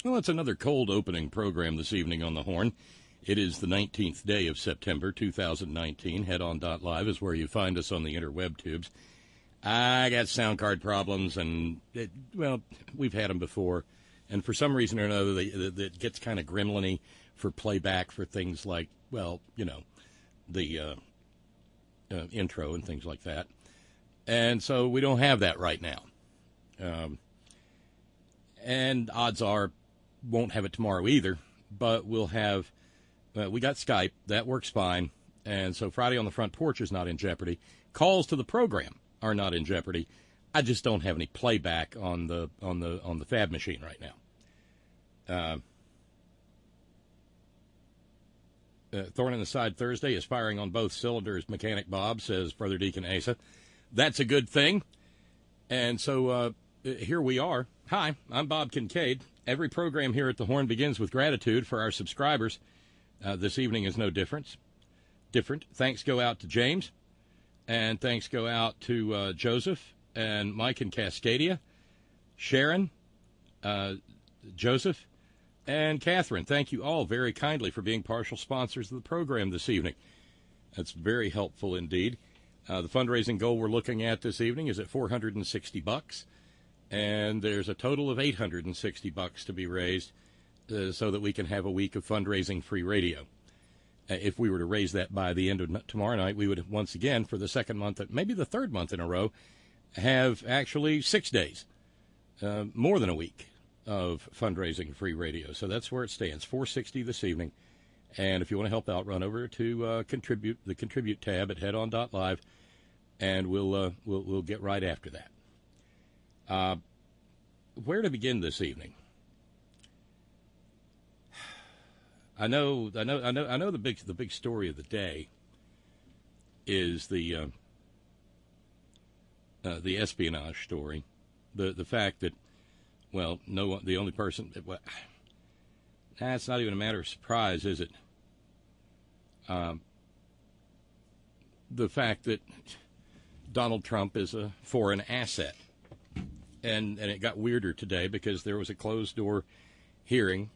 Well, it's another cold opening program this evening on the Horn. It is the 19th day of September, 2019. Headon.live is where you find us on the interweb tubes. I got sound card problems, and, we've had them before. And for some reason or another, it gets kind of gremlin-y for playback for things like, the intro and things like that. And so we don't have that right now. And odds are won't have it tomorrow either, but we'll have, we got Skype. That works fine. And so Friday on the Front Porch is not in jeopardy. Calls to the program are not in jeopardy. I just don't have any playback on the fab machine right now. Thorn-in-the-Side Thursday is firing on both cylinders, Mechanic Bob, says Brother Deacon Asa. That's a good thing. And so here we are. Hi, I'm Bob Kincaid. Every program here at the Horn begins with gratitude for our subscribers. This evening is no different. Thanks go out to James, and thanks go out to Joseph and Mike in Cascadia, Sharon, Joseph, and Catherine. Thank you all very kindly for being partial sponsors of the program this evening. That's very helpful indeed. The fundraising goal we're looking at this evening is at $460, and there's a total of $860 to be raised so that we can have a week of fundraising free radio. If we were to raise that by the end of tomorrow night, we would once again, for the second month, maybe the third month in a row, have actually 6 days, more than a week of fundraising free radio. So that's where it stands, $460 this evening. And if you want to help out, run over to the Contribute tab at headon.live, and we'll get right after that. Where to begin this evening? I know. The big story of the day is the espionage story, the fact that, the only person. It's not even a matter of surprise, is it? The fact that Donald Trump is a foreign asset. And it got weirder today because there was a closed-door hearing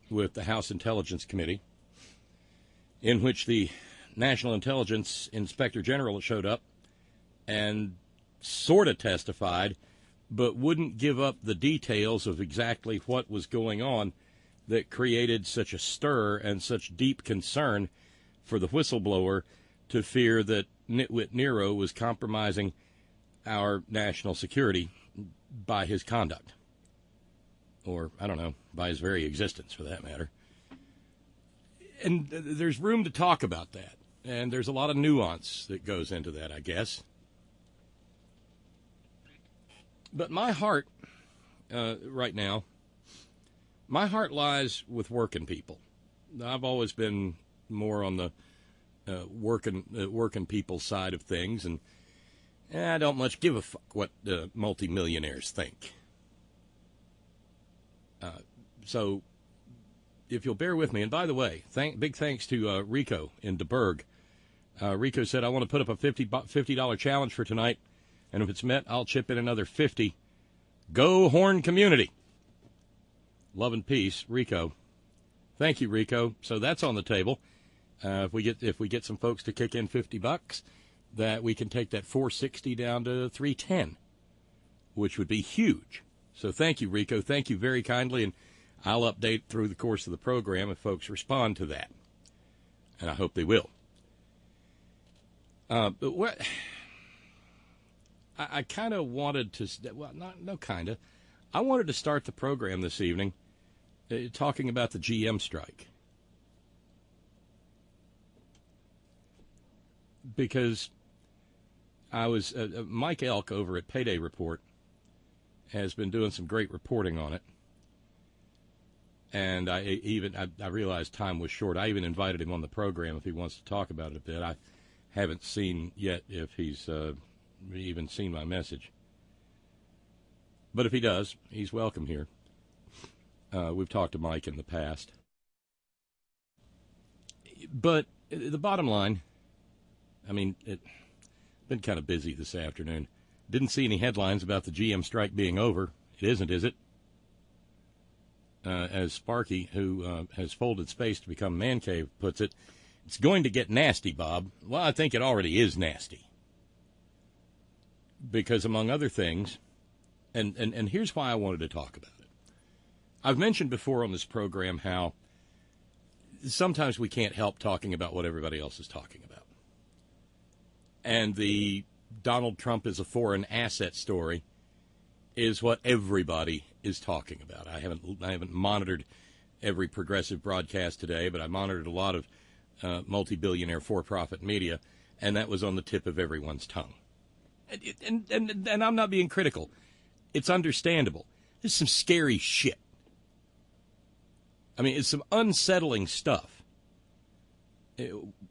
with the House Intelligence Committee in which the National Intelligence Inspector General showed up and sort of testified, but wouldn't give up the details of exactly what was going on that created such a stir and such deep concern for the whistleblower to fear that Nitwit Nero was compromising our national security by his conduct. Or, I don't know, by his very existence, for that matter. And there's room to talk about that. And there's a lot of nuance that goes into that, I guess. But my heart, right now, my heart lies with working people. I've always been more on the working people side of things, and I don't much give a fuck what multimillionaires think. So, if you'll bear with me, and by the way, big thanks to Rico in DeBerg. Rico said, I want to put up a $50 challenge for tonight, and if it's met, I'll chip in another $50. Go Horn Community. Love and peace, Rico. Thank you, Rico. So that's on the table. If we get some folks to kick in $50, that we can take that 460 down to 310, which would be huge. So thank you, Rico. Thank you very kindly, and I'll update through the course of the program if folks respond to that, and I hope they will. But what I kind of wanted to, I wanted to start the program this evening talking about the GM strike. Because I was, Mike Elk over at Payday Report has been doing some great reporting on it. And I realized time was short. I even invited him on the program if he wants to talk about it a bit. I haven't seen yet if he's even seen my message. But if he does, he's welcome here. We've talked to Mike in the past. But the bottom line, I mean, it's been kind of busy this afternoon. Didn't see any headlines about the GM strike being over. It isn't, is it? as Sparky, who has folded space to become man cave, puts it, it's going to get nasty, Bob. Well, I think it already is nasty. Because among other things, and here's why I wanted to talk about it. I've mentioned before on this program how sometimes we can't help talking about what everybody else is talking about. And the Donald Trump is a foreign asset story is what everybody is talking about. I haven't monitored every progressive broadcast today, but I monitored a lot of multi-billionaire for-profit media, and that was on the tip of everyone's tongue. And I'm not being critical. It's understandable. This is some scary shit. I mean, it's some unsettling stuff.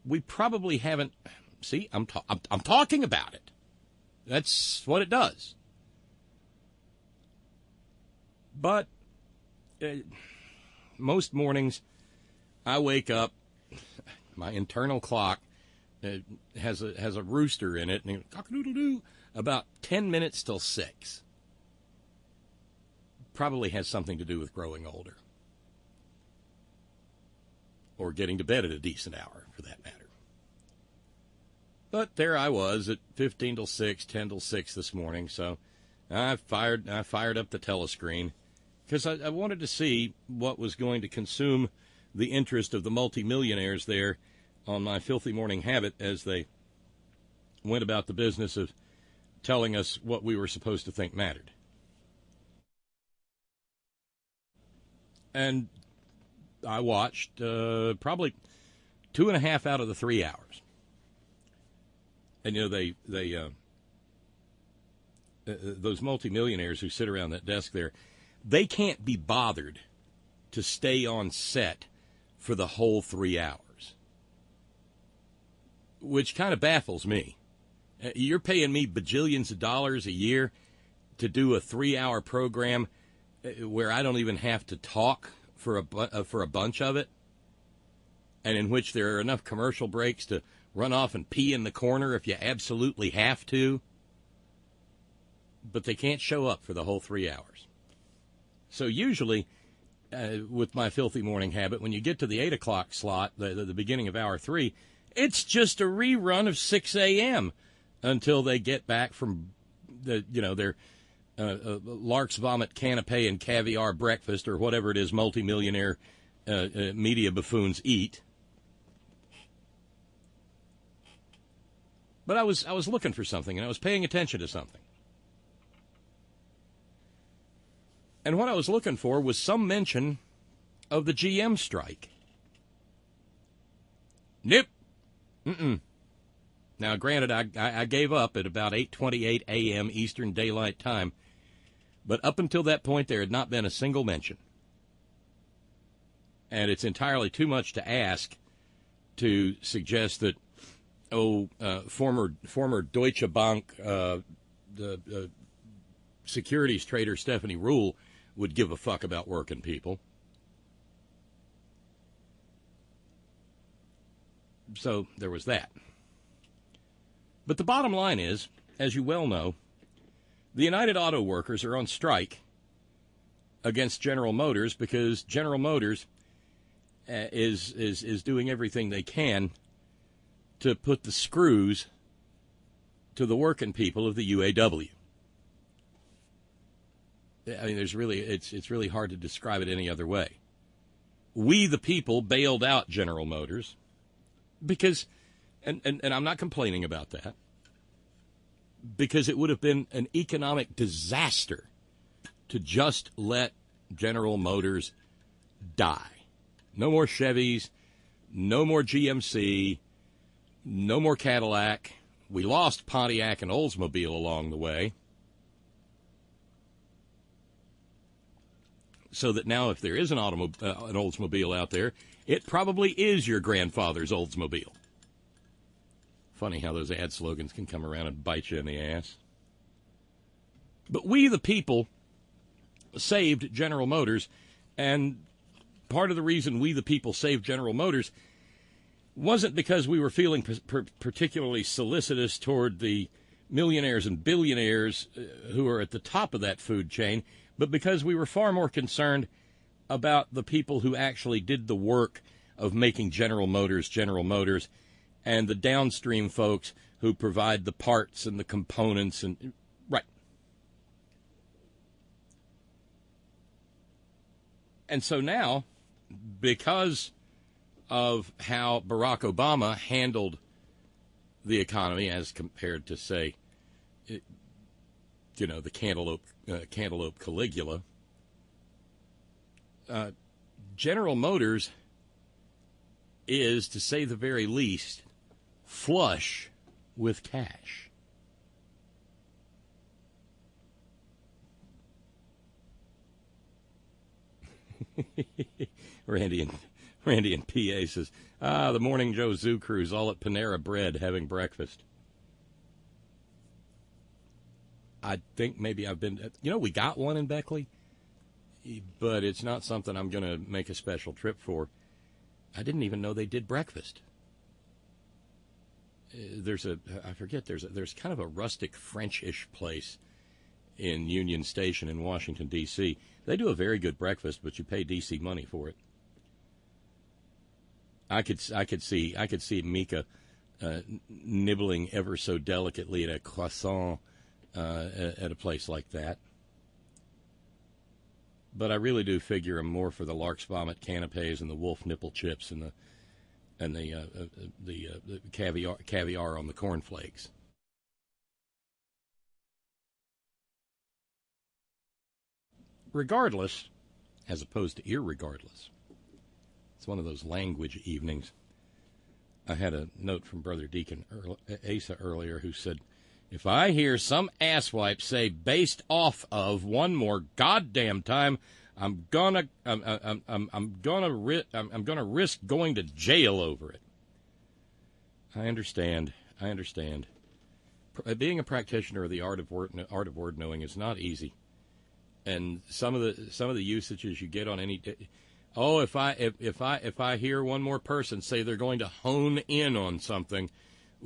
We probably haven't. See, I'm talking about it. That's what it does. But most mornings, I wake up. My internal clock has a rooster in it, and cock-a-doodle-doo, about 10 minutes till 6. Probably has something to do with growing older. Or getting to bed at a decent hour, for that matter. But there I was at 15 till 6, 10 till 6 this morning, so I fired up the telescreen because I wanted to see what was going to consume the interest of the multimillionaires there on my filthy morning habit as they went about the business of telling us what we were supposed to think mattered. And I watched probably 2.5 out of the 3 hours. And, you know, those multimillionaires who sit around that desk there, they can't be bothered to stay on set for the whole 3 hours, which kind of baffles me. You're paying me bajillions of dollars a year to do a 3-hour program where I don't even have to talk for a bunch of it, and in which there are enough commercial breaks to run off and pee in the corner if you absolutely have to, but they can't show up for the whole 3 hours. So usually, with my filthy morning habit, when you get to the 8 o'clock slot, the beginning of hour 3, it's just a rerun of 6 a.m. until they get back from their Lark's Vomit canapé and caviar breakfast, or whatever it is multimillionaire media buffoons eat. But I was looking for something, and I was paying attention to something. And what I was looking for was some mention of the GM strike. Nope. Now, granted, I gave up at about 8:28 a.m. Eastern Daylight Time, but up until that point, there had not been a single mention. And it's entirely too much to ask to suggest that, former Deutsche Bank the securities trader Stephanie Ruhle would give a fuck about working people. So there was that. But the bottom line is, as you well know, the United Auto Workers are on strike against General Motors because General Motors is doing everything they can to put the screws to the working people of the UAW. I mean, it's really hard to describe it any other way. We, the people, bailed out General Motors because, and I'm not complaining about that, because it would have been an economic disaster to just let General Motors die. No more Chevys, no more GMC, no more Cadillac. We lost Pontiac and Oldsmobile along the way. So that now if there is an Oldsmobile out there, it probably is your grandfather's Oldsmobile. Funny how those ad slogans can come around and bite you in the ass. But we, the people, saved General Motors, and part of the reason we, the people, saved General Motors wasn't because we were feeling particularly solicitous toward the millionaires and billionaires who are at the top of that food chain, but because we were far more concerned about the people who actually did the work of making General Motors, and the downstream folks who provide the parts and the components and right. And so now, because of how Barack Obama handled the economy as compared to, say, the cantaloupe Caligula, General Motors is, to say the very least, flush with cash. Randy in PA says, the Morning Joe Zoo Cruise, all at Panera Bread having breakfast. I think maybe I've been, we got one in Beckley, but it's not something I'm going to make a special trip for. I didn't even know they did breakfast. There's kind of a rustic French-ish place in Union Station in Washington, D.C. They do a very good breakfast, but you pay D.C. money for it. I could see Mika nibbling ever so delicately at a croissant at a place like that. But I really do figure I'm more for the Lark's Vomit canapes and the wolf nipple chips and the caviar on the cornflakes. Regardless, as opposed to irregardless. It's one of those language evenings. I had a note from Brother Deacon Asa earlier who said, if I hear some asswipe say based off of one more goddamn time, I'm gonna risk going to jail over it. I understand. Being a practitioner of the art of word knowing is not easy, and some of the usages you get on any. Oh, if I hear one more person say they're going to hone in on something,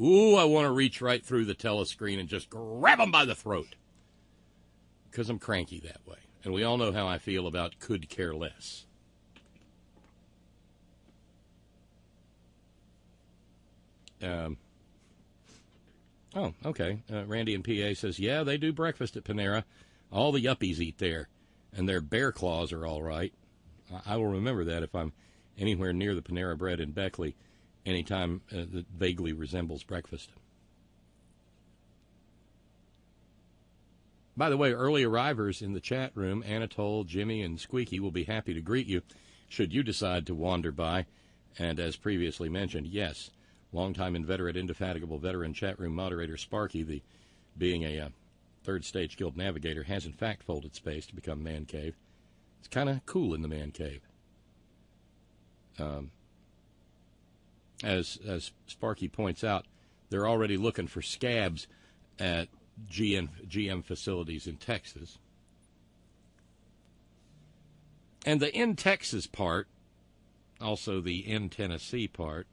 ooh, I want to reach right through the telescreen and just grab them by the throat. Because I'm cranky that way. And we all know how I feel about could care less. Okay. Randy in PA says, yeah, they do breakfast at Panera. All the yuppies eat there. And their bear claws are all right. I will remember that if I'm anywhere near the Panera Bread in Beckley anytime that vaguely resembles breakfast. By the way, early arrivers in the chat room, Anatole, Jimmy, and Squeaky will be happy to greet you should you decide to wander by. And as previously mentioned, yes, longtime inveterate, indefatigable veteran chat room moderator Sparky, being a third stage guild navigator, has in fact folded space to become Man Cave. It's kind of cool in the Man Cave. As Sparky points out, they're already looking for scabs at GM facilities in Texas. And the in Texas part, also the in Tennessee part,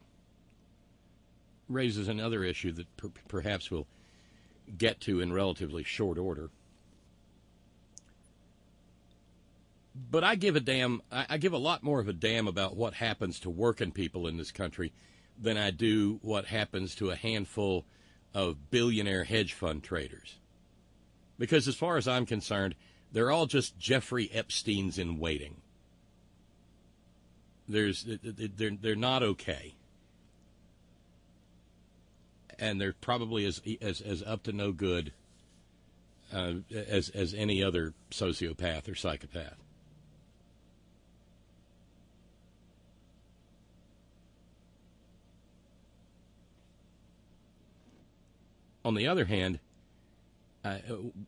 raises another issue that perhaps we'll get to in relatively short order. But I give a lot more of a damn about what happens to working people in this country than I do what happens to a handful of billionaire hedge fund traders. Because as far as I'm concerned, they're all just Jeffrey Epsteins in waiting. They're not okay. And they're probably as up to no good as any other sociopath or psychopath. On the other hand,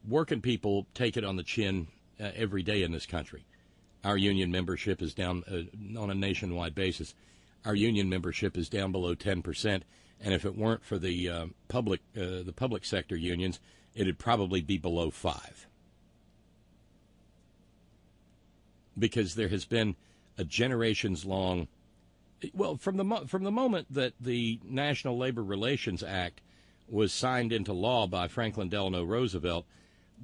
working people take it on the chin every day in this country. Our union membership is down on a nationwide basis. Our union membership is down below 10%, and if it weren't for the public sector unions, it'd probably be below 5%. Because there has been a generations-long, well, from the moment that the National Labor Relations Act was signed into law by Franklin Delano Roosevelt,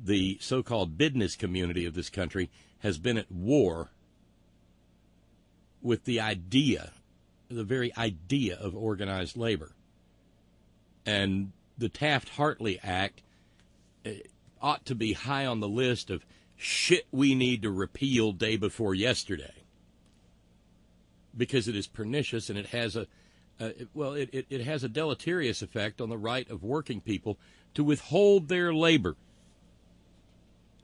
the so-called business community of this country has been at war with the idea, the very idea of organized labor. And the Taft-Hartley Act ought to be high on the list of shit we need to repeal day before yesterday, because it is pernicious and it has it has a deleterious effect on the right of working people to withhold their labor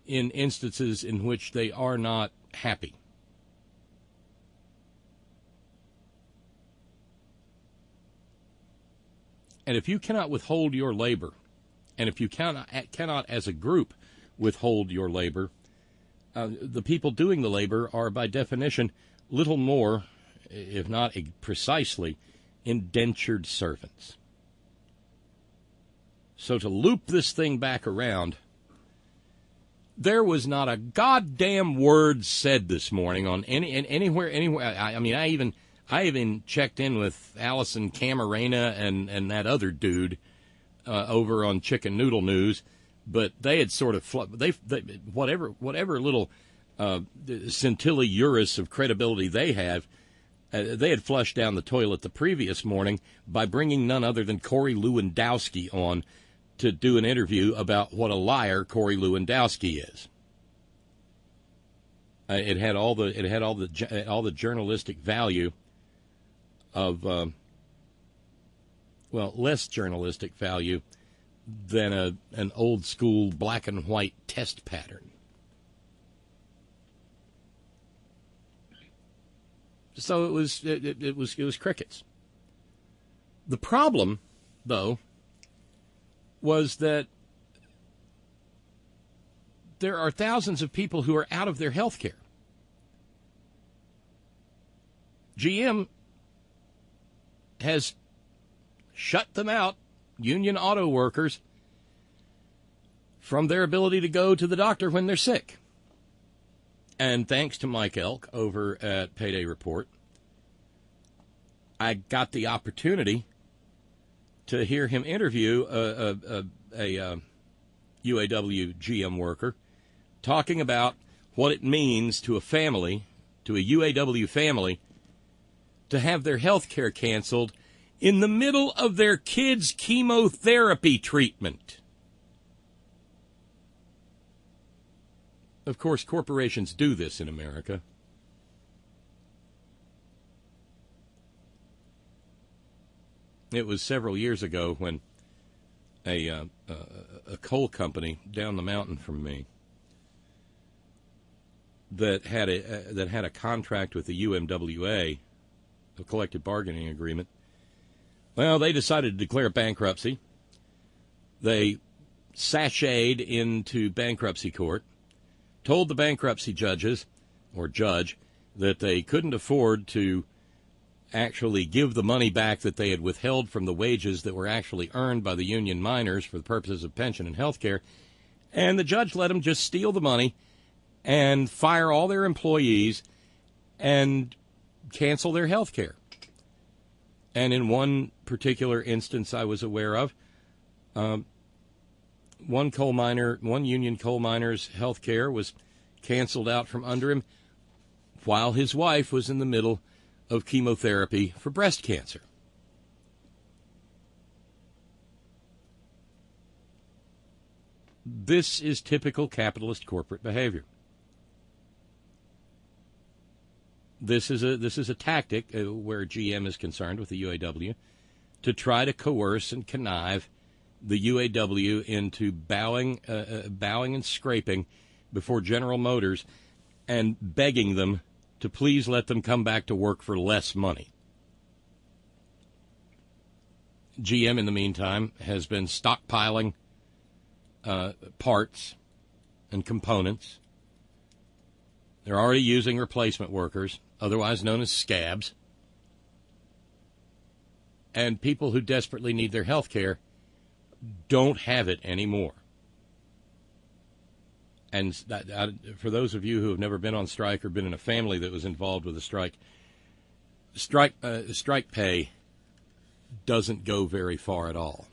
in instances in which they are not happy. And if you cannot withhold your labor, and if you cannot as a group withhold your labor, the people doing the labor are by definition little more, if not precisely, indentured servants. So to loop this thing back around, there was not a goddamn word said this morning on anywhere. I mean, I even checked in with Allison Camarena and that other dude over on Chicken Noodle News, but they had sort of whatever little scintilla uris of credibility they have, they had flushed down the toilet the previous morning by bringing none other than Corey Lewandowski on to do an interview about what a liar Corey Lewandowski is. It had all the journalistic value of less journalistic value than an old school black and white test pattern. So it was crickets. The problem, though, was that there are thousands of people who are out of their health care. GM has shut them out, union auto workers, from their ability to go to the doctor when they're sick. And thanks to Mike Elk over at Payday Report, I got the opportunity to hear him interview a UAW GM worker talking about what it means to a family, to a UAW family, to have their health care canceled in the middle of their kids' chemotherapy treatment. Of course, corporations do this in America. It was several years ago when a coal company down the mountain from me that had a contract with the UMWA, a collective bargaining agreement. Well, they decided to declare bankruptcy. They sashayed into bankruptcy court, told the bankruptcy judge that they couldn't afford to actually give the money back that they had withheld from the wages that were actually earned by the union miners for the purposes of pension and health care. And the judge let them just steal the money and fire all their employees and cancel their health care. And in one particular instance I was aware of, one union coal miner's health care was canceled out from under him while his wife was in the middle of chemotherapy for breast cancer. This is typical capitalist corporate behavior. This is a tactic where GM is concerned with the UAW to try to coerce and connive the UAW into bowing and scraping before General Motors and begging them to please let them come back to work for less money. GM, in the meantime, has been stockpiling parts and components. They're already using replacement workers, otherwise known as scabs. And people who desperately need their health care don't have it anymore. And for those of you who have never been on strike or been in a family that was involved with a strike pay doesn't go very far at all.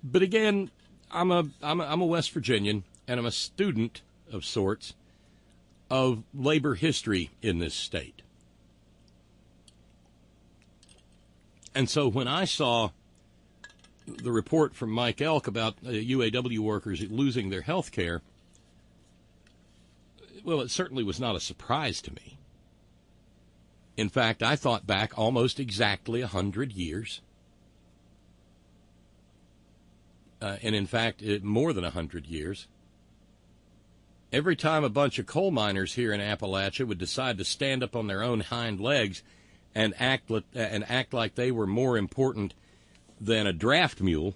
But again, I'm a West Virginian, and I'm a student of sorts of labor history in this state. And so when I saw the report from Mike Elk about UAW workers losing their health care, well, it certainly was not a surprise to me. In fact, I thought back almost exactly 100 years. And in fact, more than 100 years. Every time a bunch of coal miners here in Appalachia would decide to stand up on their own hind legs and act like they were more important than a draft mule,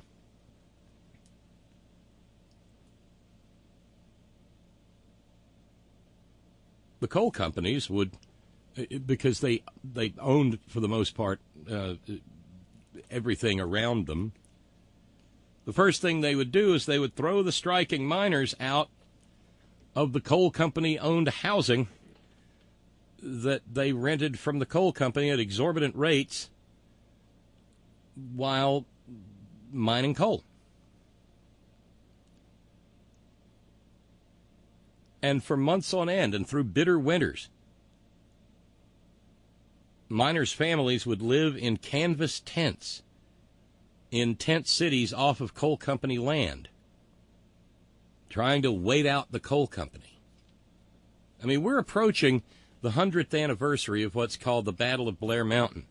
the coal companies would, because they owned, for the most part, everything around them, the first thing they would do is they would throw the striking miners out of the coal company-owned housing that they rented from the coal company at exorbitant rates while mining coal. And for months on end and through bitter winters, miners' families would live in canvas tents in tent cities off of coal company land, trying to wait out the coal company. I mean, we're approaching the 100th anniversary of what's called the Battle of Blair Mountain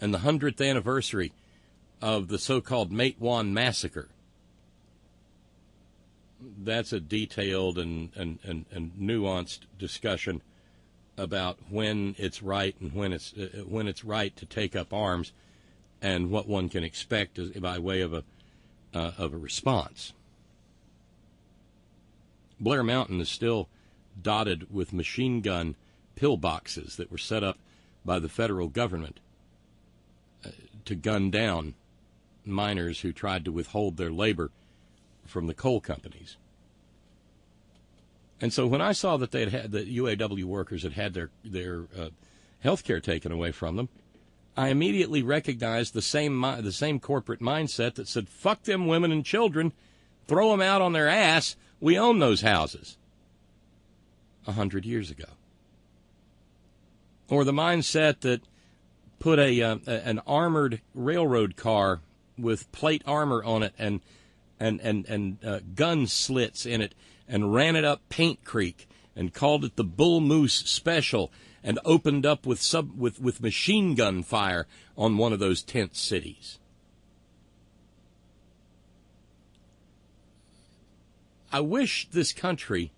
and the 100th anniversary of the so-called Matewan Massacre. That's a detailed and nuanced discussion about when it's right and when it's right to take up arms and what one can expect by way of a response. Blair Mountain is still dotted with machine gun pillboxes that were set up by the federal government to gun down miners who tried to withhold their labor from the coal companies. And so when I saw that the UAW workers had their health care taken away from them, I immediately recognized the same corporate mindset that said, fuck them women and children, throw them out on their ass, we own those houses 100 years ago. Or the mindset that put an armored railroad car with plate armor on it and gun slits in it and ran it up Paint Creek and called it the Bull Moose Special and opened up with machine gun fire on one of those tent cities. I wish this country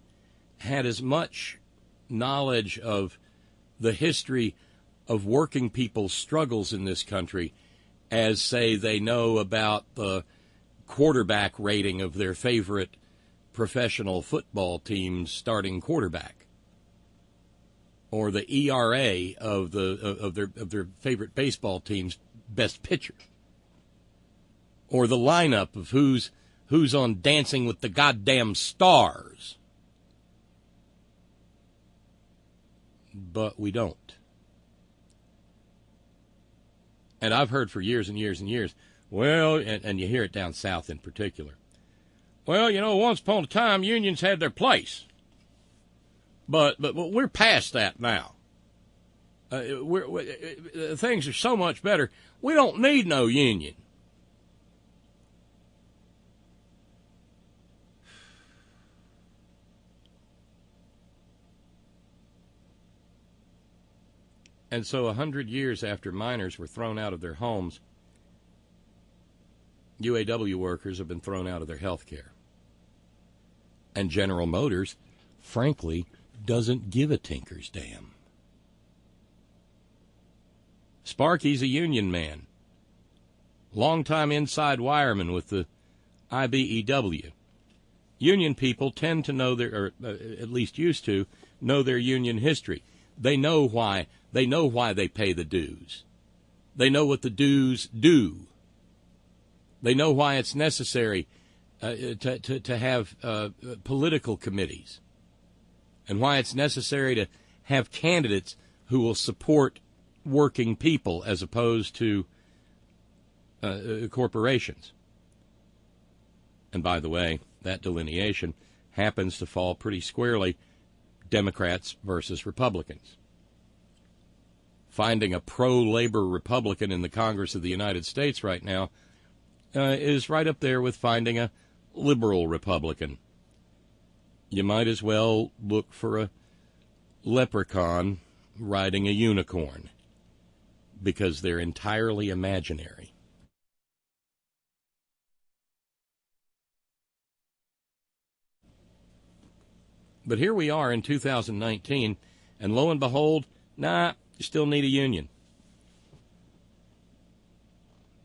had as much knowledge of the history of working people's struggles in this country as, say, they know about the quarterback rating of their favorite professional football team's starting quarterback, or the ERA of their favorite baseball team's best pitcher, or the lineup of who's on Dancing with the Goddamn Stars. But we don't. And I've heard for years and years and years, well, and you hear it down south in particular, well, you know, once upon a time, unions had their place. But we're past that now. Things are so much better. We don't need no union. And so 100 years after miners were thrown out of their homes, UAW workers have been thrown out of their health care. And General Motors, frankly, doesn't give a tinker's damn. Sparky's a union man, longtime inside wireman with the IBEW. Union people tend to know or at least used to, know their union history. They know why they pay the dues. They know what the dues do. They know why it's necessary to have political committees, and why it's necessary to have candidates who will support working people as opposed to corporations. And by the way, that delineation happens to fall pretty squarely Democrats versus Republicans. Finding a pro-labor Republican in the Congress of the United States right now is right up there with finding a liberal Republican. You might as well look for a leprechaun riding a unicorn, because they're entirely imaginary. But here we are in 2019, and lo and behold, you still need a union.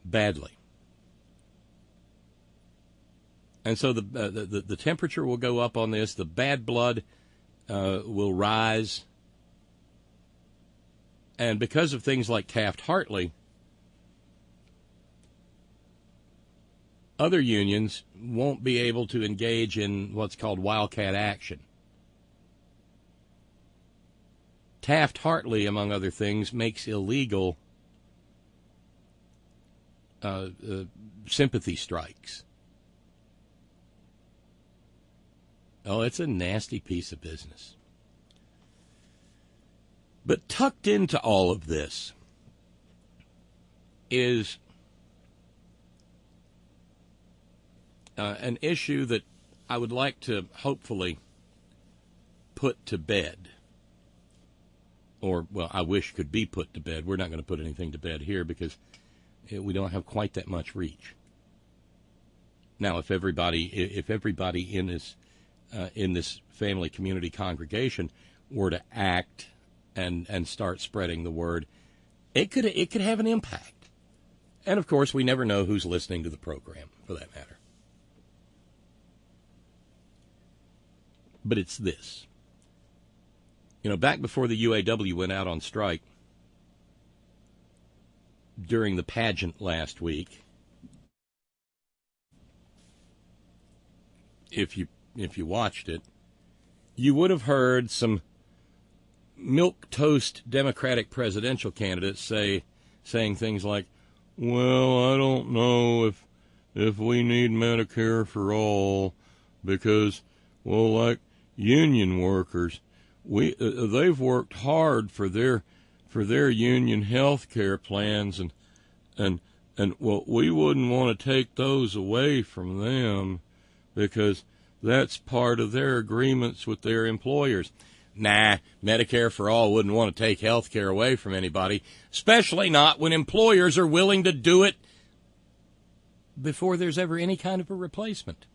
Badly. And so the temperature will go up on this. The bad blood will rise. And because of things like Taft-Hartley, other unions won't be able to engage in what's called wildcat action. Taft-Hartley, among other things, makes illegal sympathy strikes. Oh, it's a nasty piece of business. But tucked into all of this is an issue that I would like to hopefully put to bed. Or, well, I wish could be put to bed. We're not going to put anything to bed here because we don't have quite that much reach. Now, if everybody in this family community congregation were to act and start spreading the word, it could have an impact. And of course, we never know who's listening to the program, for that matter. But it's this. You know, back before the UAW went out on strike, during the pageant last week, if you watched it, you would have heard some milquetoast Democratic presidential candidates saying things like, "Well, I don't know if we need Medicare for all because, well, like union workers, they've worked hard for their union health care plans, and well, we wouldn't want to take those away from them because that's part of their agreements with their employers." Nah, Medicare for all wouldn't want to take health care away from anybody, especially not when employers are willing to do it before there's ever any kind of a replacement.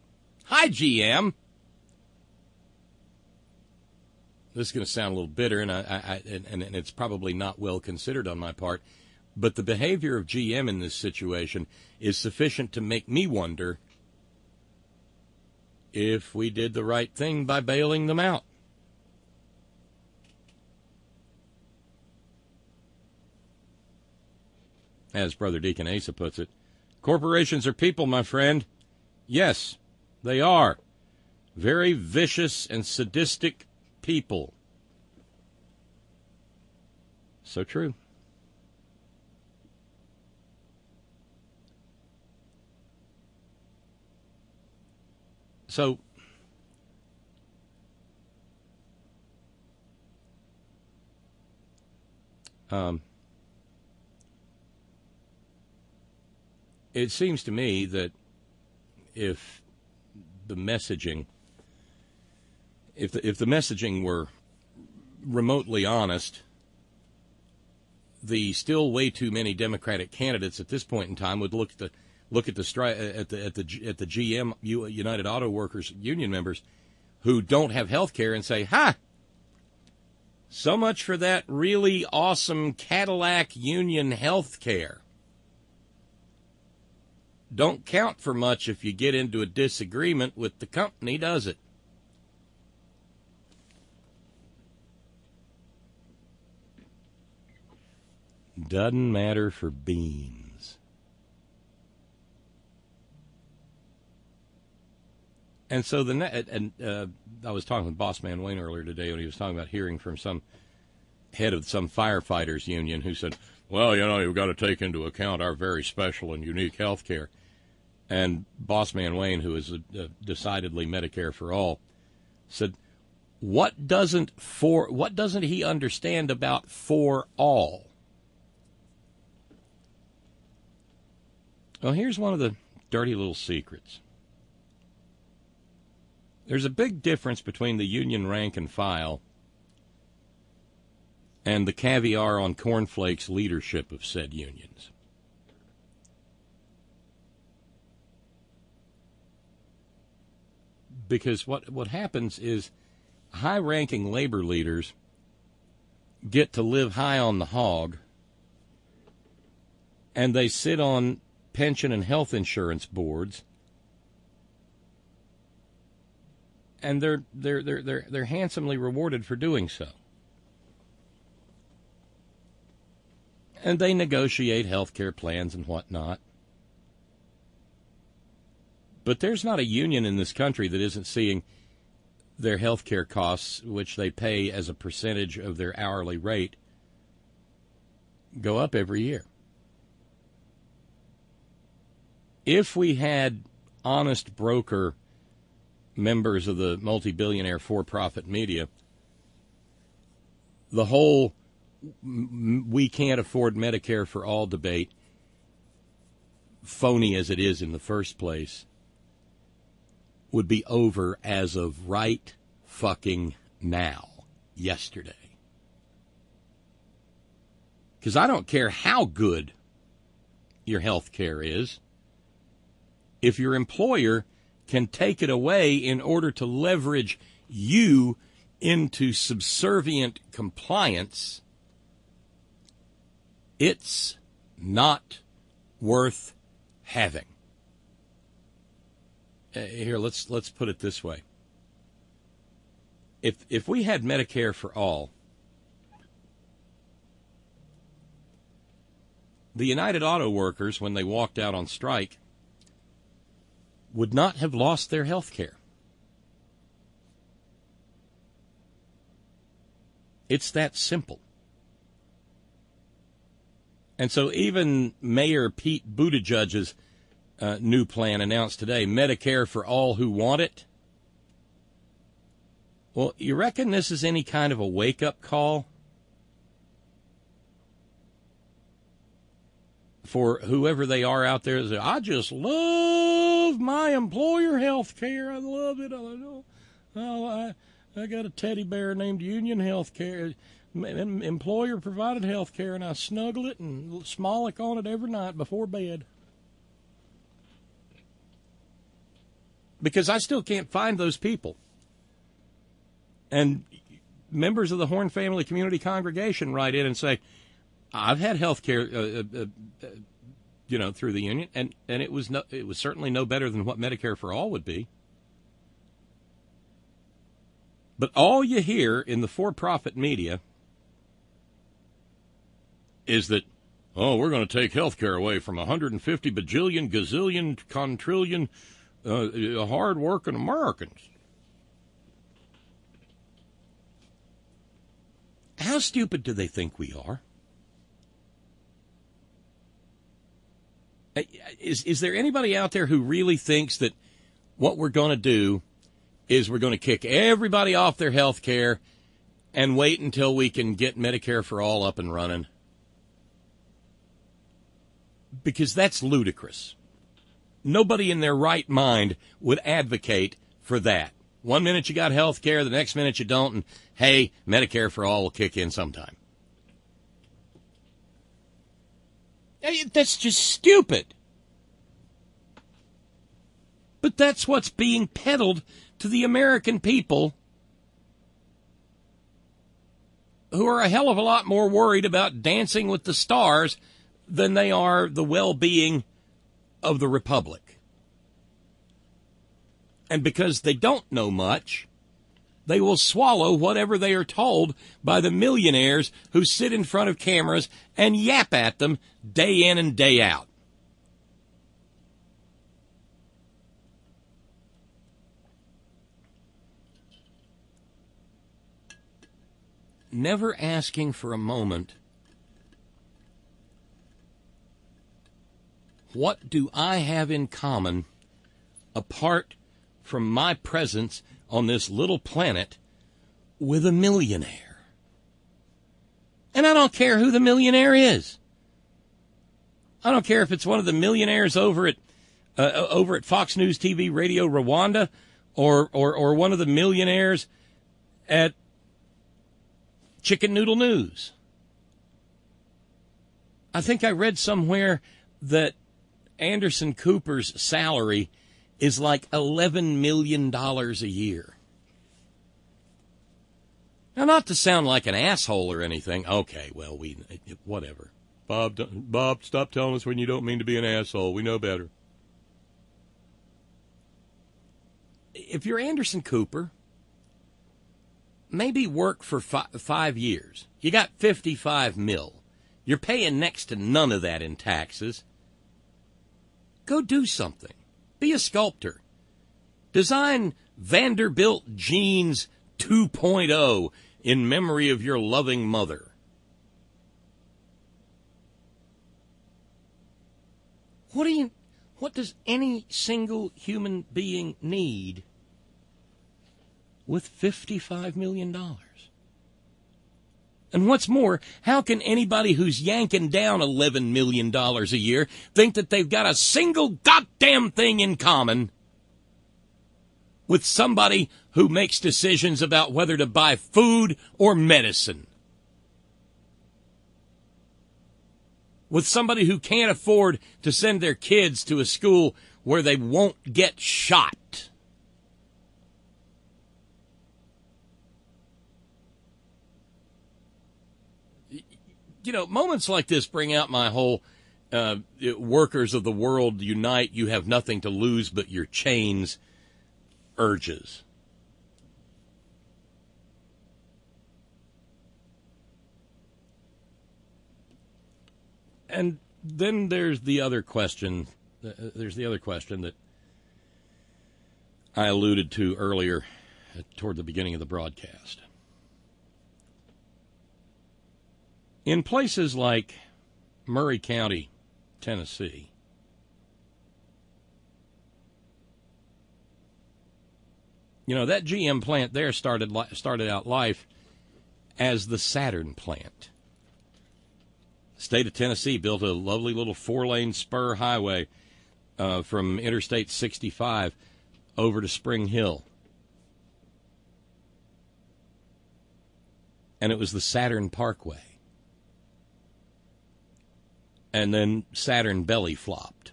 Hi, GM. This is going to sound a little bitter, and it's probably not well considered on my part, but the behavior of GM in this situation is sufficient to make me wonder if we did the right thing by bailing them out. As Brother Deacon Asa puts it, corporations are people, my friend. Yes, they are. Very vicious and sadistic people. So true. So, it seems to me that if the messaging were remotely honest, the still way too many Democratic candidates at this point in time would look at the GM United Auto Workers union members who don't have health care and say, "Ha! So much for that really awesome Cadillac union health care. Don't count for much if you get into a disagreement with the company, does it?" Doesn't matter for beans. And so I was talking with Boss Man Wayne earlier today when he was talking about hearing from some head of some firefighters union who said, "Well, you know, you've got to take into account our very special and unique health care." And Boss Man Wayne, who is decidedly Medicare for all, said, What doesn't he understand about for all? Well, here's one of the dirty little secrets. There's a big difference between the union rank and file and the caviar on cornflakes leadership of said unions. Because what happens is high-ranking labor leaders get to live high on the hog, and they sit on pension and health insurance boards, and they're handsomely rewarded for doing so. And they negotiate health care plans and whatnot. But there's not a union in this country that isn't seeing their health care costs, which they pay as a percentage of their hourly rate, go up every year. If we had honest broker members of the multi-billionaire for-profit media, the whole we can't afford Medicare for all debate, phony as it is in the first place, would be over as of right fucking now, yesterday. Because I don't care how good your health care is, if your employer can take it away in order to leverage you into subservient compliance, it's not worth having. Here, let's put it this way. If we had Medicare for all, the United Auto Workers, when they walked out on strike, would not have lost their health care. It's that simple. And so even Mayor Pete Buttigieg's new plan announced today, Medicare for all who want it. Well, you reckon this is any kind of a wake-up call for whoever they are out there? That say, I just love my employer health care. I love it. I got a teddy bear named Union Health Care. Employer provided health care, and I snuggle it and smolic on it every night before bed. Because I still can't find those people. And members of the Horn Family Community Congregation write in and say, I've had health care, through the union, and it was certainly no better than what Medicare for all would be. But all you hear in the for-profit media is that, we're going to take health care away from 150 bajillion, gazillion, quadrillion hard-working Americans. How stupid do they think we are? Is there anybody out there who really thinks that what we're going to do is we're going to kick everybody off their health care and wait until we can get Medicare for all up and running? Because that's ludicrous. Nobody in their right mind would advocate for that. 1 minute you got health care, the next minute you don't, and hey, Medicare for all will kick in sometime. That's just stupid. But that's what's being peddled to the American people, who are a hell of a lot more worried about Dancing with the Stars than they are the well-being of the Republic. And because they don't know much, they will swallow whatever they are told by the millionaires who sit in front of cameras and yap at them day in and day out. Never asking for a moment, what do I have in common apart from my presence on this little planet with a millionaire. And I don't care who the millionaire is. I don't care if it's one of the millionaires over at Fox News TV Radio Rwanda or one of the millionaires at Chicken Noodle News. I think I read somewhere that Anderson Cooper's salary is like $11 million a year. Now, not to sound like an asshole or anything. Okay, well, whatever. Bob, stop telling us when you don't mean to be an asshole. We know better. If you're Anderson Cooper, maybe work for 5 years. You got 55 mil. You're paying next to none of that in taxes. Go do something. Be a sculptor. Design Vanderbilt Jeans 2.0 in memory of your loving mother. What does any single human being need with $55 million? And what's more, how can anybody who's yanking down $11 million a year think that they've got a single goddamn thing in common with somebody who makes decisions about whether to buy food or medicine? With somebody who can't afford to send their kids to a school where they won't get shot? You know, moments like this bring out my whole workers of the world unite, you have nothing to lose but your chains urges. And then there's the other question. There's the other question that I alluded to earlier toward the beginning of the broadcast. In places like Murray County, Tennessee, you know, that GM plant there started out life as the Saturn plant. The state of Tennessee built a lovely little 4-lane spur highway from Interstate 65 over to Spring Hill. And it was the Saturn Parkway. And then Saturn belly flopped.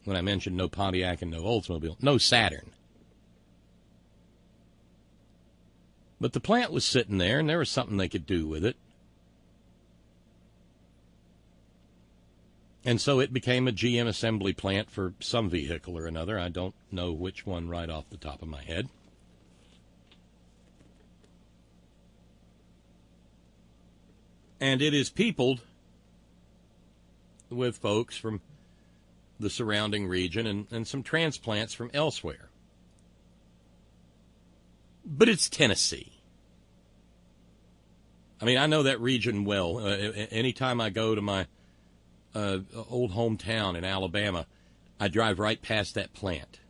When I mentioned no Pontiac and no Oldsmobile, no Saturn. But the plant was sitting there, and there was something they could do with it. And so it became a GM assembly plant for some vehicle or another. I don't know which one right off the top of my head. And it is peopled with folks from the surrounding region and some transplants from elsewhere. But it's Tennessee. I mean, I know that region well. Anytime I go to my old hometown in Alabama, I drive right past that plant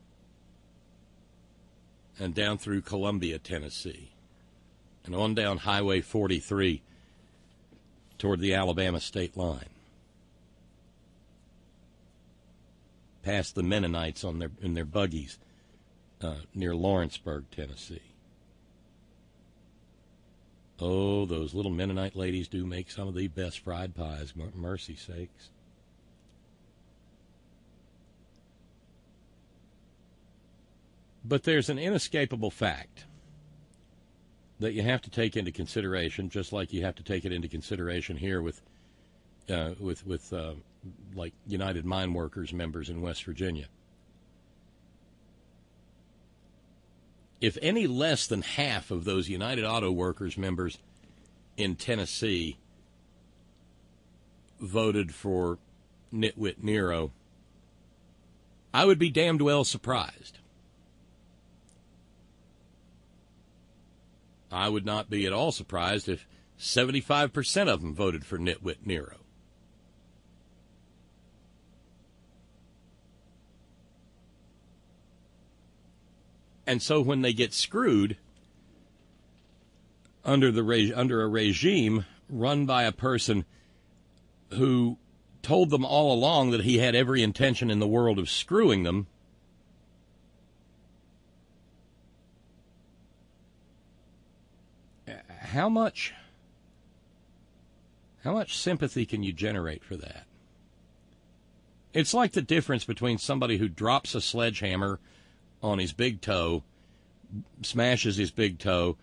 and down through Columbia, Tennessee, and on down Highway 43 toward the Alabama state line. Past the Mennonites in their buggies near Lawrenceburg, Tennessee. Oh, those little Mennonite ladies do make some of the best fried pies, mercy sakes. But there's an inescapable fact that you have to take into consideration, just like you have to take it into consideration here with like United Mine Workers members in West Virginia. If any less than half of those United Auto Workers members in Tennessee voted for Nitwit Nero, I would be damned well surprised. I would not be at all surprised if 75% of them voted for Nitwit Nero. And so when they get screwed, under a regime run by a person who told them all along that he had every intention in the world of screwing them. How much sympathy can you generate for that? It's like the difference between somebody who drops a sledgehammer on his big toe, smashes his big toe,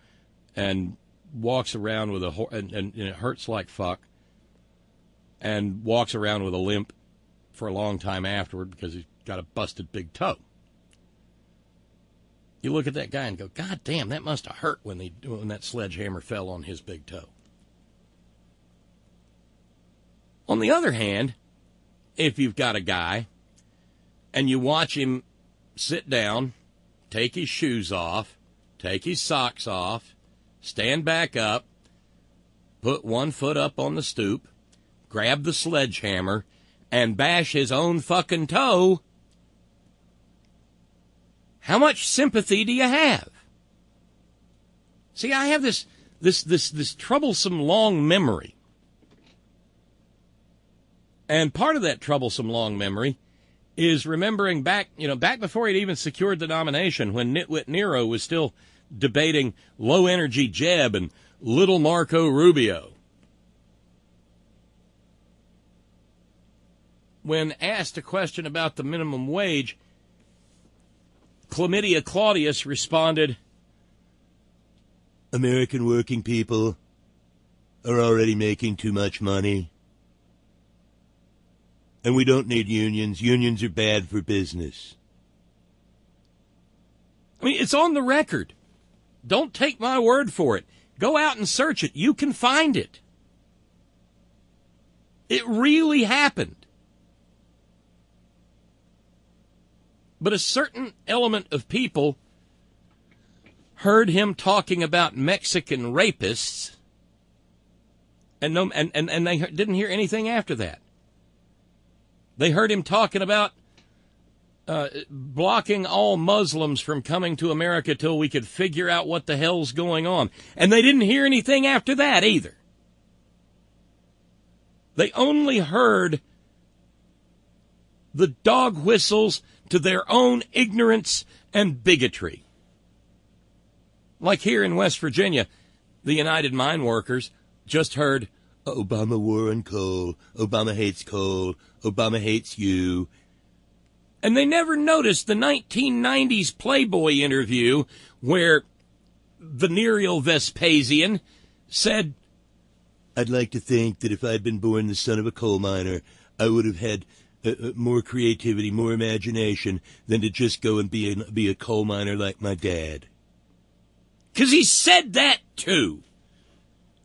and walks around with and it hurts like fuck, and walks around with a limp for a long time afterward because he's got a busted big toe. You look at that guy and go, God damn, that must have hurt when that sledgehammer fell on his big toe. On the other hand, if you've got a guy and you watch him sit down, take his shoes off, take his socks off, stand back up, put one foot up on the stoop, grab the sledgehammer, and bash his own fucking toe, how much sympathy do you have? See, I have this troublesome long memory. And part of that troublesome long memory is remembering back before he'd even secured the nomination, when Nitwit Nero was still debating low-energy Jeb and little Marco Rubio. When asked a question about the minimum wage, Chlamydia Claudius responded, American working people are already making too much money. And we don't need unions. Unions are bad for business. I mean, it's on the record. Don't take my word for it. Go out and search it. You can find it. It really happened. But a certain element of people heard him talking about Mexican rapists, and they didn't hear anything after that. They heard him talking about blocking all Muslims from coming to America till we could figure out what the hell's going on. And they didn't hear anything after that either. They only heard the dog whistles to their own ignorance and bigotry. Like here in West Virginia, the United Mine Workers just heard, Obama war on coal, Obama hates coal, Obama hates you. And they never noticed the 1990s Playboy interview where Venereal Vespasian said, I'd like to think that if I'd been born the son of a coal miner, I would have had more creativity, more imagination than to just go and be a coal miner like my dad. 'Cause he said that too.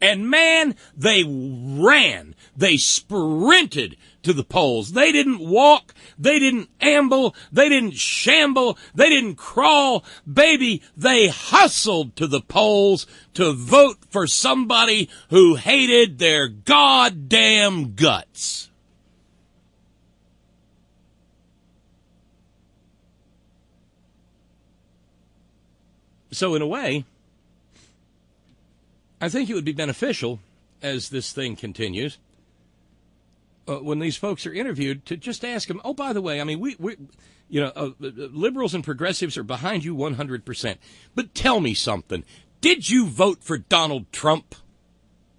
And man, they ran. They sprinted to the polls. They didn't walk. They didn't amble. They didn't shamble. They didn't crawl. Baby, they hustled to the polls to vote for somebody who hated their goddamn guts. So in a way, I think it would be beneficial, as this thing continues, when these folks are interviewed, to just ask them, oh, by the way, I mean, we liberals and progressives are behind you 100%. But tell me something. Did you vote for Donald Trump?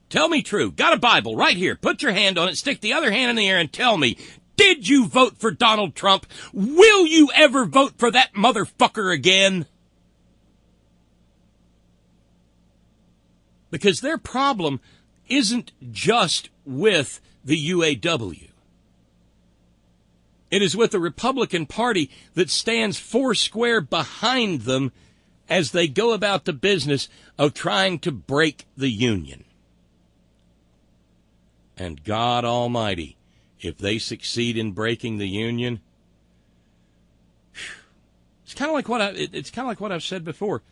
Tell me true. Got a Bible right here. Put your hand on it. Stick the other hand in the air and tell me, did you vote for Donald Trump? Will you ever vote for that motherfucker again? Because their problem isn't just with the UAW. It is with the Republican Party that stands foursquare behind them as they go about the business of trying to break the union. And God Almighty, if they succeed in breaking the union, it's kind of like what I've said before.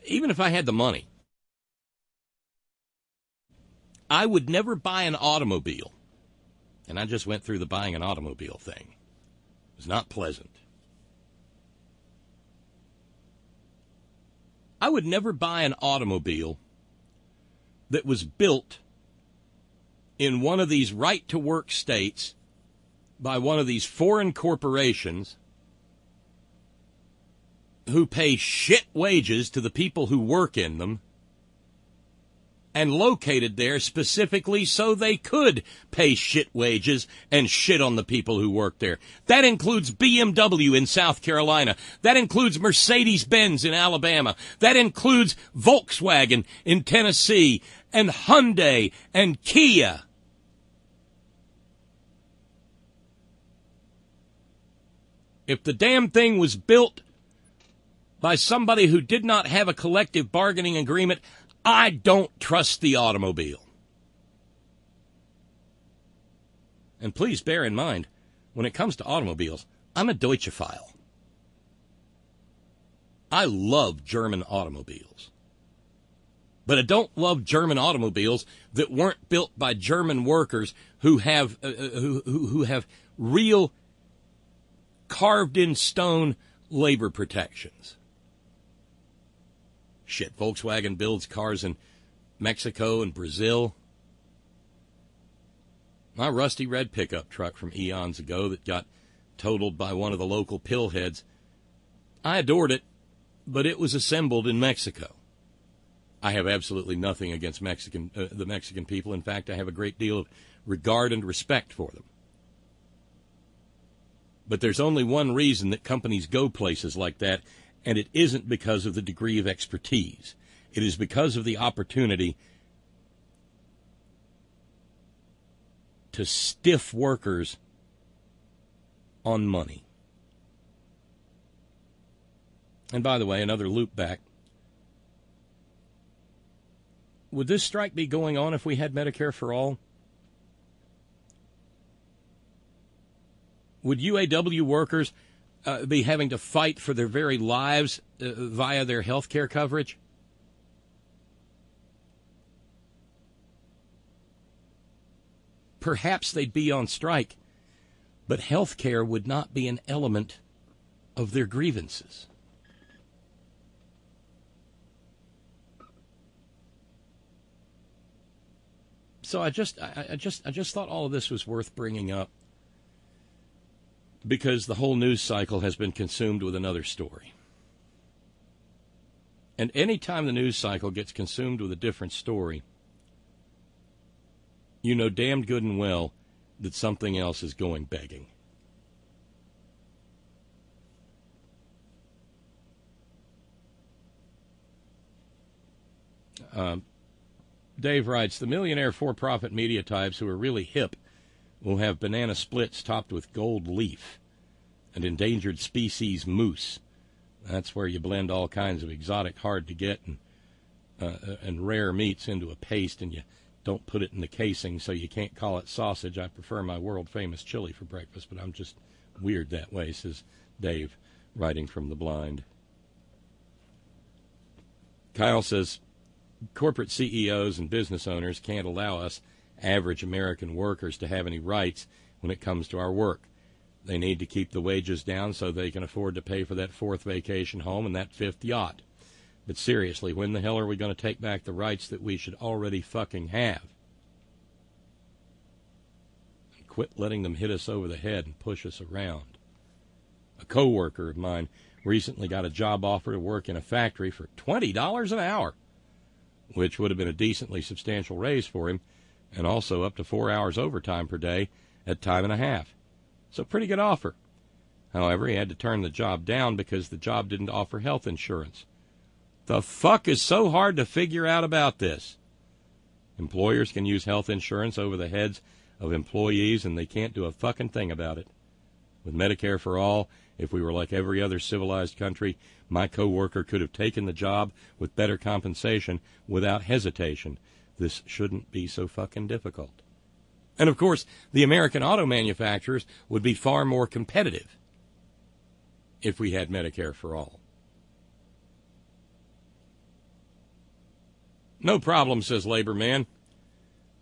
Even if I had the money, I would never buy an automobile. And I just went through the buying an automobile thing. It was not pleasant. I would never buy an automobile that was built in one of these right-to-work states by one of these foreign corporations who pay shit wages to the people who work in them, and located there specifically so they could pay shit wages and shit on the people who work there. That includes BMW in South Carolina. That includes Mercedes-Benz in Alabama. That includes Volkswagen in Tennessee, and Hyundai and Kia. If the damn thing was built by somebody who did not have a collective bargaining agreement, I don't trust the automobile. And please bear in mind, when it comes to automobiles, I'm a Deutschophile. I love German automobiles. But I don't love German automobiles that weren't built by German workers who have real carved-in-stone labor protections. Shit, Volkswagen builds cars in Mexico and Brazil. My rusty red pickup truck from eons ago that got totaled by one of the local pillheads, I adored it, but it was assembled in Mexico. I have absolutely nothing against the Mexican people. In fact, I have a great deal of regard and respect for them. But there's only one reason that companies go places like that, and it isn't because of the degree of expertise. It is because of the opportunity to stiff workers on money. And by the way, another loop back. Would this strike be going on if we had Medicare for all? Would UAW workers be having to fight for their very lives via their health care coverage? Perhaps they'd be on strike, but health care would not be an element of their grievances. So I just thought all of this was worth bringing up, because the whole news cycle has been consumed with another story. And any time the news cycle gets consumed with a different story, you know damned good and well that something else is going begging. Dave writes, the millionaire for-profit media types who are really hip will have banana splits topped with gold leaf and endangered species moose. That's where you blend all kinds of exotic, hard-to-get and rare meats into a paste, and you don't put it in the casing so you can't call it sausage. I prefer my world-famous chili for breakfast, but I'm just weird that way, says Dave, writing from the blind. Kyle says, corporate CEOs and business owners can't allow us average American workers to have any rights when it comes to our work. They need to keep the wages down so they can afford to pay for that fourth vacation home and that fifth yacht. But seriously, when the hell are we going to take back the rights that we should already fucking have? And quit letting them hit us over the head and push us around. A coworker of mine recently got a job offer to work in a factory for $20 an hour, which would have been a decently substantial raise for him, and also up to 4 hours overtime per day at time and a half. So pretty good offer. However, he had to turn the job down because the job didn't offer health insurance. The fuck is so hard to figure out about this? Employers can use health insurance over the heads of employees, and they can't do a fucking thing about it. With Medicare for all, if we were like every other civilized country, my coworker could have taken the job with better compensation without hesitation. This shouldn't be so fucking difficult. And, of course, the American auto manufacturers would be far more competitive if we had Medicare for all. No problem, says Labor Man.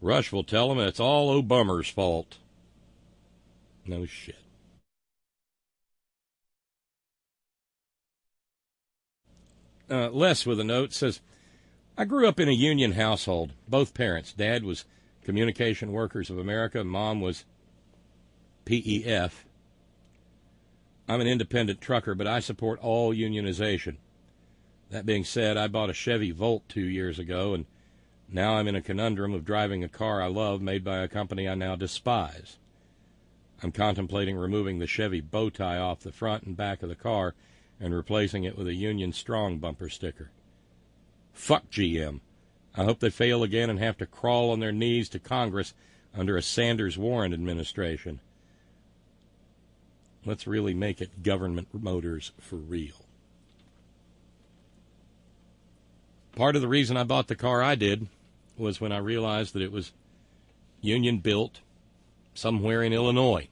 Rush will tell him it's all Obama's fault. No shit. Les with a note says, I grew up in a union household. Both parents. Dad was Communication Workers of America. Mom was PEF. I'm an independent trucker, but I support all unionization. That being said, I bought a Chevy Volt 2 years ago, and now I'm in a conundrum of driving a car I love made by a company I now despise. I'm contemplating removing the Chevy bow tie off the front and back of the car and replacing it with a Union Strong bumper sticker. Fuck GM. I hope they fail again and have to crawl on their knees to Congress under a Sanders-Warren administration. Let's really make it government motors for real. Part of the reason I bought the car I did was when I realized that it was union-built somewhere in Illinois.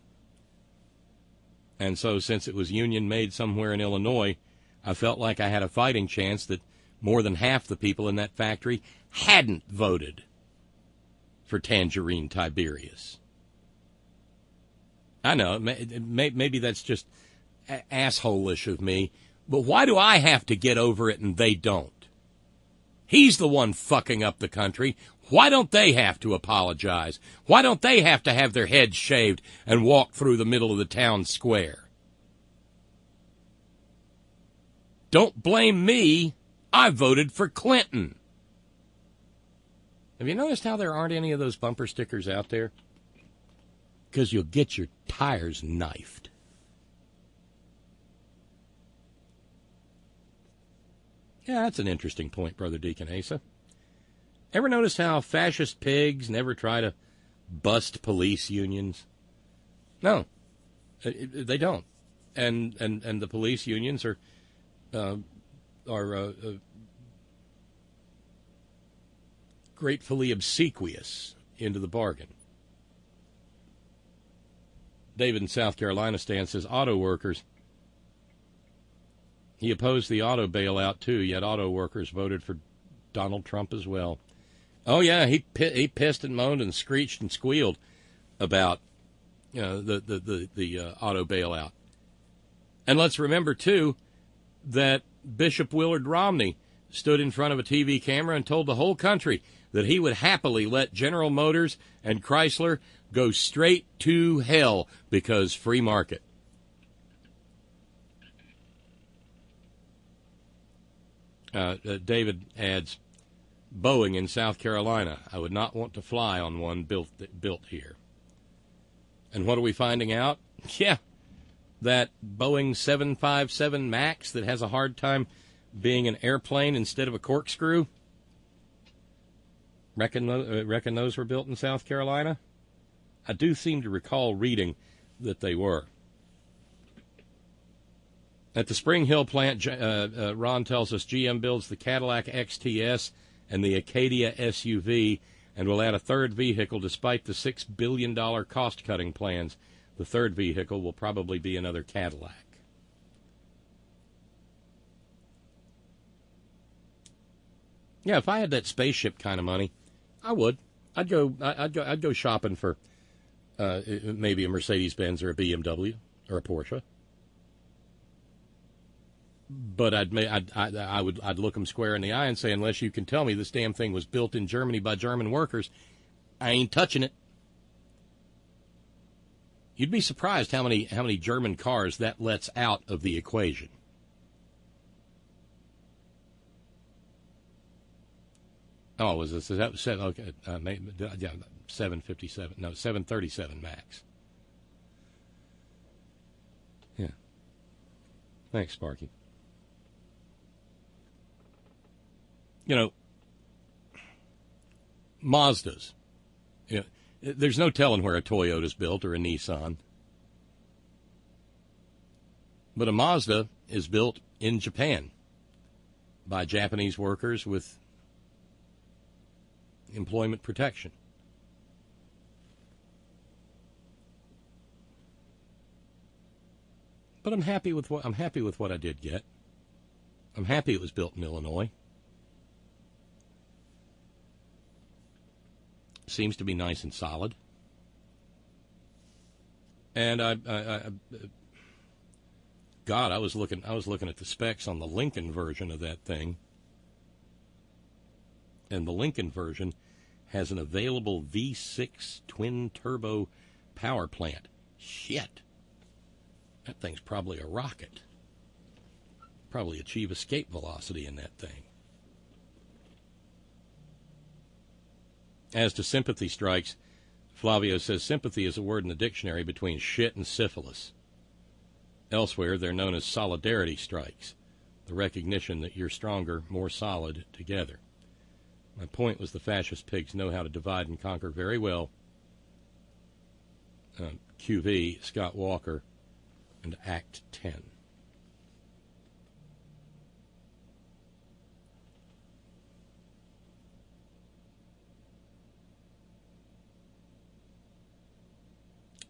And so since it was union-made somewhere in Illinois, I felt like I had a fighting chance that more than half the people in that factory hadn't voted for Tangerine Tiberius. I know, maybe that's just asshole-ish of me, but why do I have to get over it and they don't? He's the one fucking up the country. Why don't they have to apologize? Why don't they have to have their heads shaved and walk through the middle of the town square? Don't blame me. I voted for Clinton. Have you noticed how there aren't any of those bumper stickers out there? Because you'll get your tires knifed. Yeah, that's an interesting point, Brother Deacon Asa. Ever notice how fascist pigs never try to bust police unions? No, they don't. And the police unions are gratefully obsequious into the bargain. David in South Carolina says, auto workers. He opposed the auto bailout, too, yet auto workers voted for Donald Trump as well. Oh, yeah, he pissed and moaned and screeched and squealed about the auto bailout. And let's remember, too, that Bishop Willard Romney stood in front of a TV camera and told the whole country that he would happily let General Motors and Chrysler go straight to hell because free market. David adds, Boeing in South Carolina. I would not want to fly on one built here. And what are we finding out? Yeah, that Boeing 757 MAX that has a hard time being an airplane instead of a corkscrew. Reckon those were built in South Carolina? I do seem to recall reading that they were. At the Spring Hill plant, Ron tells us GM builds the Cadillac XTS and the Acadia SUV and will add a third vehicle despite the $6 billion cost-cutting plans. The third vehicle will probably be another Cadillac. Yeah, if I had that spaceship kind of money, I would. I'd go shopping for maybe a Mercedes-Benz or a BMW or a Porsche. But I'd look them square in the eye and say, unless you can tell me this damn thing was built in Germany by German workers, I ain't touching it. You'd be surprised how many German cars that lets out of the equation. Oh, was this? Is that seven? Okay, yeah, 757. No, 737 Max. Yeah. Thanks, Sparky. You know, Mazdas. You know, there's no telling where a Toyota's built or a Nissan. But a Mazda is built in Japan by Japanese workers with employment protection. But I'm happy with what I did get. I'm happy it was built in Illinois. Seems to be nice and solid. And God, I was looking at the specs on the Lincoln version of that thing. And the Lincoln version has an available V6 twin-turbo power plant. Shit. That thing's probably a rocket. Probably achieve escape velocity in that thing. As to sympathy strikes, Flavio says sympathy is a word in the dictionary between shit and syphilis. Elsewhere, they're known as solidarity strikes, the recognition that you're stronger, more solid together. My point was the fascist pigs know how to divide and conquer very well. QV, Scott Walker, and Act 10.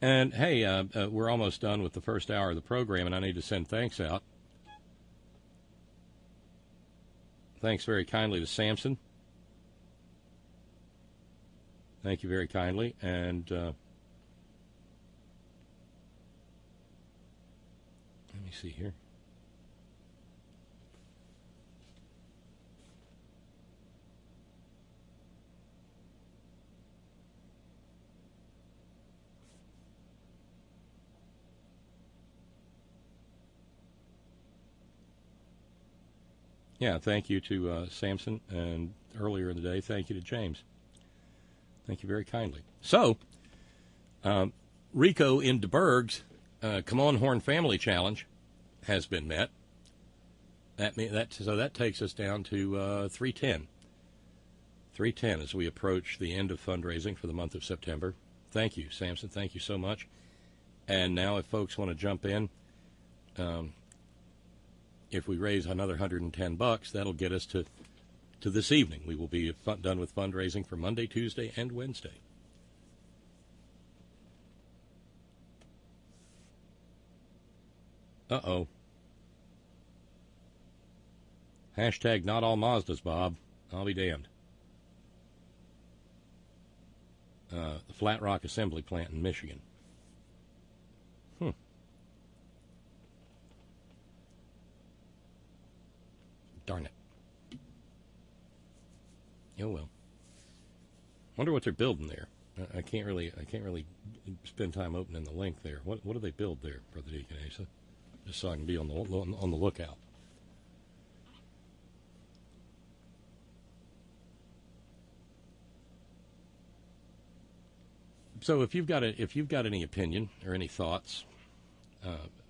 And, hey, we're almost done with the first hour of the program, and I need to send thanks out. Thanks very kindly to Samson. Thank you very kindly. And let me see here. Yeah, thank you to Samson, and earlier in the day, thank you to James. Thank you very kindly. So, Rico in DeBerg's Come On Horn Family Challenge has been met. So that takes us down to 310. 310 as we approach the end of fundraising for the month of September. Thank you, Samson. Thank you so much. And now if folks want to jump in, if we raise another $110, that'll get us to this evening. We will be done with fundraising for Monday, Tuesday, and Wednesday. Uh-oh. Hashtag not all Mazdas, Bob. I'll be damned. The Flat Rock Assembly Plant in Michigan. Darn it. Oh well. Wonder what they're building there. I can't really spend time opening the link there. What do they build there, Brother Deacon Asa? Just so I can be on the lookout. So if you've got any opinion or any thoughts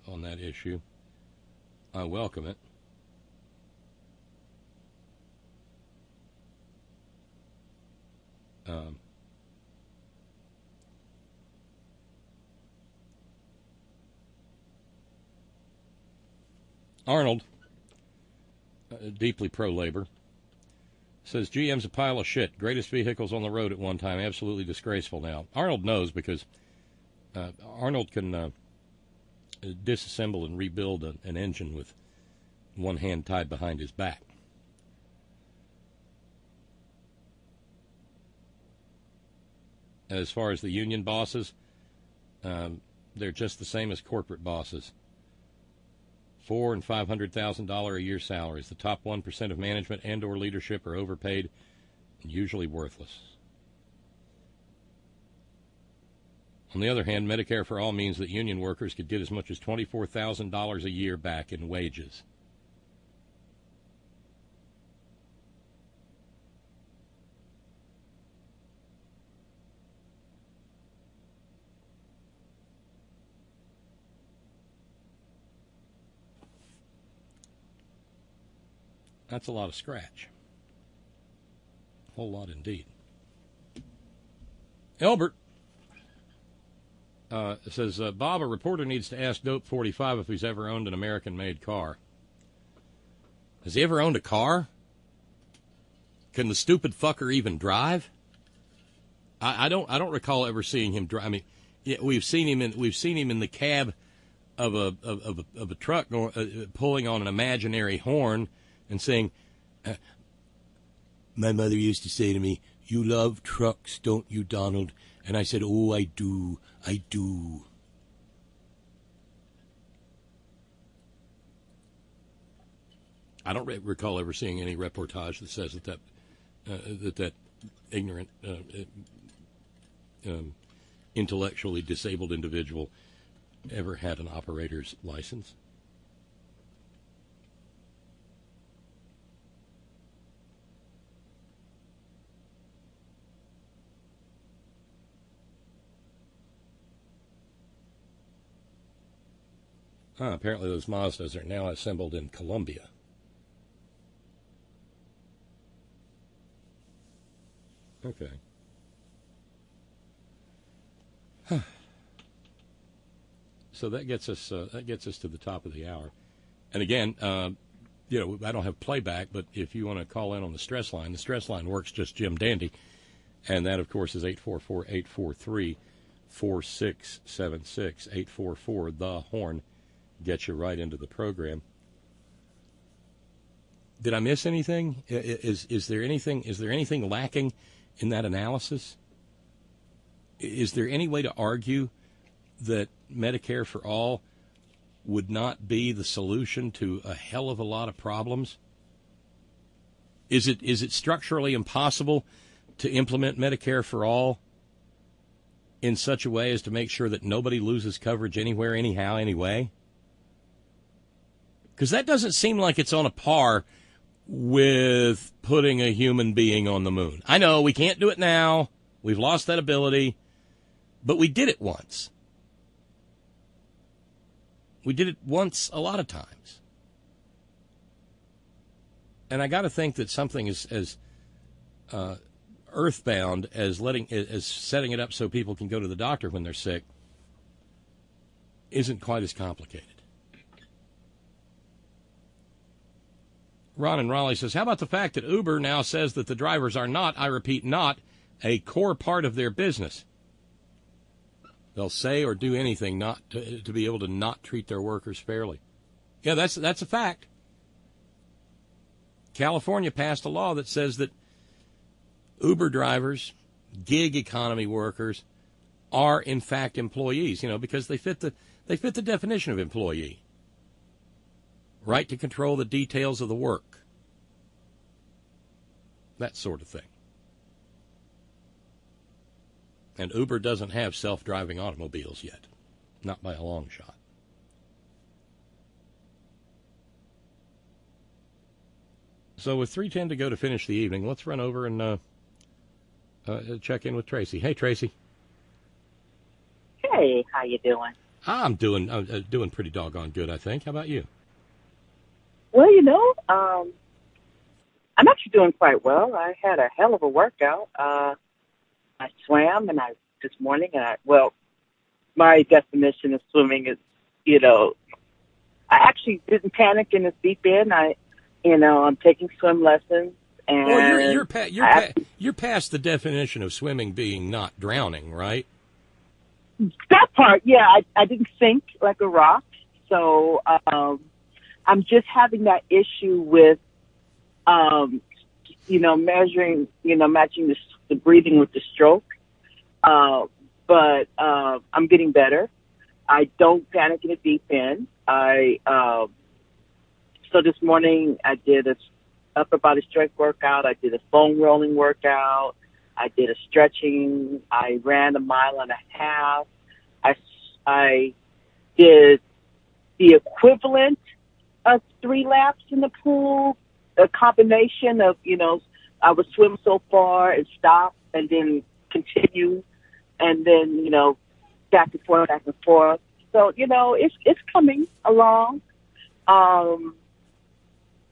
on that issue, I welcome it. Arnold, deeply pro-labor, says GM's a pile of shit. Greatest vehicles on the road at one time. Absolutely disgraceful now. Arnold knows because Arnold can disassemble and rebuild an engine with one hand tied behind his back. As far as the union bosses, they're just the same as corporate bosses. $400,000 and $500,000 a year salaries. The top 1% of management and/or leadership are overpaid and usually worthless. On the other hand, Medicare for All means that union workers could get as much as $24,000 a year back in wages. That's a lot of scratch. A whole lot indeed. Elbert says, Bob, a reporter needs to ask Dope 45 if he's ever owned an American-made car. Has he ever owned a car? Can the stupid fucker even drive? I don't recall ever seeing him drive. I mean, yeah, we've seen him in the cab of a truck pulling on an imaginary horn and saying, my mother used to say to me, you love trucks, don't you, Donald? And I said, oh, I do. I do. I don't recall ever seeing any reportage that says that that ignorant, intellectually disabled individual ever had an operator's license. Apparently those Mazdas are now assembled in Colombia. Okay. So that gets us to the top of the hour. And again, I don't have playback, but if you want to call in on the stress line works just Jim Dandy. And that, of course, is 844-843-4676, 844-THE-HORN. Get you right into the program. Did I miss anything? Is there anything lacking in that analysis? Is there any way to argue that Medicare for all would not be the solution to a hell of a lot of problems? Is it structurally impossible to implement Medicare for all in such a way as to make sure that nobody loses coverage anywhere, anyhow, anyway? Because that doesn't seem like it's on a par with putting a human being on the moon. I know we can't do it now. We've lost that ability. But we did it once. We did it once a lot of times. And I got to think that something as earthbound as setting it up so people can go to the doctor when they're sick isn't quite as complicated. Ron in Raleigh says, how about the fact that Uber now says that the drivers are not, I repeat, not a core part of their business? They'll say or do anything not to be able to not treat their workers fairly. Yeah, that's a fact. California passed a law that says that Uber drivers, gig economy workers, are in fact employees, because they fit the definition of employee. Right to control the details of the work. That sort of thing. And Uber doesn't have self-driving automobiles yet. Not by a long shot. So with 3:10 to go to finish the evening, let's run over and check in with Tracy. Hey, Tracy. Hey, how you doing? I'm doing pretty doggone good, I think. How about you? Well, I'm actually doing quite well. I had a hell of a workout. I swam this morning, my definition of swimming is, I actually didn't panic in the deep end. I'm taking swim lessons, and you're past the definition of swimming being not drowning, right? That part, yeah. I didn't sink like a rock, so I'm just having that issue with, measuring, matching the breathing with the stroke. But I'm getting better. I don't panic in the deep end. So this morning I did a upper body strength workout. I did a foam rolling workout. I did a stretching. I ran 1.5 miles. I did the equivalent of 3 laps in the pool, a combination of, I would swim so far and stop and then continue and then, back and forth, back and forth. So, it's coming along.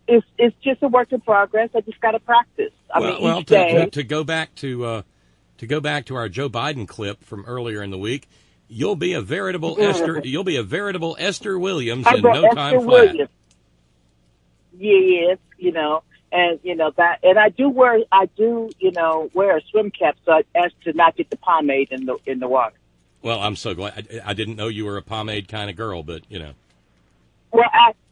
It's just a work in progress. I just got to practice. Each day. To go back to our Joe Biden clip from earlier in the week, you'll be a veritable Esther. You'll be a veritable Esther Williams in no time flat. Yes, and that, and I do wear a swim cap so as to not get the pomade in the water. Well, I'm so glad. I didn't know you were a pomade kind of girl, but Well,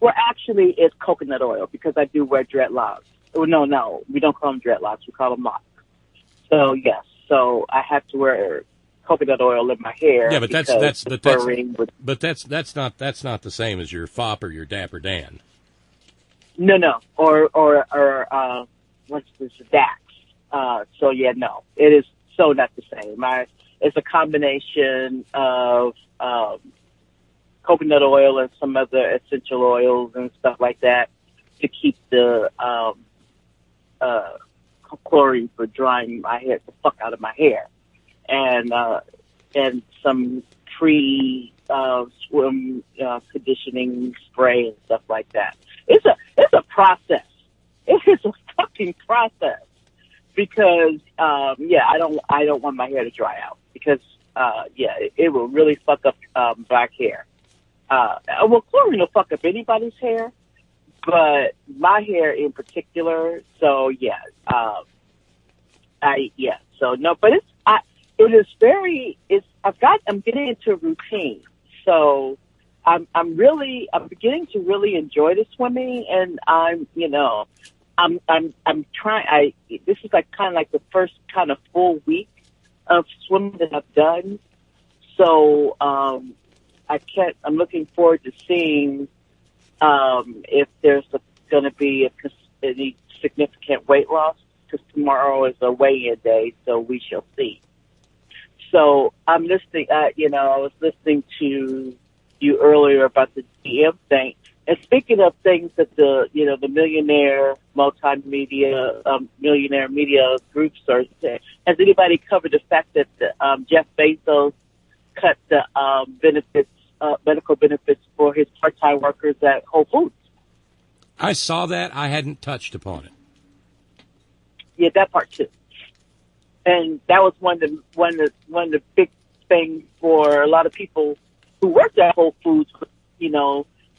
actually, it's coconut oil because I do wear dreadlocks. Oh, no, we don't call them dreadlocks. We call them locks. So yes, so I have to wear coconut oil in my hair. Yeah, but that's not the same as your fop or your Dapper Dan. No, or what's this, Dax? So yeah, no, it is so not the same. It's a combination of coconut oil and some other essential oils and stuff like that to keep the chlorine for drying my hair the fuck out of my hair, and some swim conditioning spray and stuff like that. It's a process. It is a fucking process because I don't want my hair to dry out because it will really fuck up black hair. Well, chlorine will fuck up anybody's hair, but my hair in particular. So yeah, So no, but I'm getting into a routine. So I'm beginning to really enjoy the swimming, and I'm trying. This is kind of like the first kind of full week of swimming that I've done. So I'm looking forward to seeing if there's going to be any significant weight loss, because tomorrow is a weigh-in day, so we shall see. So I'm listening. I was listening to you earlier about the GM thing. And speaking of things that the millionaire media groups are saying, has anybody covered the fact that Jeff Bezos cut the medical benefits for his part-time workers at Whole Foods? I saw that. I hadn't touched upon it. Yeah, that part too. And that was one of the big things for a lot of people who worked at Whole Foods.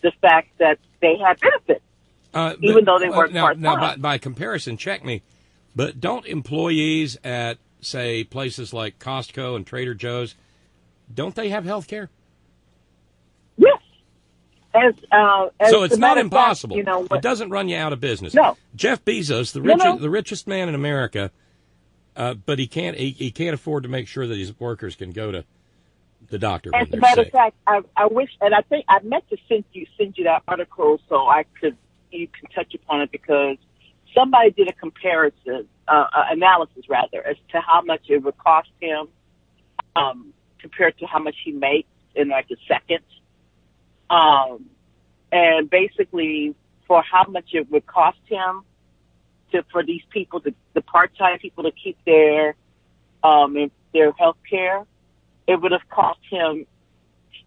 The fact that they had benefits, even though they weren't part-time. Now, by comparison, check me, but don't employees at, say, places like Costco and Trader Joe's, don't they have health care? Yes. So it's not impossible. Fact, it doesn't run you out of business. No. Jeff Bezos, the richest man in America, but he can't afford to make sure that his workers can go to the doctor when they're sick. As a matter of fact, I wish, and I think I meant to send you that article so you can touch upon it, because somebody did a comparison, analysis rather, as to how much it would cost him compared to how much he makes in like a second. And basically for how much it would cost him for these people, the part-time people, to keep their health care, it would have cost him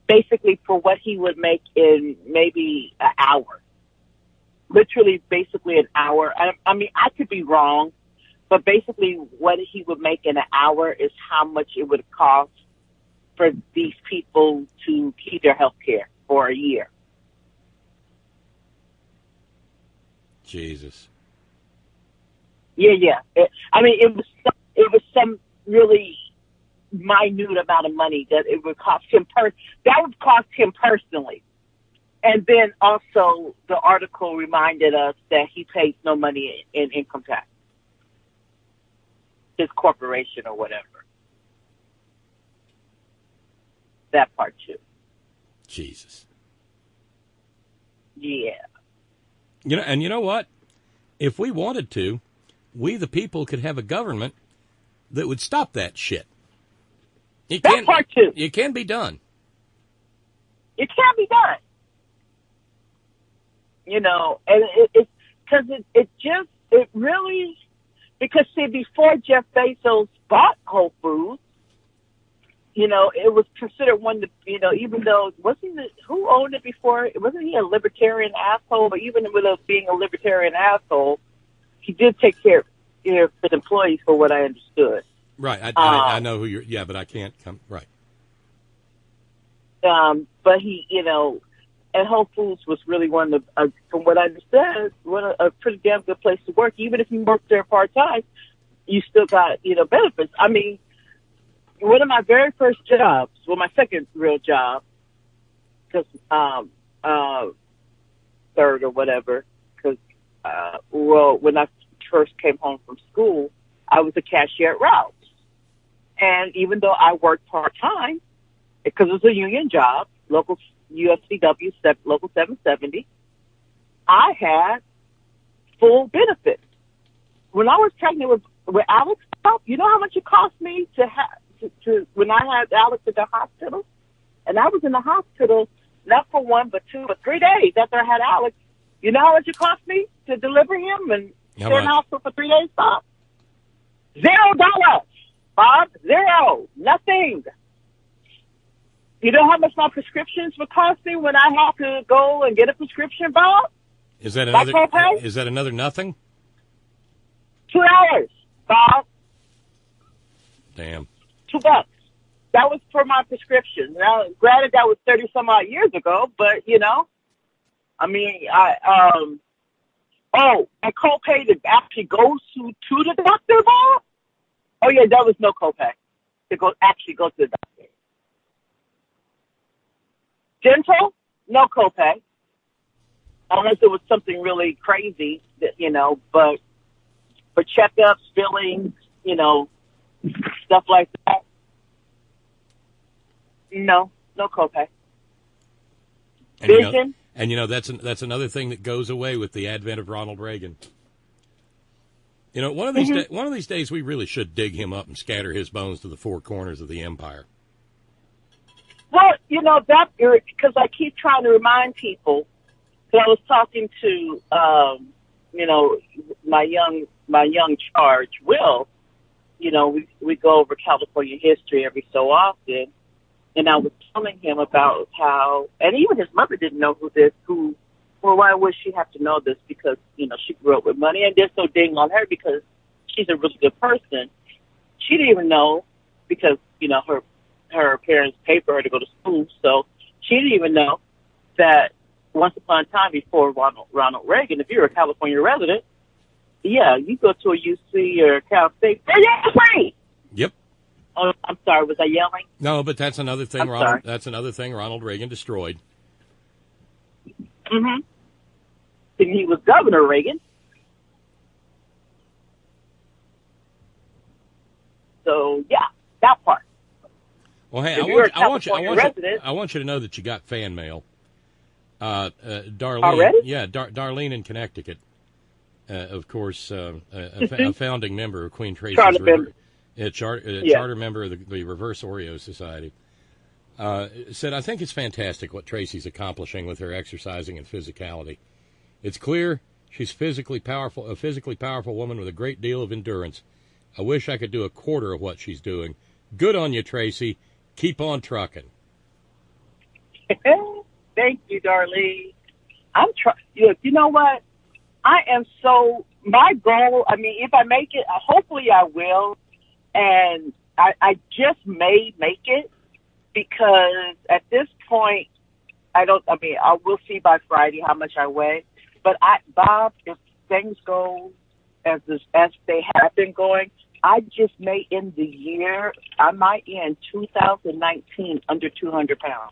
basically for what he would make in maybe an hour. Literally, basically an hour. I mean, I could be wrong, but basically what he would make in an hour is how much it would cost for these people to keep their health care for a year. Jesus. Yeah. It was some really minute amount of money that it would cost him that would cost him personally. And then also the article reminded us that he pays no money in income tax, his corporation or whatever. That part too. Jesus. Yeah. And you know what? If we wanted to, we the people could have a government that would stop that shit. That part too. It can be done. It can be done. And it's because it really, because see, before Jeff Bezos bought Whole Foods, it was considered one of the, even though who owned it before? Wasn't he a libertarian asshole? But even with being a libertarian asshole, he did take care of his employees, for what I understood. Right. I know who you're. Yeah, but I can't come. Right. But he, and Whole Foods was really one of the, from what I understand, a pretty damn good place to work. Even if you work there part time, you still got benefits. I mean, one of my very first jobs, my second real job, because third or whatever, because when I first came home from school, I was a cashier at Ralph's. And even though I worked part-time, because it was a union job, local UFCW, local 770, I had full benefits. When I was pregnant with with Alex, you know how much it cost me to when I had Alex at the hospital? And I was in the hospital not for 1, but 2, but 3 days after I had Alex. You know how much it cost me to deliver him and stay in the hospital for 3 days, Bob? $0, Bob. 0. Nothing. You know how much my prescriptions would cost me when I have to go and get a prescription, Bob? Is that another nothing? $2, Bob. Damn. $2. That was for my prescription. Now, granted, that was 30 some odd years ago, but I mean, and copay that actually goes to the doctor, Bob? Oh yeah, that was no copay to go to the doctor. Dental, no copay, unless it was something really crazy, that, but for checkups, fillings, stuff like that, no copay. Vision. That's another thing that goes away with the advent of Ronald Reagan. One of these days we really should dig him up and scatter his bones to the four corners of the empire. Well, that because I keep trying to remind people. Because I was talking to, my young charge, Will. We go over California history every so often, and I was telling him about how, and even his mother didn't know why would she have to know this? Because, she grew up with money, and there's no ding on her because she's a really good person. She didn't even know because, her parents paid for her to go to school, so she didn't even know that once upon a time before Ronald Reagan, if you're a California resident, yeah, you go to a UC or Cal State, free. Yep. Oh, I'm sorry, was I yelling? No, but that's another thing. That's another thing Ronald Reagan destroyed. Mm-hmm. And he was Governor Reagan. So yeah, that part. Well, hey, I want you to know that you got fan mail. Darlene, already? Yeah, Darlene in Connecticut, of course, a founding member of Queen Tracy's charter member of the Reverse Oreo Society, said, "I think it's fantastic what Tracy's accomplishing with her exercising and physicality. It's clear she's a physically powerful woman with a great deal of endurance. I wish I could do a quarter of what she's doing. Good on you, Tracy. Keep on trucking." Thank you, Darlene. You know what? I am my goal, I mean, if I make it, hopefully I will. And I just may make it because at this point, I will see by Friday how much I weigh. But Bob, if things go as they have been going, I just may end the year. I might end 2019 under 200 pounds.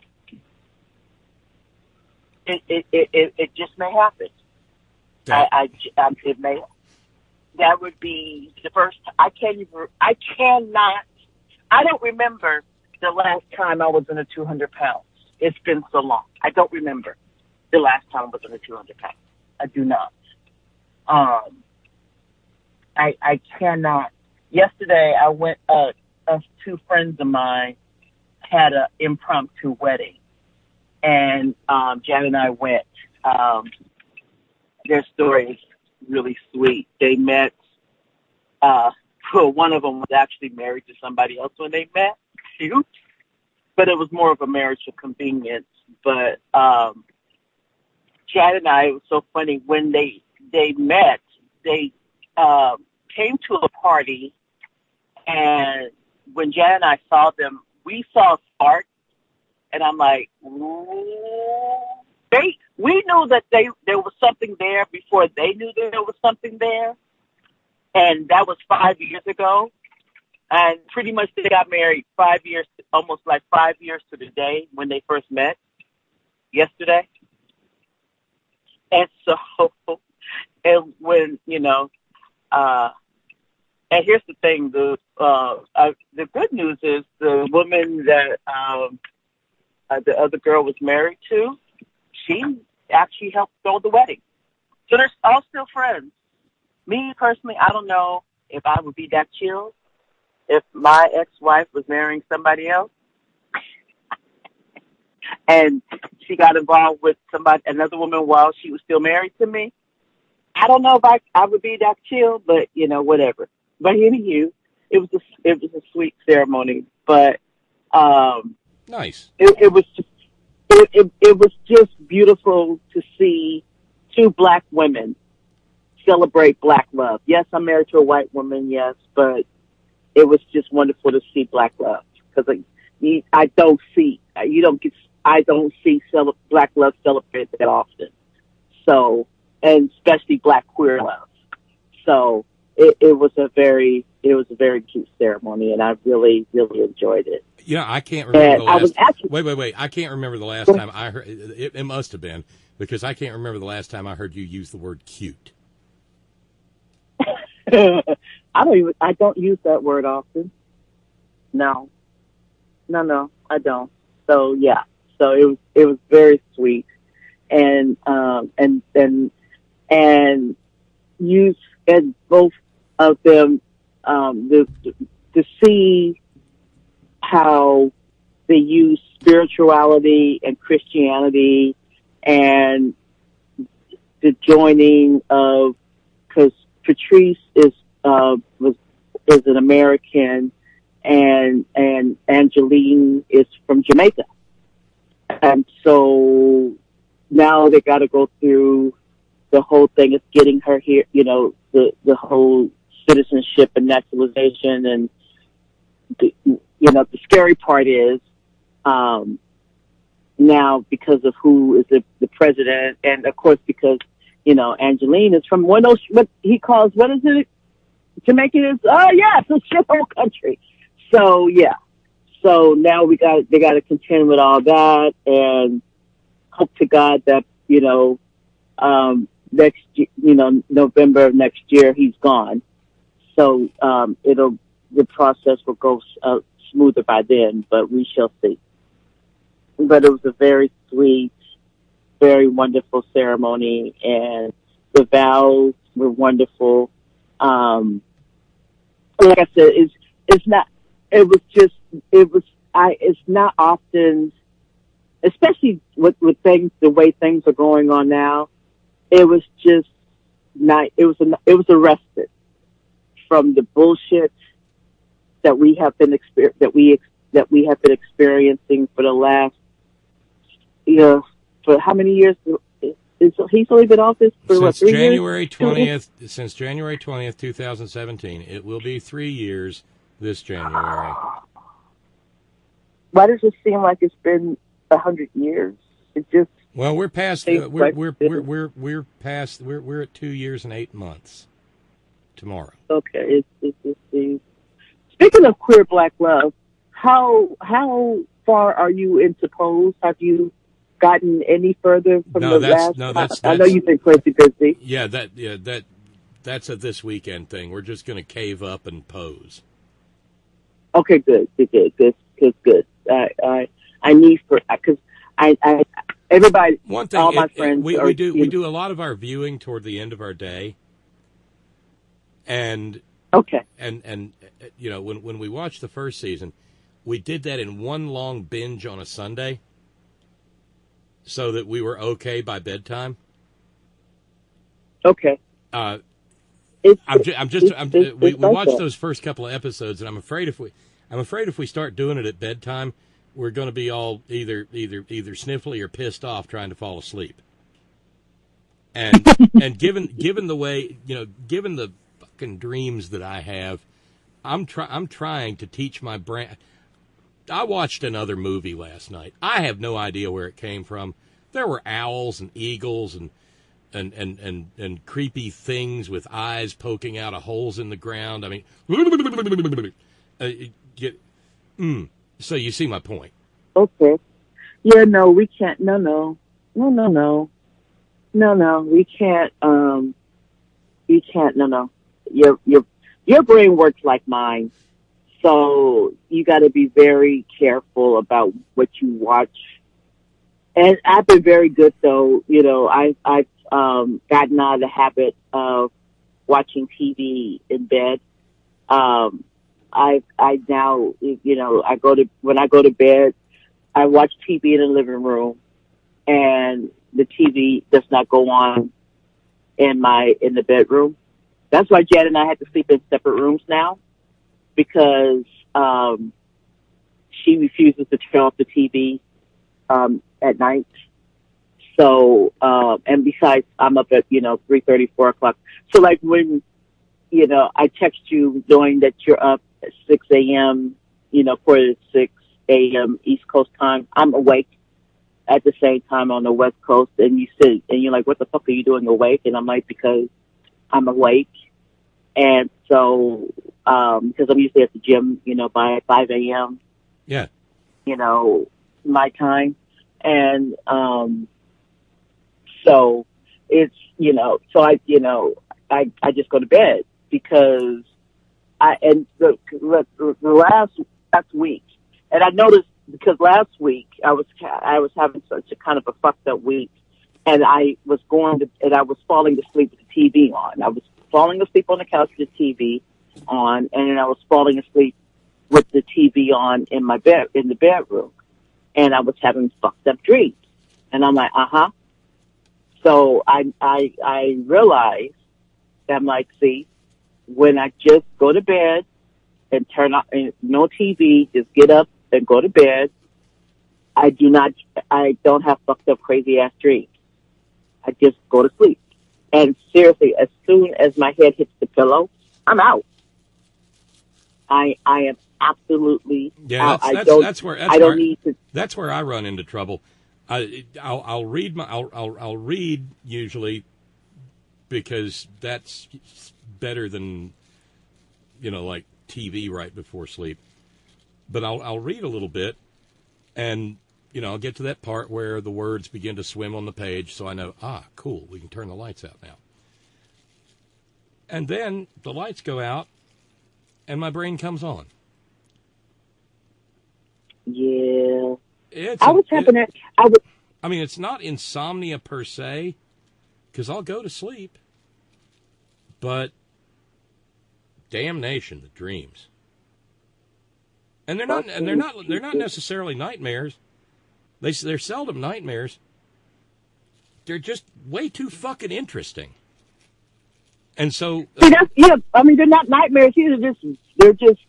It just may happen. It may. That would be the first. I don't remember the last time I was in the 200 pounds. It's been so long. I don't remember the last time I was in the 200 pounds. I do not. I cannot. Yesterday, I went. Two friends of mine had an impromptu wedding, and Jan and I went. Their story is really sweet. They met. One of them was actually married to somebody else when they met. Cute, but it was more of a marriage of convenience. But Jan and I, it was so funny when they met. They came to a party. And when Jan and I saw them, we saw a spark, and I'm like, ooh. We knew that there was something there before they knew that there was something there, and that was 5 years ago. And pretty much they got married 5 years, almost like 5 years to the day when they first met, yesterday. And so, and when and here's the thing: the good news is the woman that the other girl was married to, she actually helped throw the wedding. So they're all still friends. Me personally, I don't know. if I would be that chill if my ex-wife was marrying somebody else and she got involved with another woman while she was still married to me. I don't know if I would be that chill, but whatever. But anywho, it was a sweet ceremony, but Nice. it was just it was just beautiful to see two black women celebrate black love. Yes, I'm married to a white woman, yes, but it was just wonderful to see black love because I don't see black love celebrated that often. So, and especially black queer love. So it was a very cute ceremony, and I really, really enjoyed it. I can't remember and I was actually, Wait. I can't remember the last time I heard it. It must have been because I can't remember the last time I heard you use the word cute. I don't use that word often. No, I don't. So yeah, so it was very sweet, and use and both of them to see how they use spirituality and Christianity and the joining of, because Patrice is an American and Angeline is from Jamaica, and so now they got to go through the whole thing of getting her here, the whole citizenship and naturalization, and the scary part is now because of who is the president, and of course because Angeline is from one of those what he calls, what is it, Jamaica is, it's a shithole country. So yeah, so now they got to contend with all that, and hope to God that next November of next year he's gone. So the process will go smoother by then, but we shall see. But it was a very sweet, very wonderful ceremony, and the vows were wonderful. Like I said, it's not often, especially with things, the way things are going on now. It was just not. It was a respite from the bullshit that we have been experiencing for the last, for how many years? He's only been office for since 3 January years? 20th. Since January 20th, 2017. It will be 3 years this January. Why does it seem like it's been 100 years? It just we're past. We're past. We're at 2 years and 8 months tomorrow. Okay. Speaking of queer black love, how far are you into Pose? Have you gotten any further from last? I know you've been crazy busy. Yeah, that's a this weekend thing. We're just going to cave up and pose. Okay, good. I need because I everybody. One thing, all my friends we do a lot of our viewing toward the end of our day, and okay, and when we watched the first season, we did that in one long binge on a Sunday, so that we were okay by bedtime. Okay. We watched those first couple of episodes, and I'm afraid if we start doing it at bedtime, we're going to be all either sniffly or pissed off trying to fall asleep. And given the way, given the fucking dreams that I have, I'm trying to teach my brain. I watched another movie last night. I have no idea where it came from. There were owls and eagles and creepy things with eyes poking out of holes in the ground. I mean, so you see my point. Okay. Yeah, no, we can't. No. We can't. We can't. No. Your brain works like mine, so you got to be very careful about what you watch. And I've been very good though. I've gotten out of the habit of watching TV in bed. I now, when I go to bed, I watch TV in the living room, and the TV does not go on in the bedroom. That's why Jan and I had to sleep in separate rooms now, because she refuses to turn off the TV at night. So, and besides, I'm up at 3:30, 4 o'clock. So, like when I text you knowing that you're up at 6 a.m. 4 to 6 a.m. East Coast time, I'm awake at the same time on the West Coast, and you sit and you're like, "What the fuck are you doing awake?" And I'm like, "Because I'm awake." And so, because I'm usually at the gym, by 5 a.m. Yeah. My time. And, so it's, so I just go to bed because the last week, and I noticed because last week I was having such a kind of a fucked up week, and I was falling asleep with the TV on. I was falling asleep on the couch with the TV on, and then I was falling asleep with the TV on in the bedroom, and I was having fucked up dreams. And I'm like, So I realized that I'm like, see, when I just go to bed and turn off, no TV, just get up and go to bed, I don't have fucked up crazy ass dreams. I just go to sleep. And seriously, as soon as my head hits the pillow, I'm out. I am absolutely out. That's where I don't need to. That's where I run into trouble. I'll read usually because that's better than like TV right before sleep. But I'll read a little bit, and I'll get to that part where the words begin to swim on the page, so I know, cool, we can turn the lights out now. And then the lights go out, and my brain comes on. Yeah. It's not insomnia per se, because I'll go to sleep, but damnation, the dreams. And they're not necessarily nightmares. They're seldom nightmares. They're just way too fucking interesting. And so, they're not nightmares either. They're just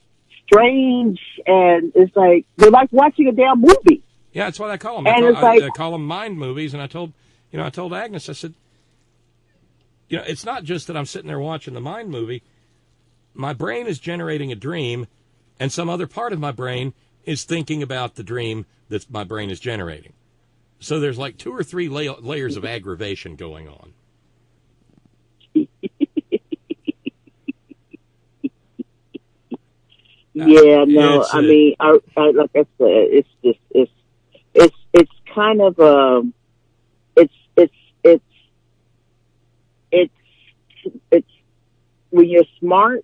strange, and it's like they're like watching a damn movie. Yeah, that's what I call them. And I call them mind movies. And I told Agnes, I said, it's not just that I'm sitting there watching the mind movie. My brain is generating a dream, and some other part of my brain is thinking about the dream that my brain is generating. So there's like 2 or 3 layers of aggravation going on. Yeah, no, I mean, like I said, it's kind of it's when you're smart,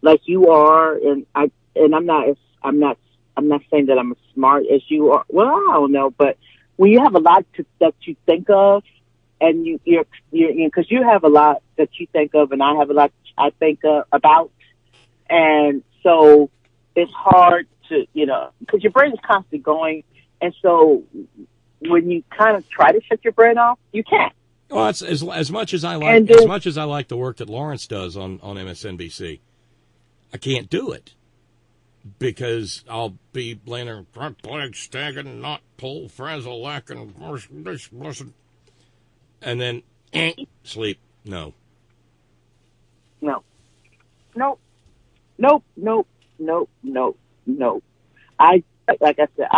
like you are, and I'm not saying that I'm as smart as you are. Well, I don't know, but when you have a lot that you think of, and you're because you have a lot that you think of, and I have a lot I think about, and so it's hard to, because your brain is constantly going. And so when you kind of try to shut your brain off, you can't. Well, it's as much as I like the work that Lawrence does on MSNBC, I can't do it because I'll be laying there, front leg stagging, not pull, frazzle, lacking, and then sleep. No. Nope. Like I said,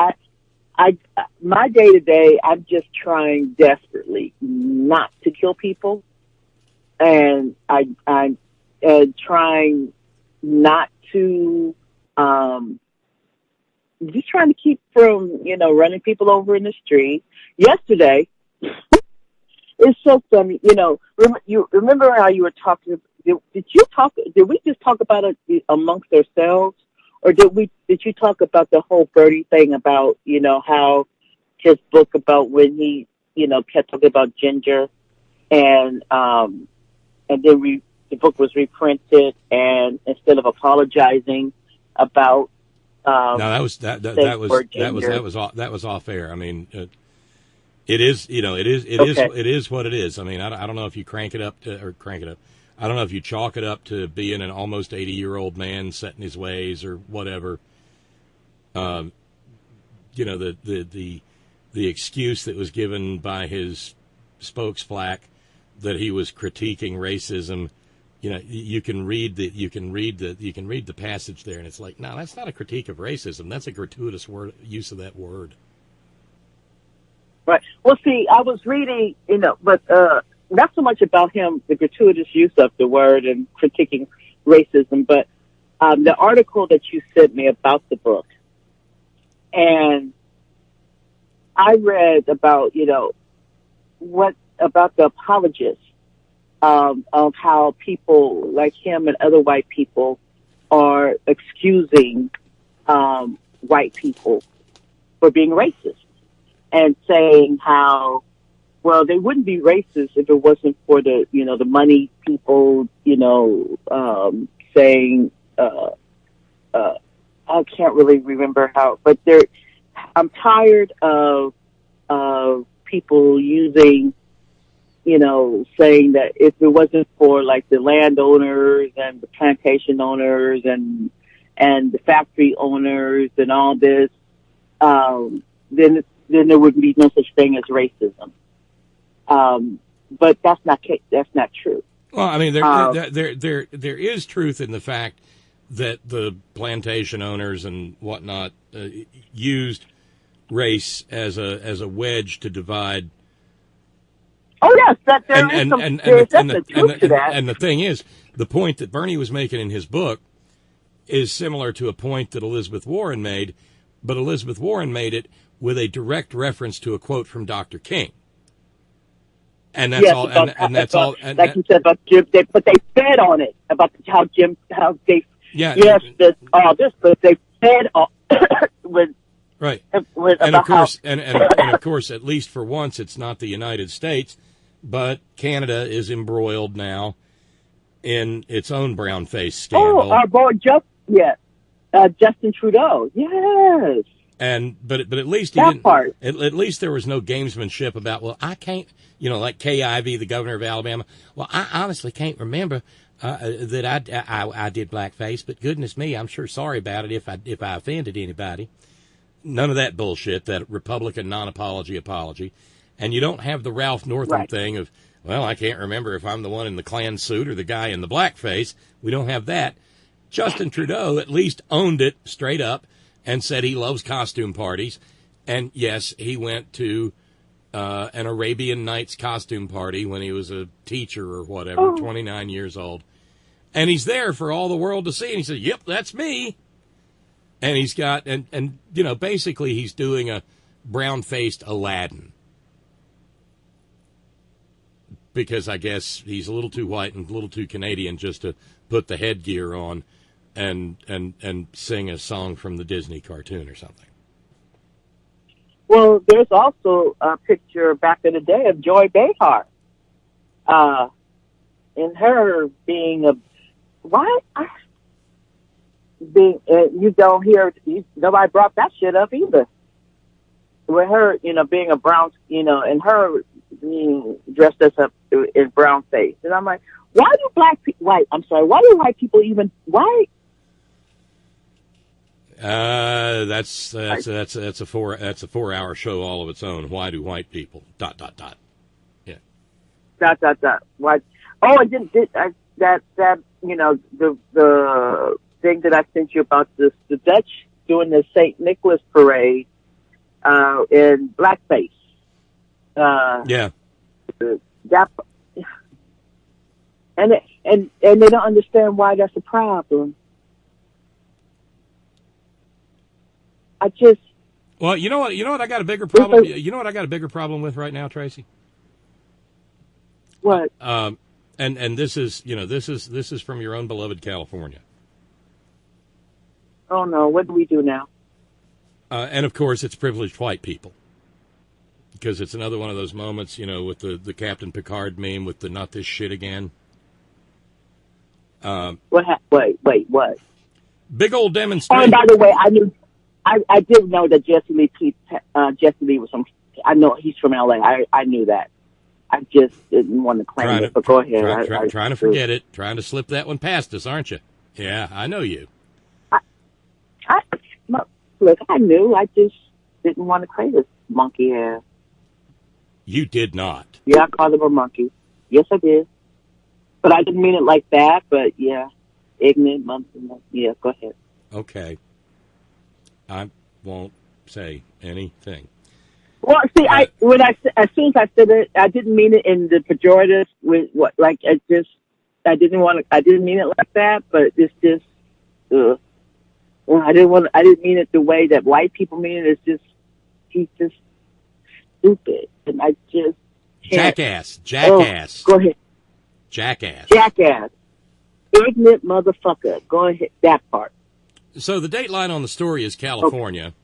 my day to day, I'm just trying desperately not to kill people, and I'm trying not to, just trying to keep from, running people over in the street. Yesterday, it's so funny, you remember how you were talking. Did we just talk about it amongst ourselves, or did you talk about the whole Birdie thing about, how his book about when he, kept talking about ginger, and then the book was reprinted, and instead of apologizing about no, that was off air. I mean, it is what it is. I mean, I don't know if you crank it up. I don't know if you chalk it up to being an almost 80-year-old man set in his ways or whatever. The excuse that was given by his spokesflack that he was critiquing racism. You can read the passage there, and it's like, no, that's not a critique of racism. That's a gratuitous use of that word. Right. Well, see, I was reading, but not so much about him, the gratuitous use of the word and critiquing racism, but the article that you sent me about the book, and I read about, what about the apologists of how people like him and other white people are excusing white people for being racist and saying how, well, they wouldn't be racist if it wasn't for the, the money people, saying, I can't really remember how, but I'm tired of people using, saying that if it wasn't for like the landowners and the plantation owners and the factory owners and all this, then there would be no such thing as racism. But that's not true. Well, I mean, there is truth in the fact that the plantation owners and whatnot used race as a wedge to divide. Oh yes, there's definitely truth to that. And the thing is, the point that Bernie was making in his book is similar to a point that Elizabeth Warren made, but Elizabeth Warren made it with a direct reference to a quote from Dr. King. And that's all. And that's all. And like you said about Jim, but they fed on it about how they. Yeah. Yes, all this, but they fed on with. Right. With and of course, and of course, at least for once, it's not the United States, but Canada is embroiled now in its own brown-face scandal. Oh, our boy Justin Trudeau. Yes. But at least he that didn't. Part. At least there was no gamesmanship about. Well, I can't. Like Kay Ivey, the governor of Alabama. Well, I honestly can't remember that I did blackface, but goodness me, I'm sure sorry about it if I offended anybody. None of that bullshit, that Republican non-apology apology. And you don't have the Ralph Northam thing of, well, I can't remember if I'm the one in the Klan suit or the guy in the blackface. We don't have that. Justin Trudeau at least owned it straight up and said he loves costume parties. And, yes, he went to an Arabian Nights costume party when he was a teacher or whatever, 29 years old. And he's there for all the world to see. And he said, yep, that's me. And he's got, and basically he's doing a brown-faced Aladdin. Because I guess he's a little too white and a little too Canadian just to put the headgear on and sing a song from the Disney cartoon or something. Well, there's also a picture back in the day of Joy Behar. And her being you don't hear, nobody brought that shit up either. With her, being a brown, and her being dressed as in brown face. And I'm like, why do white people even, why? That's a 4-hour show all of its own. Why do white people, ... Yeah. ... Why? Oh, I didn't, the thing that I sent you about the Dutch doing the St. Nicholas parade in blackface. Yeah. That, and they don't understand why that's a problem. Well, you know what I got a bigger problem. You know what I got a bigger problem with right now, Tracy? What? And this is from your own beloved California. Oh no, what do we do now? And of course, it's privileged white people. Because it's another one of those moments, with the Captain Picard meme with the "not this shit again." What? Big old Oh, demonstration. and by the way, I did know that Jesse Lee was from. I know he's from LA. I knew that. I just didn't want to claim it. But go ahead. Trying to forget it. Trying to slip that one past us, aren't you? Yeah, I know you. Look, I knew. I just didn't want to claim this monkey ass. You did not. Yeah, I called him a monkey. Yes, I did. But I didn't mean it like that. But yeah, ignorant monkey. Yeah, go ahead. Okay. I won't say anything. Well, see, as soon as I said it, I didn't mean it in the pejorative. I didn't mean it like that. But it's just, well, I didn't mean it the way that white people mean it. It's just, he's just stupid, and I just can't. Jackass. Oh, go ahead. Jackass. Ignorant motherfucker. Go ahead. That part. So the dateline on the story is California. Okay.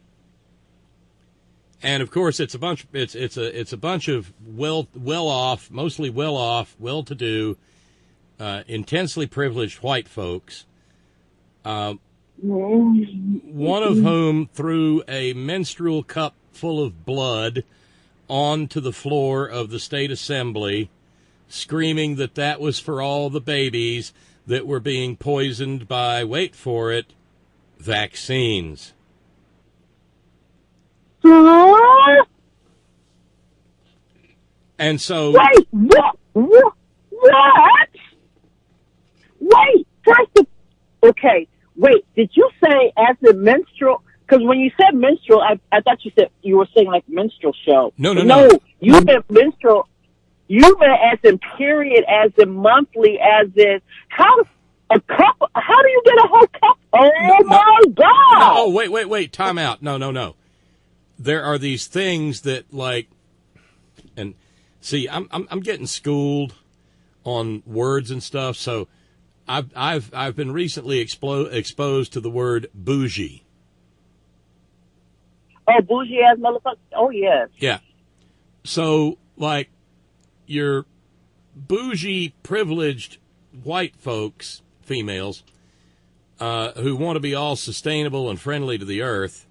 And of course, it's a bunch. It's a bunch of mostly well-to-do, intensely privileged white folks. One of whom threw a menstrual cup full of blood onto the floor of the state assembly, screaming that was for all the babies that were being poisoned by, wait for it, vaccines. And so... Wait, what? Wait, okay, wait, did you say as a menstrual... Because when you said menstrual, I thought you were saying like minstrel show. No. You meant menstrual. You meant as in period, as in monthly, as in... How do you get a whole cup? My God! Oh, wait, time out. No. There are these things that, like, and see, I'm getting schooled on words and stuff. So, I've been recently exposed to the word bougie. Oh, bougie ass motherfucker! Oh yes. Yeah. So, like, your bougie, privileged white folks, females, who want to be all sustainable and friendly to the earth,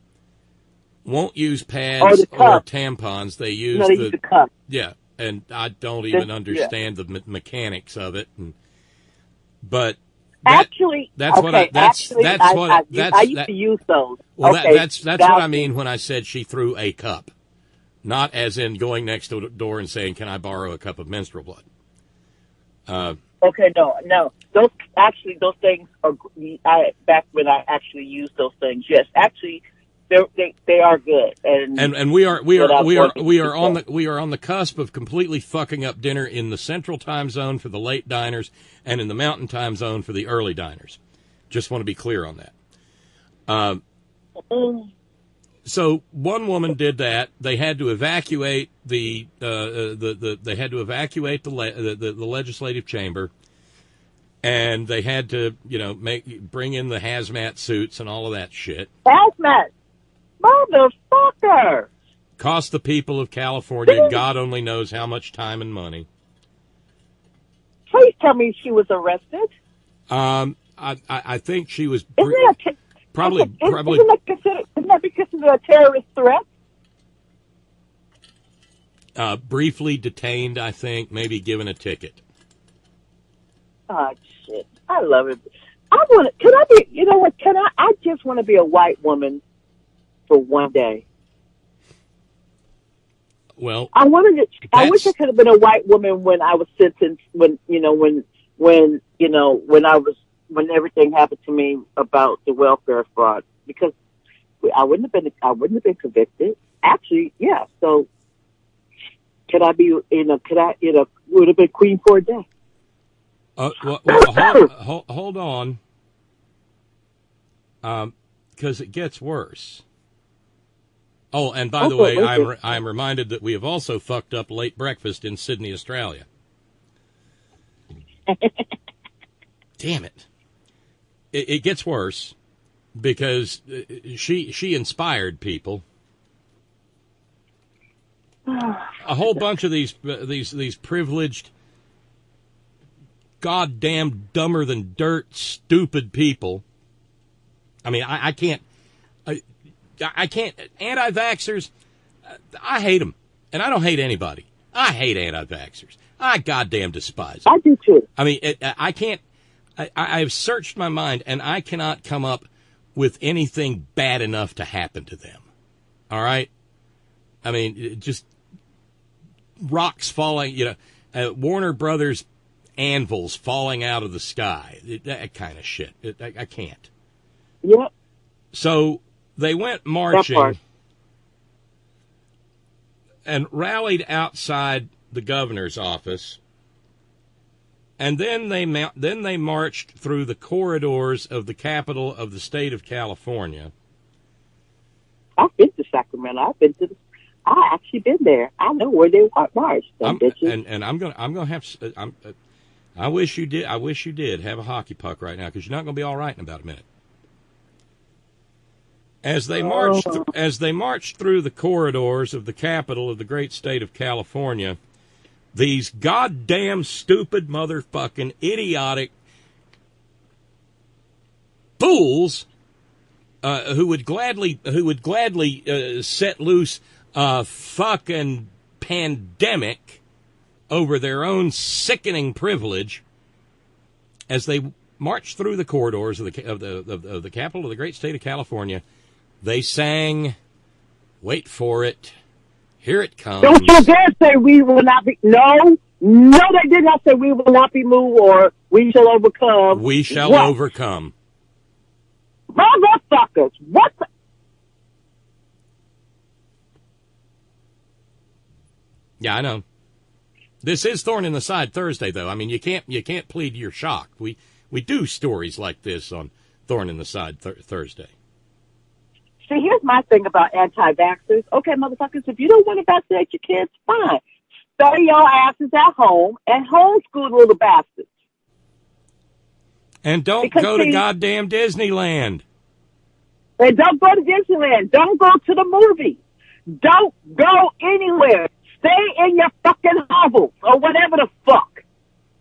won't use pads or tampons. They use the cup. Yeah, and I don't even understand the mechanics of it. But I used to use those. Well, that's what I mean when I said she threw a cup, not as in going next to the door and saying, "Can I borrow a cup of menstrual blood?" Okay, no. Those things are. Back when I actually used those things, yes, actually. They are good, and we are on the cusp of completely fucking up dinner in the central time zone for the late diners and in the mountain time zone for the early diners. Just want to be clear on that. So one woman did that. They had to evacuate the legislative chamber, and they had to bring in the hazmat suits and all of that shit. Hazmat. Motherfucker! Cost the people of California, God only knows how much time and money. Please tell me she was arrested. I think she was probably. Isn't that considered a terrorist threat? Briefly detained, I think, maybe given a ticket. Oh shit! I love it. I just want to be a white woman. For one day. Well, I wish I could have been a white woman when I was sentenced. When everything happened to me about the welfare fraud, because I wouldn't have been convicted. Actually, yeah. So, could I be? Would have been queen for a day. Hold on, because it gets worse. Oh, and by the way, I'm reminded that we have also fucked up late breakfast in Sydney, Australia. Damn it. It gets worse because she inspired people. A whole bunch of these privileged goddamn dumber than dirt, stupid people. I mean, I can't. I can't. Anti-vaxxers, I hate them, and I don't hate anybody. I hate anti-vaxxers. I goddamn despise them. I do too. I mean, I can't. I've searched my mind, and I cannot come up with anything bad enough to happen to them. All right? I mean, just rocks falling, Warner Brothers anvils falling out of the sky. That kind of shit. I can't. Yep. So they went marching and rallied outside the governor's office. And then they marched through the corridors of the capital of the state of California. I've been to Sacramento. I actually been there. I know where they marched. I wish you did. I wish you did have a hockey puck right now, because you're not going to be all right in about a minute. As they marched through the corridors of the capital of the great state of California, these goddamn stupid motherfucking idiotic fools who would gladly set loose a fucking pandemic over their own sickening privilege, as they marched through the corridors of the capital of the great state of California, they sang, wait for it, here it comes. Don't you dare say we will not be. No, they did not say we will not be moved or we shall overcome. We shall overcome. Motherfuckers, what the? Yeah, I know. This is Thorn-in-the-Side Thursday, though. I mean, you can't plead you're shocked. We do stories like this on Thorn-in-the-Side Thursday. See, here's my thing about anti-vaxxers. Okay, motherfuckers, if you don't want to vaccinate your kids, fine. Stay your asses at home and homeschool little bastards. And don't go to goddamn Disneyland. And don't go to Disneyland. Don't go to the movies. Don't go anywhere. Stay in your fucking hovels or whatever the fuck.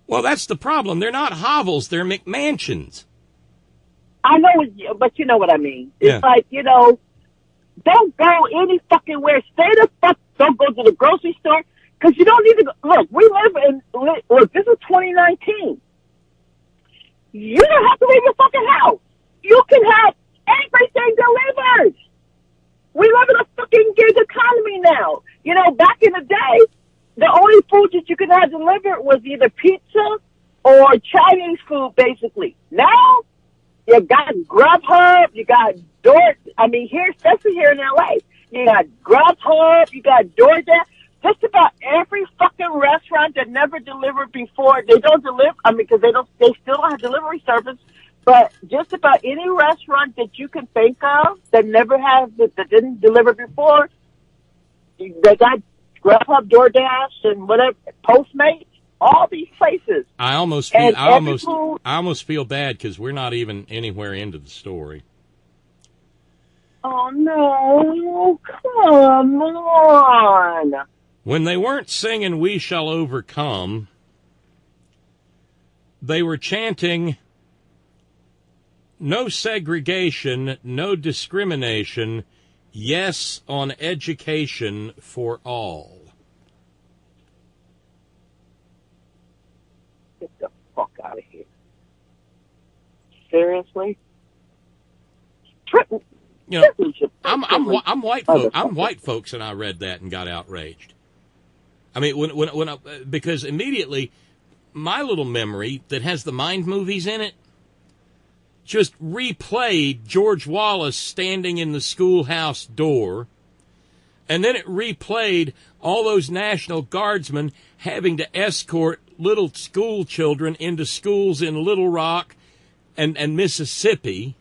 Well, that's the problem. They're not hovels. They're McMansions. I know, but you know what I mean. It's like, don't go any fucking where. Stay the fuck. Don't go to the grocery store, because you don't need to go. Look, this is 2019. You don't have to leave your fucking house. You can have everything delivered. We live in a fucking gig economy now. Back in the day, the only food that you could have delivered was either pizza or Chinese food, basically. Now, you got Grubhub, you got especially here in LA, you got Grubhub, you got DoorDash. Just about every fucking restaurant that never delivered before, they don't deliver. Because they still don't have delivery service. But just about any restaurant that you can think of that that didn't deliver before, they got Grubhub, DoorDash, and whatever, Postmates. All these places. I almost feel bad because we're not even anywhere into the story. Oh no! Come on! When they weren't singing "We Shall Overcome," they were chanting, "No segregation, no discrimination, yes on education for all." Get the fuck out of here. Seriously? I'm white folks. I'm white folks, and I read that and got outraged. I mean, because immediately my little memory that has the Mind movies in it just replayed George Wallace standing in the schoolhouse door, and then it replayed all those National Guardsmen having to escort little school children into schools in Little Rock and Mississippi.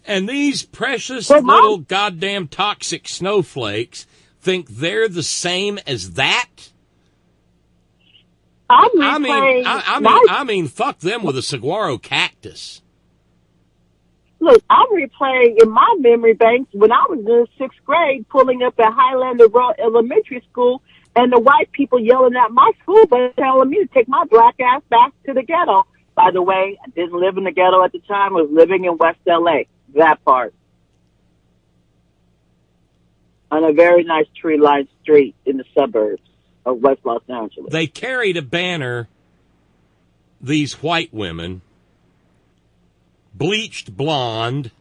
And these precious little goddamn toxic snowflakes think they're the same as that? I mean, fuck them with a saguaro cactus. Look, I'm replaying in my memory banks when I was in 6th grade, pulling up at Highlander Elementary School And the white people yelling at my school bus telling me to take my black ass back to the ghetto. By the way, I didn't live in the ghetto at the time. I was living in West LA, that part. On a very nice tree-lined street in the suburbs of West Los Angeles. They carried a banner, these white women, bleached blonde,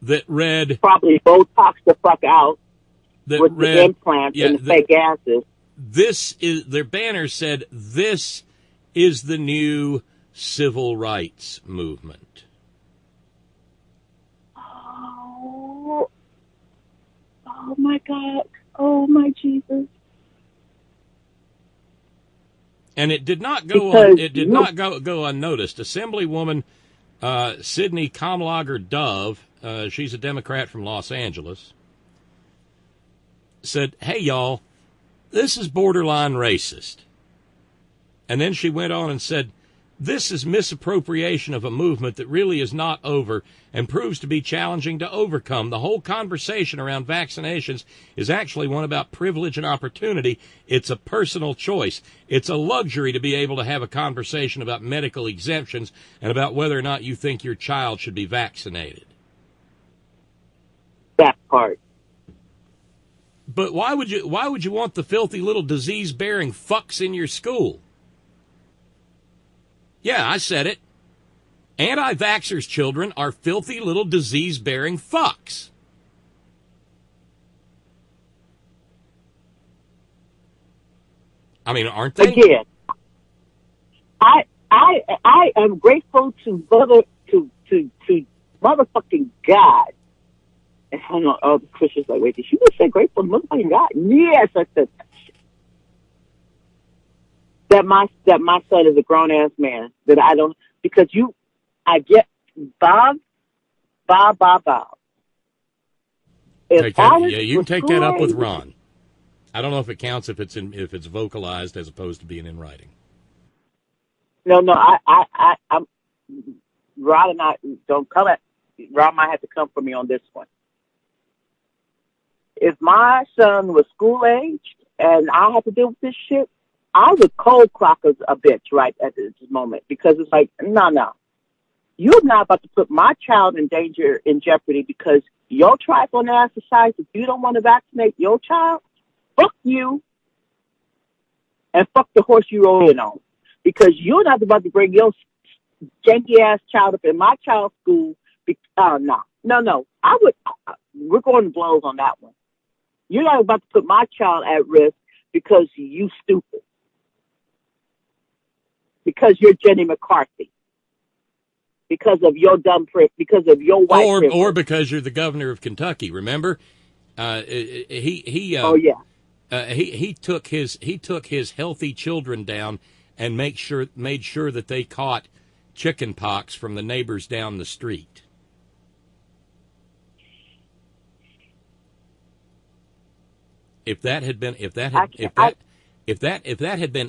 that read... Probably Botox the fuck out that with read, the implants and the fake asses. Their banner said, "This is the new civil rights movement." Oh my God. Oh my Jesus. And it did not go unnoticed. Assemblywoman Sydney Kamlager Dove, she's a Democrat from Los Angeles, said, "Hey y'all, this is borderline racist." And then she went on and said, "This is misappropriation of a movement that really is not over and proves to be challenging to overcome. The whole conversation around vaccinations is actually one about privilege and opportunity. It's a personal choice. It's a luxury to be able to have a conversation about medical exemptions and about whether or not you think your child should be vaccinated." That part. But why would you want the filthy little disease-bearing fucks in your school? Yeah, I said it. Anti-vaxxers' children are filthy little disease-bearing fucks. I mean, aren't they? Again, I am grateful to motherfucking God. And I know all the Christians like, wait, did you just say grateful to motherfucking God? Yes, I said that shit. That my son is a grown ass man. That I don't, because I get Bob. You can take that up with Ron. I don't know if it counts if it's vocalized as opposed to being in writing. No, I'm Ron and I don't come at. Ron might have to come for me on this one. If my son was school aged and I had to deal with this shit, I would cold clock a bitch right at this moment, because it's like, no. You're not about to put my child in danger, in jeopardy, because your trifling ass decides if you don't want to vaccinate your child, fuck you and fuck the horse you rode in on. Because you're not about to bring your janky ass child up in my child's school. No. We're going to blows on that one. You're not about to put my child at risk because you stupid. Because you're Jenny McCarthy. Because of your dumb prick. Because of your white privilege. Or because you're the governor of Kentucky. Remember, he took his healthy children down and made sure that they caught chicken pox from the neighbors down the street. If that had been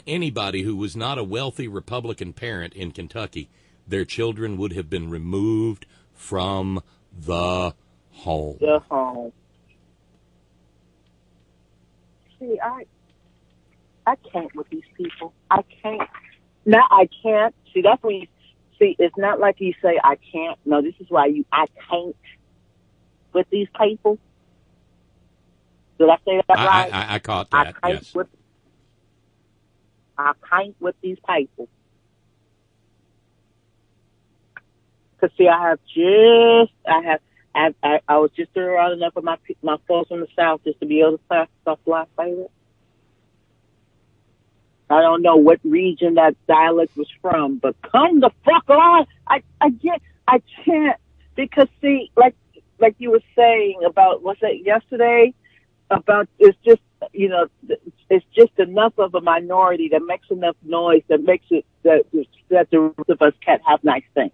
anybody who was not a wealthy Republican parent in Kentucky, their children would have been removed from the home. See, I can't with these people. I can't. No, I can't. See, that's when it's not like you say I can't. No, this is why I can't with these people. Did I say that right? I caught that, yes. I can't with these people. Because, see, I was just around enough of my folks from the South just to be able to pass stuff last favorite. I don't know what region that dialect was from, but come the fuck on! I can't, because, see, like you were saying about, what's that, yesterday? About, it's just enough of a minority that makes enough noise that makes it that the rest of us can't have nice things.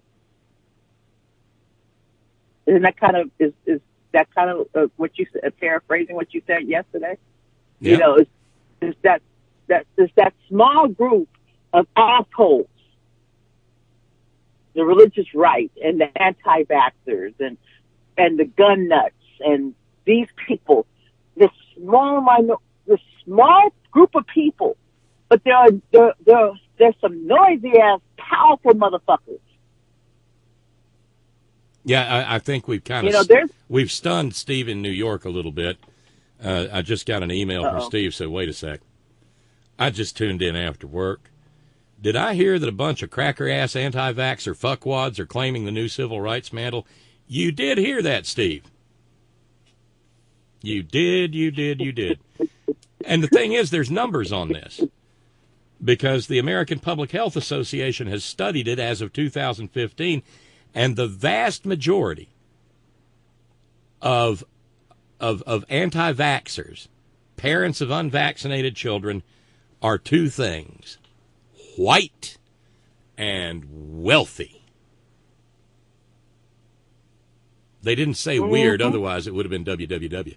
Isn't that kind of is that kind of what you said, paraphrasing what you said yesterday? Yeah. You know, it's that small group of assholes, the religious right and the anti-vaxxers and the gun nuts and these people. This small group of people, but there's some noisy ass, powerful motherfuckers. Yeah, I think we've kind You know, of we've stunned Steve in New York a little bit. I just got an email from Steve, so wait a sec. I just tuned in after work. Did I hear that a bunch of cracker-ass anti-vaxxer fuckwads are claiming the new civil rights mantle? You did hear that, Steve. You did. And the thing is, there's numbers on this, because the American Public Health Association has studied it as of 2015, and the vast majority of anti-vaxxers, parents of unvaccinated children, are two things: white and wealthy. They didn't say weird, otherwise it would have been WWW.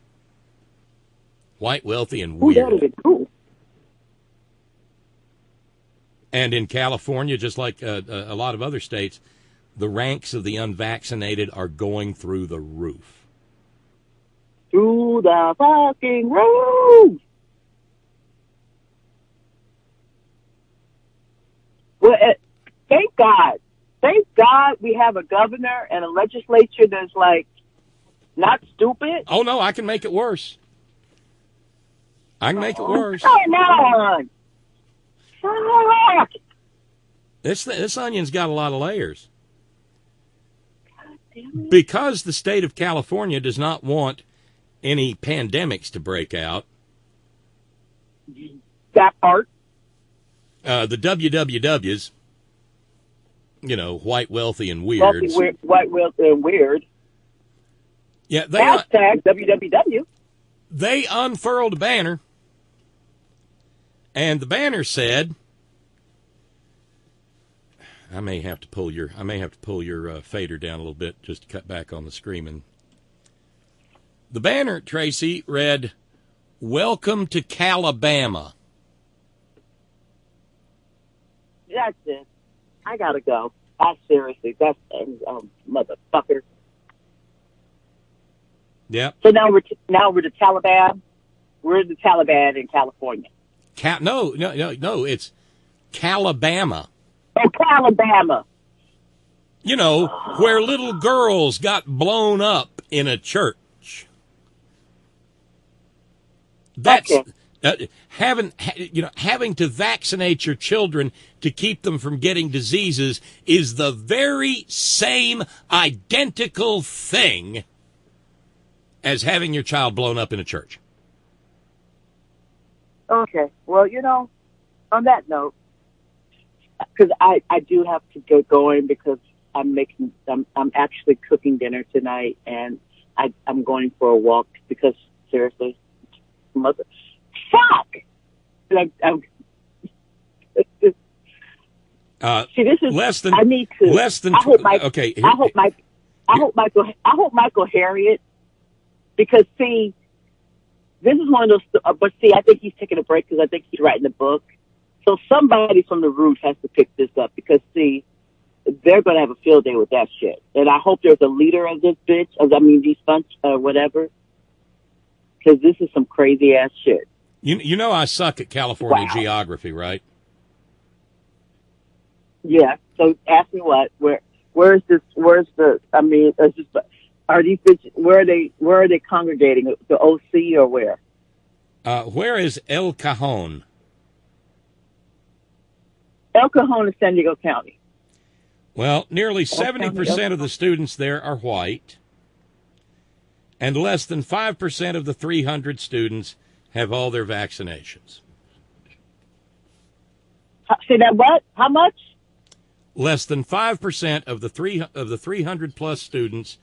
White, wealthy, and weird. That would be cool. And in California, just like a lot of other states, the ranks of the unvaccinated are going through the roof. Through the fucking roof! Well, thank God. Thank God we have a governor and a legislature that's, like, not stupid. Oh, no, I can make it worse. I can make it worse. Come on! Fuck! This onion's got a lot of layers. God damn it. Because the state of California does not want any pandemics to break out. That part. The WWWs, you know, white, wealthy, and weird. White, wealthy, and weird. Yeah, Hashtag WWW. They unfurled a banner, and the banner said, I may have to pull your fader down a little bit just to cut back on the screaming. The banner, Tracy, read, "Welcome to Calabama." That's it. I gotta go. Seriously, that's motherfucker. Yep. So now we're the Taliban. We're the Taliban in California. No, it's Calabama. Oh, Calabama. You know, where little girls got blown up in a church. That's having to vaccinate your children to keep them from getting diseases is the very same identical thing as having your child blown up in a church. Okay. Well, on that note, because I do have to get going because I'm actually cooking dinner tonight, and I'm going for a walk because seriously, fuck. See, this is less than. I need to. Less than. Okay. I hope Michael Harriet, because see, this is one of those. But see, I think he's taking a break because I think he's writing a book. So somebody from the root has to pick this up because see, they're going to have a field day with that shit. And I hope there's a leader of this bitch. These bunch, whatever. Because this is some crazy ass shit. You know I suck at California geography, right? Yeah. So ask me what? Where's this? Where's the? Are these bitches? Where are they congregating? The OC or where? Where is El Cajon? El Cajon is San Diego County. Well, nearly 70% of the students there are white, and less than 5% of the 300 students have all their vaccinations. Say that what? How much? Less than 5% of the 300 plus students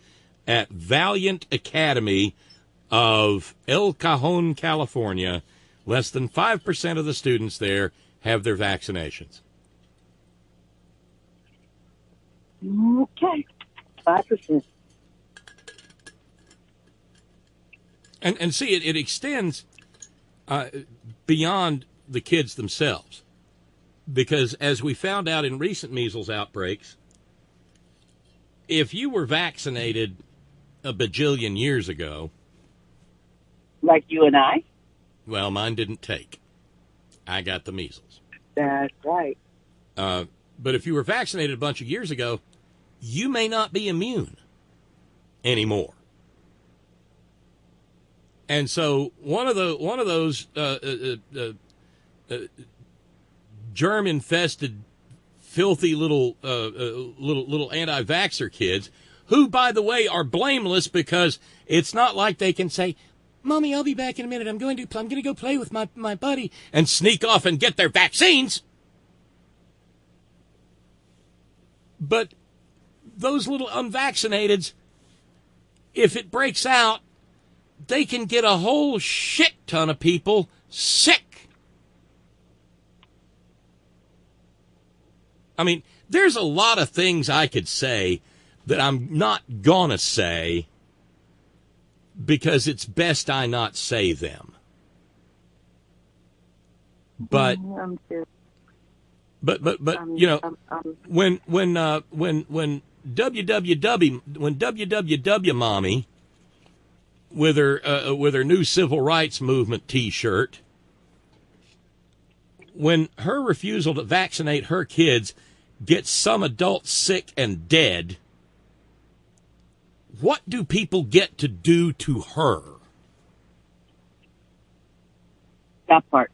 at Valiant Academy of El Cajon, California, less than 5% of the students there have their vaccinations. Okay, 5%. And see, it extends beyond the kids themselves. Because as we found out in recent measles outbreaks, if you were vaccinated a bajillion years ago. Like you and I? Well, mine didn't take. I got the measles. That's right. But if you were vaccinated a bunch of years ago, you may not be immune anymore. And so one of those germ-infested, filthy little anti-vaxxer kids, who, by the way, are blameless because it's not like they can say, "Mommy, I'll be back in a minute. I'm going to go play with my buddy," and sneak off and get their vaccines. But those little unvaccinateds, if it breaks out, they can get a whole shit ton of people sick. I mean, there's a lot of things I could say that I'm not gonna say because it's best I not say them. But you know, when WWW mommy with her new civil rights movement T-shirt, when her refusal to vaccinate her kids gets some adults sick and dead, what do people get to do to her? That part.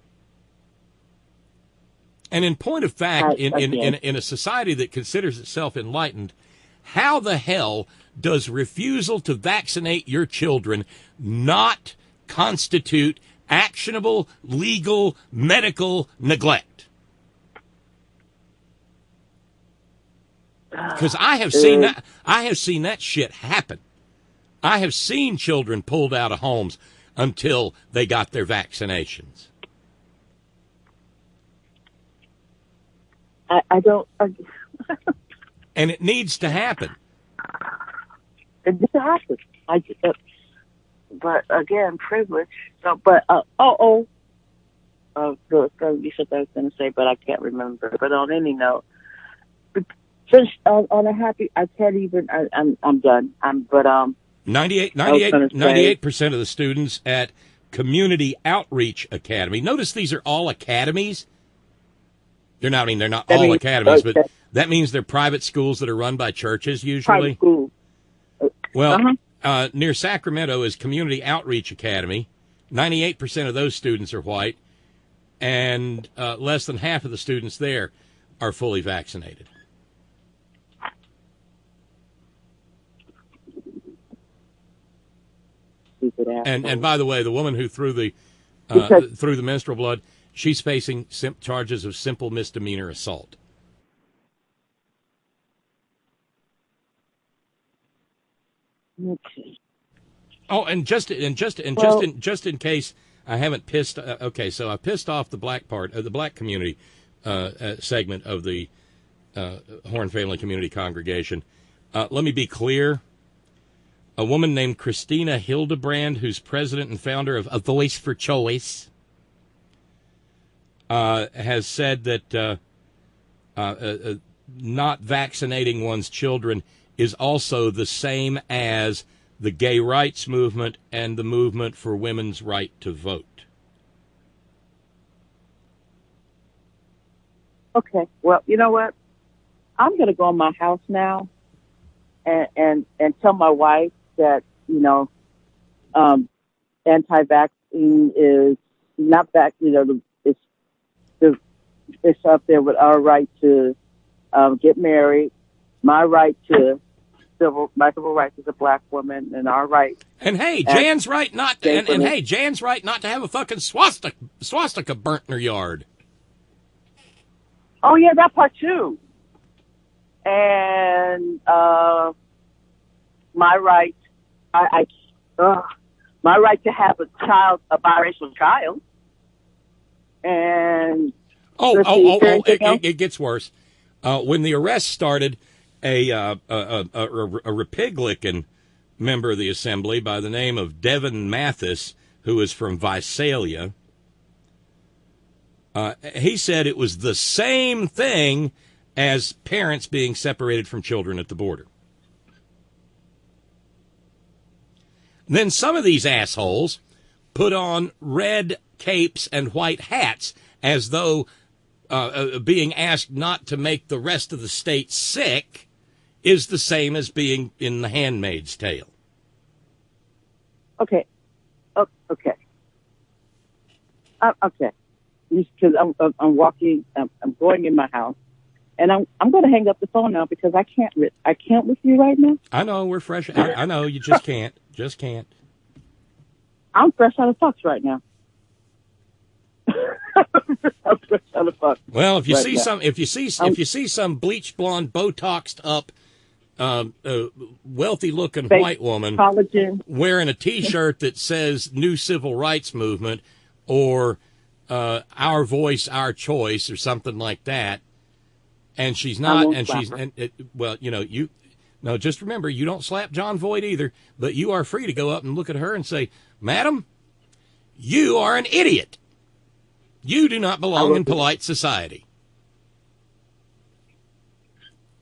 And in point of fact, in a society that considers itself enlightened, how the hell does refusal to vaccinate your children not constitute actionable, legal, medical neglect? Because I have seen that. I have seen that shit happen. I have seen children pulled out of homes until they got their vaccinations. I don't. And it needs to happen. It needs to happen. But again, privilege. So, but there was going to be something I was going to say, but I can't remember. But on any note, just on a happy, I can't even. I'm done. 98% of the students at Community Outreach Academy. Notice these are all academies. They're not all academies, but that means they're private schools that are run by churches usually. Private schools. Well, near Sacramento is Community Outreach Academy. 98% of those students are white, and less than half of the students there are fully vaccinated. And by the way, the woman who threw the menstrual blood, she's facing charges of simple misdemeanor assault. Okay. Oh, and just in case I haven't pissed. Okay, so I pissed off the black community segment of the Horn Family Community Congregation. Let me be clear. A woman named Christina Hildebrand, who's president and founder of A Voice for Choice, has said that not vaccinating one's children is also the same as the gay rights movement and the movement for women's right to vote. Okay, well, you know what? I'm going to go in my house now and tell my wife that, anti-vaccine is not back, it's up there with our right to get married, my civil rights as a black woman, and our right. And hey, Jan's right not to, hey, Jan's right not to have a fucking swastika burnt in her yard. Oh yeah, that part too. And my right, my right to have a biracial child. And it gets worse. When the arrest started, a Republican member of the assembly by the name of Devin Mathis, who is from Visalia, he said it was the same thing as parents being separated from children at the border. Then some of these assholes put on red capes and white hats as though being asked not to make the rest of the state sick is the same as being in The Handmaid's Tale. Okay. Oh, okay. Okay. Because I'm walking, I'm going in my house, and I'm going to hang up the phone now because I can't with you right now. I know we're fresh. I know you just can't. Just can't. I'm fresh out of Fox right now. I'm fresh out of Fox. Well, if you right see now. some, if you see some bleach blonde, Botoxed up, wealthy looking Fake white woman collagen. wearing a T-shirt that says "New Civil Rights Movement" or "Our Voice, Our Choice" or something like that, and she's not, and she's, well, you know, you. No, just remember, you don't slap John Voight either, but you are free to go up and look at her and say, "Madam, you are an idiot. You do not belong in polite society."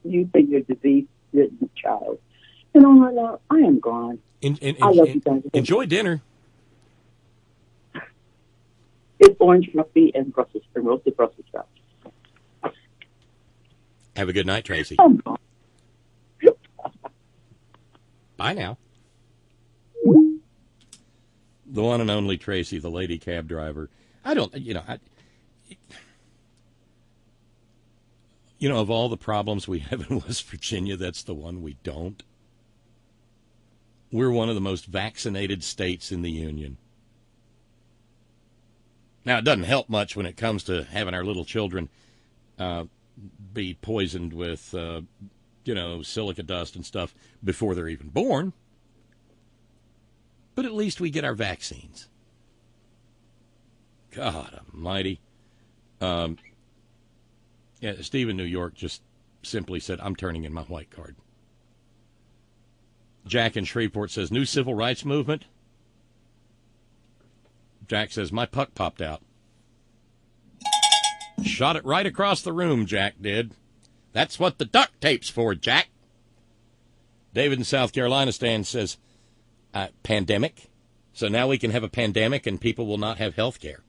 You think you're a disease-ridden child. You know what? I am gone. I love you guys. Enjoy dinner. It's orange muffy and roasted Brussels sprouts. Have a good night, Tracy. I'm gone. Bye now. The one and only Tracy, the lady cab driver. I don't, of all the problems we have in West Virginia, that's the one we don't. We're one of the most vaccinated states in the Union. Now, it doesn't help much when it comes to having our little children be poisoned with, silica dust and stuff before they're even born. But at least we get our vaccines. God almighty. Steve in New York just simply said, "I'm turning in my white card." Jack in Shreveport says, "New civil rights movement." Jack says, "My puck popped out." Shot it right across the room, Jack did. That's what the duct tape's for, Jack. David in South Carolina says, pandemic? So now we can have a pandemic and people will not have health care.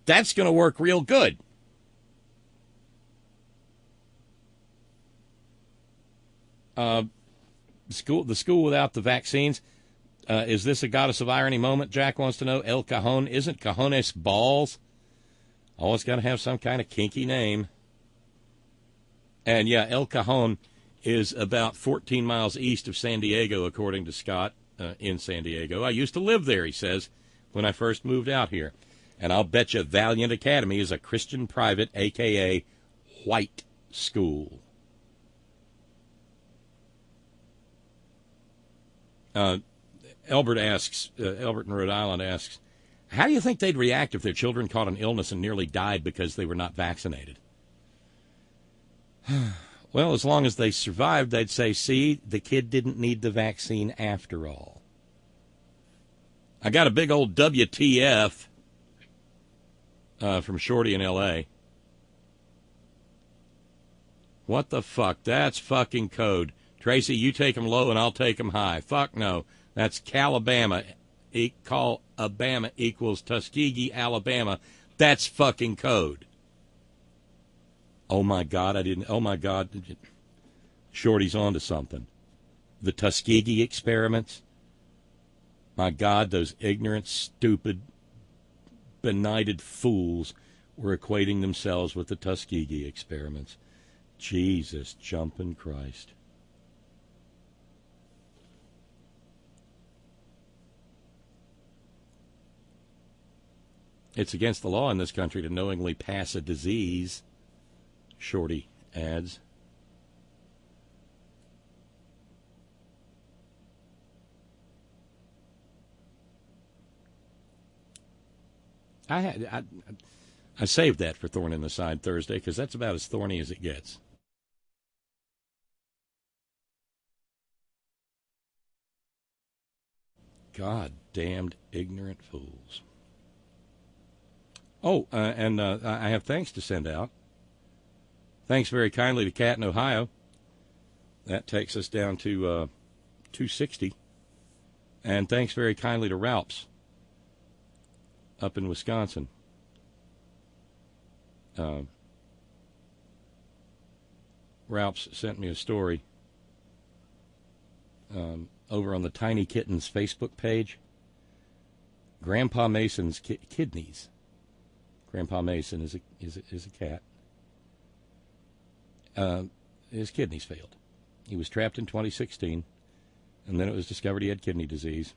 That's going to work real good. The school without the vaccines. Is this a goddess of irony moment? Jack wants to know. El Cajon. Isn't Cajones balls? Always got to have some kind of kinky name. And yeah, El Cajon is about 14 miles east of San Diego, according to Scott in San Diego. I used to live there, he says, when I first moved out here. And I'll bet you Valiant Academy is a Christian private, a.k.a. white school. Albert in Rhode Island asks, how do you think they'd react if their children caught an illness and nearly died because they were not vaccinated? Well, as long as they survived, they'd say, see, the kid didn't need the vaccine after all. I got a big old WTF from Shorty in L.A. What the fuck? That's fucking code. Tracy, you take them low and I'll take them high. Fuck no. That's Calabama. Call-abama equals Tuskegee, Alabama. That's fucking code. Oh, my God, oh, my God. Shorty's on to something. The Tuskegee experiments. My God, those ignorant, stupid, benighted fools were equating themselves with the Tuskegee experiments. Jesus jumping Christ. It's against the law in this country to knowingly pass a disease, Shorty adds. I saved that for Thorn-in-the-Side Thursday because that's about as thorny as it gets. God-damned ignorant fools. Oh, and I have thanks to send out. Thanks very kindly to Kat in Ohio. That takes us down to 260. And thanks very kindly to Ralphs up in Wisconsin. Ralphs sent me a story over on the Tiny Kittens Facebook page. Grandpa Mason's kidneys. Grandpa Mason is a cat. His kidneys failed. He was trapped in 2016, and then it was discovered he had kidney disease.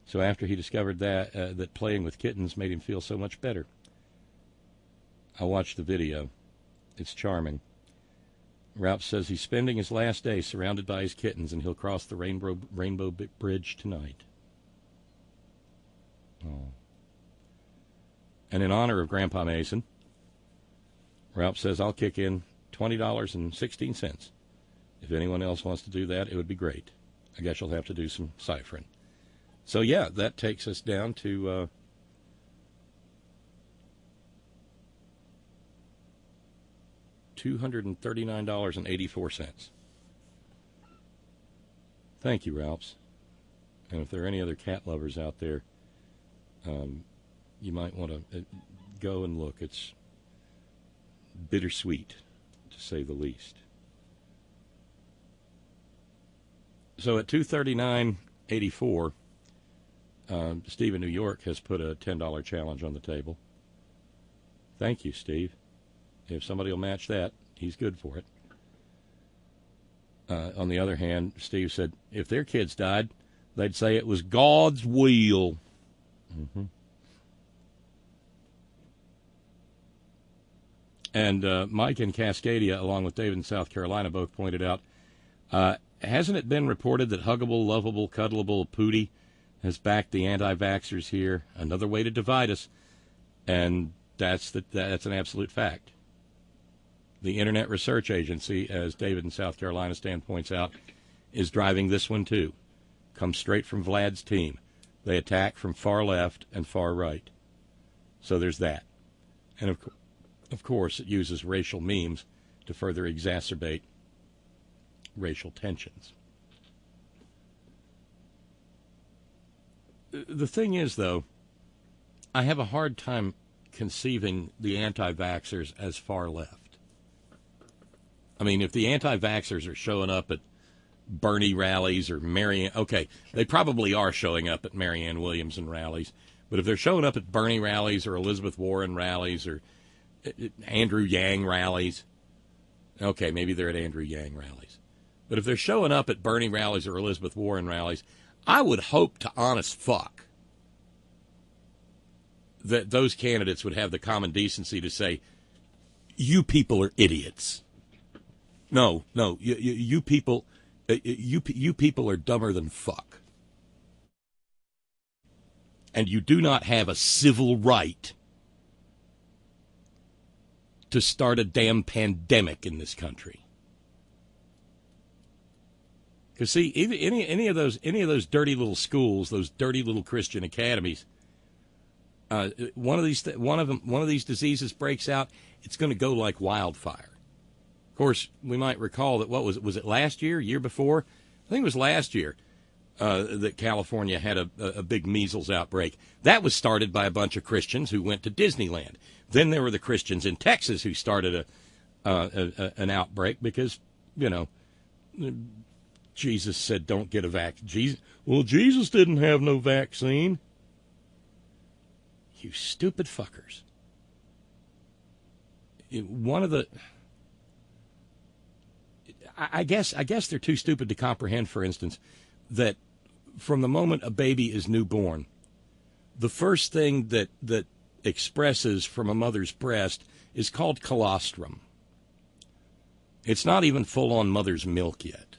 So after he discovered that, that playing with kittens made him feel so much better. I watched the video. It's charming. Ralph says he's spending his last day surrounded by his kittens, and he'll cross the Rainbow Bridge tonight. Oh. And in honor of Grandpa Mason, Ralph says, I'll kick in $20.16. If anyone else wants to do that, it would be great. I guess you'll have to do some ciphering. So, yeah, that takes us down to $239.84. Thank you, Ralphs. And if there are any other cat lovers out there, you might want to go and look. It's bittersweet, to say the least. So at $239.84, Steve in New York has put a $10 challenge on the table. Thank you, Steve. If somebody will match that, he's good for it. On the other hand, Steve said, if their kids died, they'd say it was God's will. Mm-hmm. And Mike in Cascadia, along with David in South Carolina, both pointed out, hasn't it been reported that huggable, lovable, cuddleable Pootie has backed the anti-vaxxers here? Another way to divide us. And that's an absolute fact. The Internet Research Agency, as David in South Carolina Stan points out, is driving this one too. Comes straight from Vlad's team. They attack from far left and far right. So there's that. And of course, it uses racial memes to further exacerbate racial tensions. The thing is, though, I have a hard time conceiving the anti-vaxxers as far left. I mean, if the anti-vaxxers are showing up at Bernie rallies or Marianne, okay, they probably are showing up at Marianne Williamson rallies, but if they're showing up at Bernie rallies or Elizabeth Warren rallies or Andrew Yang rallies, okay, maybe they're at Andrew Yang rallies. But if they're showing up at Bernie rallies or Elizabeth Warren rallies, I would hope to honest fuck that those candidates would have the common decency to say, you people are idiots. No, you people are dumber than fuck. And you do not have a civil right to start a damn pandemic in this country. Because see, any of those dirty little schools, those dirty little Christian academies, one of these diseases breaks out, it's going to go like wildfire. Of course, we might recall that was it last year, year before? I think it was last year that California had a big measles outbreak. That was started by a bunch of Christians who went to Disneyland. Then there were the Christians in Texas who started an outbreak because, Jesus said don't get a vaccine. Jesus didn't have no vaccine. You stupid fuckers. I guess they're too stupid to comprehend, for instance, that from the moment a baby is newborn, the first thing that expresses from a mother's breast is called colostrum. It's not even full-on mother's milk yet.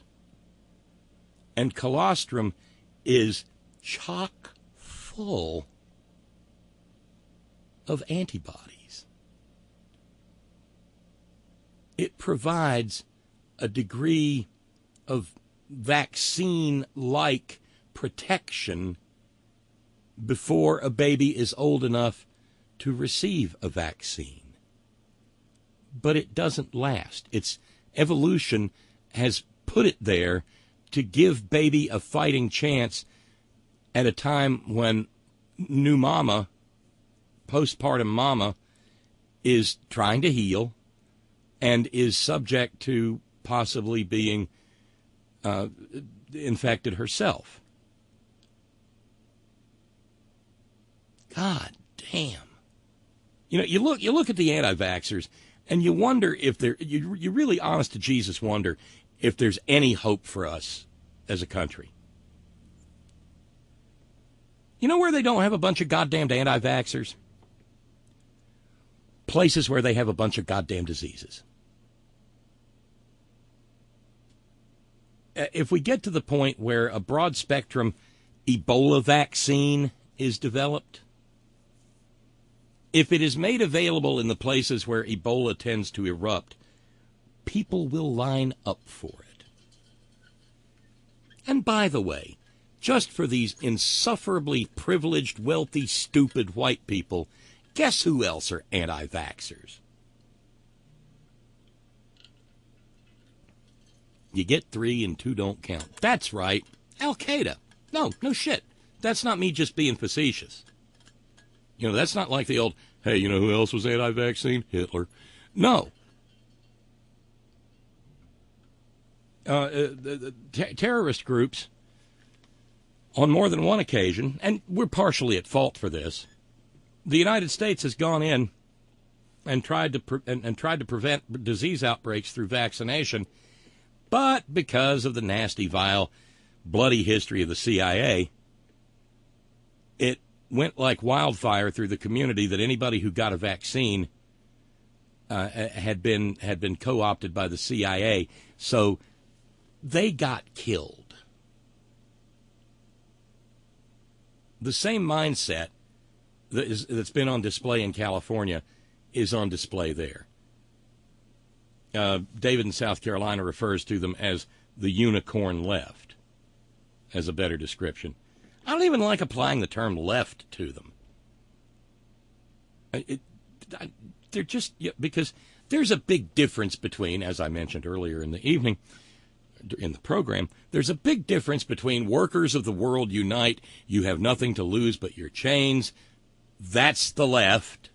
And colostrum is chock full of antibodies. It provides a degree of vaccine-like protection before a baby is old enough to receive a vaccine. But it doesn't last. Its evolution has put it there to give baby a fighting chance at a time when new mama postpartum mama is trying to heal and is subject to possibly being infected herself. God damn. You know, you look at the anti-vaxxers and you wonder if you really honest to Jesus wonder if there's any hope for us as a country. You know where they don't have a bunch of goddamned anti-vaxxers? Places where they have a bunch of goddamn diseases. If we get to the point where a broad-spectrum Ebola vaccine is developed, if it is made available in the places where Ebola tends to erupt, people will line up for it. And by the way, just for these insufferably privileged, wealthy, stupid white people, guess who else are anti-vaxxers? You get 3 and 2 don't count. That's right, Al-Qaeda. No shit. That's not me just being facetious. You know, that's not like the old, hey, you know who else was anti-vaccine? Hitler. No. Terrorist groups, on more than one occasion, and we're partially at fault for this, the United States has gone in and tried to prevent disease outbreaks through vaccination, but because of the nasty, vile, bloody history of the CIA, it went like wildfire through the community that anybody who got a vaccine had been co-opted by the CIA, so they got killed. The same mindset that's been on display in California is on display there. David in South Carolina refers to them as the unicorn left, as a better description. I don't even like applying the term left to them. They're just, because there's a big difference between, as I mentioned earlier in the evening, in the program, there's a big difference between workers of the world unite, you have nothing to lose but your chains, that's the left,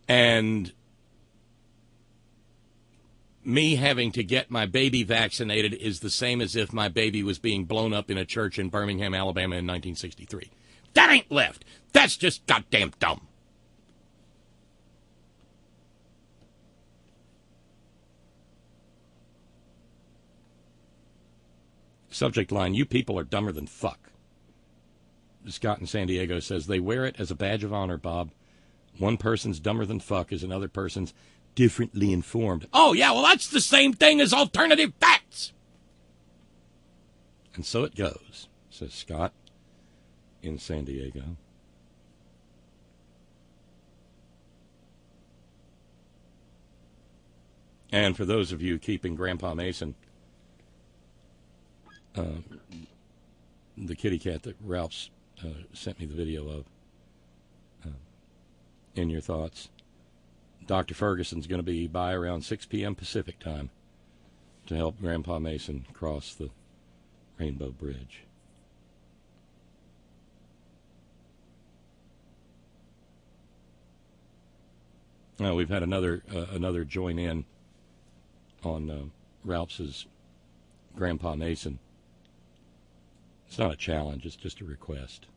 and me having to get my baby vaccinated is the same as if my baby was being blown up in a church in Birmingham, Alabama in 1963. That ain't left. That's just goddamn dumb. Subject line, you people are dumber than fuck. Scott in San Diego says, they wear it as a badge of honor, Bob. One person's dumber than fuck is another person's differently informed. Oh, yeah, well, that's the same thing as alternative facts. And so it goes, says Scott in San Diego. And for those of you keeping Grandpa Mason, the kitty cat that Ralph's sent me the video of, in your thoughts, Dr. Ferguson's going to be by around 6 p.m. Pacific time to help Grandpa Mason cross the Rainbow Bridge. We've had another join in on Ralph's Grandpa Mason. It's not a challenge, it's just a request.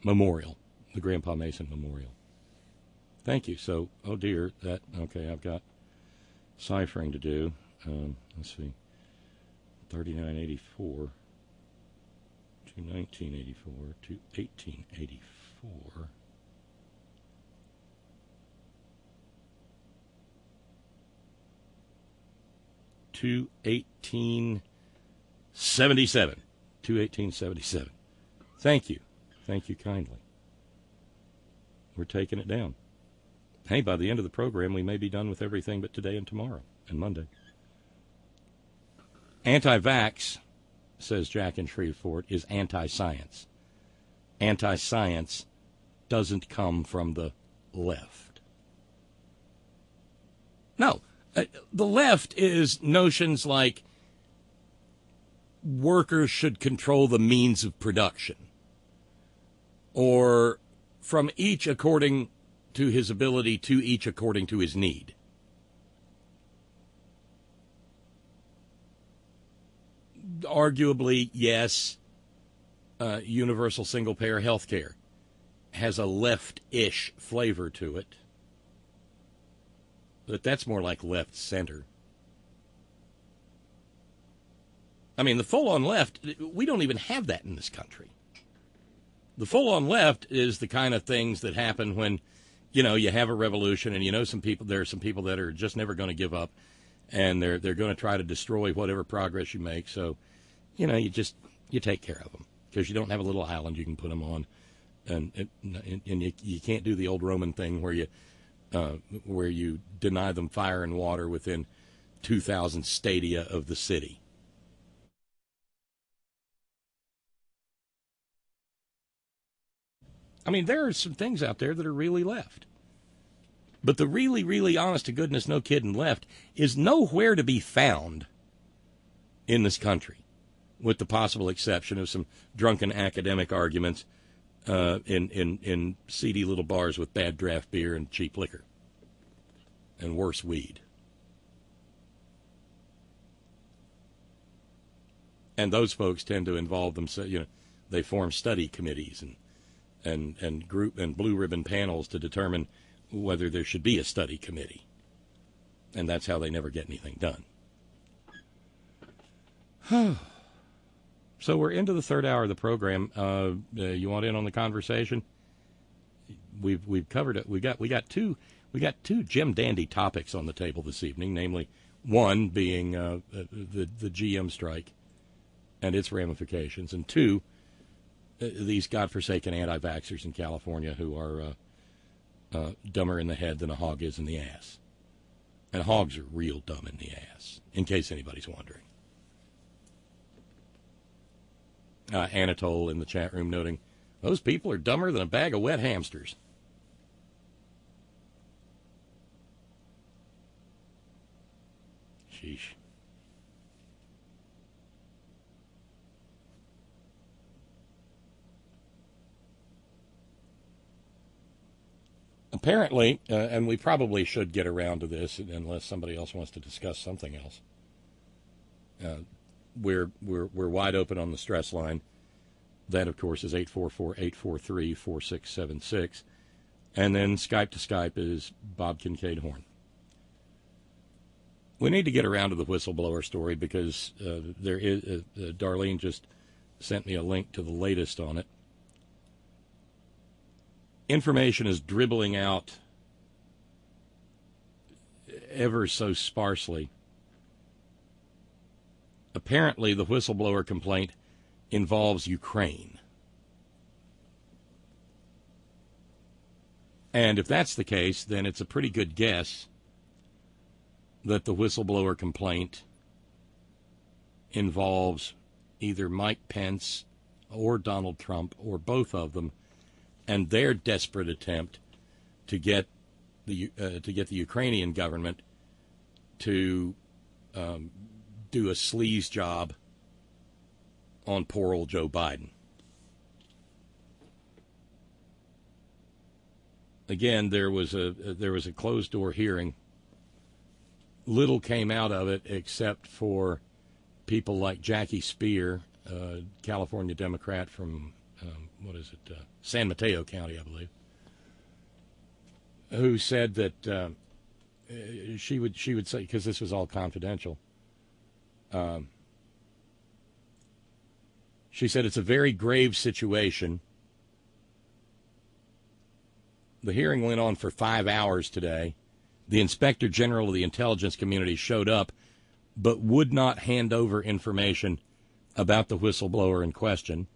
Memorial, the Grandpa Mason Memorial. Thank you. So, oh dear, okay, I've got ciphering to do. Let's see, 3984 to 1984 to 1884. To 1877. To 1877. Thank you. Thank you kindly. We're taking it down. Hey, by the end of the program, we may be done with everything but today and tomorrow and Monday. Anti-vax, says Jack in Shreveport, is anti-science. Anti-science doesn't come from the left. No, the left is notions like workers should control the means of production, or from each according to his ability to each according to his need? Arguably, yes, universal single-payer health care has a left-ish flavor to it, but that's more like left-center. I mean, the full-on left, we don't even have that in this country. The full-on left is the kind of things that happen when, you have a revolution and there are some people that are just never going to give up, and they're going to try to destroy whatever progress you make. So, you take care of them because you don't have a little island you can put them on, and you can't do the old Roman thing where you deny them fire and water within 2,000 stadia of the city. I mean, there are some things out there that are really left. But the really, really honest-to-goodness, no kidding left is nowhere to be found in this country, with the possible exception of some drunken academic arguments in seedy little bars with bad draft beer and cheap liquor and worse weed. And those folks tend to involve themselves, they form study committees and group and blue ribbon panels to determine whether there should be a study committee. And that's how they never get anything done. So we're into the third hour of the program. You want in on the conversation? We've covered it. We got two Jim Dandy topics on the table this evening, namely one being the GM strike and its ramifications, and two, these godforsaken anti-vaxxers in California who are dumber in the head than a hog is in the ass. And hogs are real dumb in the ass, in case anybody's wondering. Anatole in the chat room noting, those people are dumber than a bag of wet hamsters. Sheesh. Apparently, and we probably should get around to this unless somebody else wants to discuss something else. We're wide open on the stress line. That, of course, is 844-843-4676. And then Skype to Skype is Bob Kincaid Horn. We need to get around to the whistleblower story because there is Darlene just sent me a link to the latest on it. Information is dribbling out ever so sparsely. Apparently, the whistleblower complaint involves Ukraine. And if that's the case, then it's a pretty good guess that the whistleblower complaint involves either Mike Pence or Donald Trump or both of them, and their desperate attempt to get the Ukrainian government to do a sleaze job on poor old Joe Biden. Again, there was a closed door hearing. Little came out of it except for people like Jackie Spear, California Democrat from San Mateo County, I believe, who said that she would say, because this was all confidential, she said it's a very grave situation. The hearing went on for 5 hours today. The Inspector General of the intelligence community showed up, but would not hand over information about the whistleblower in question.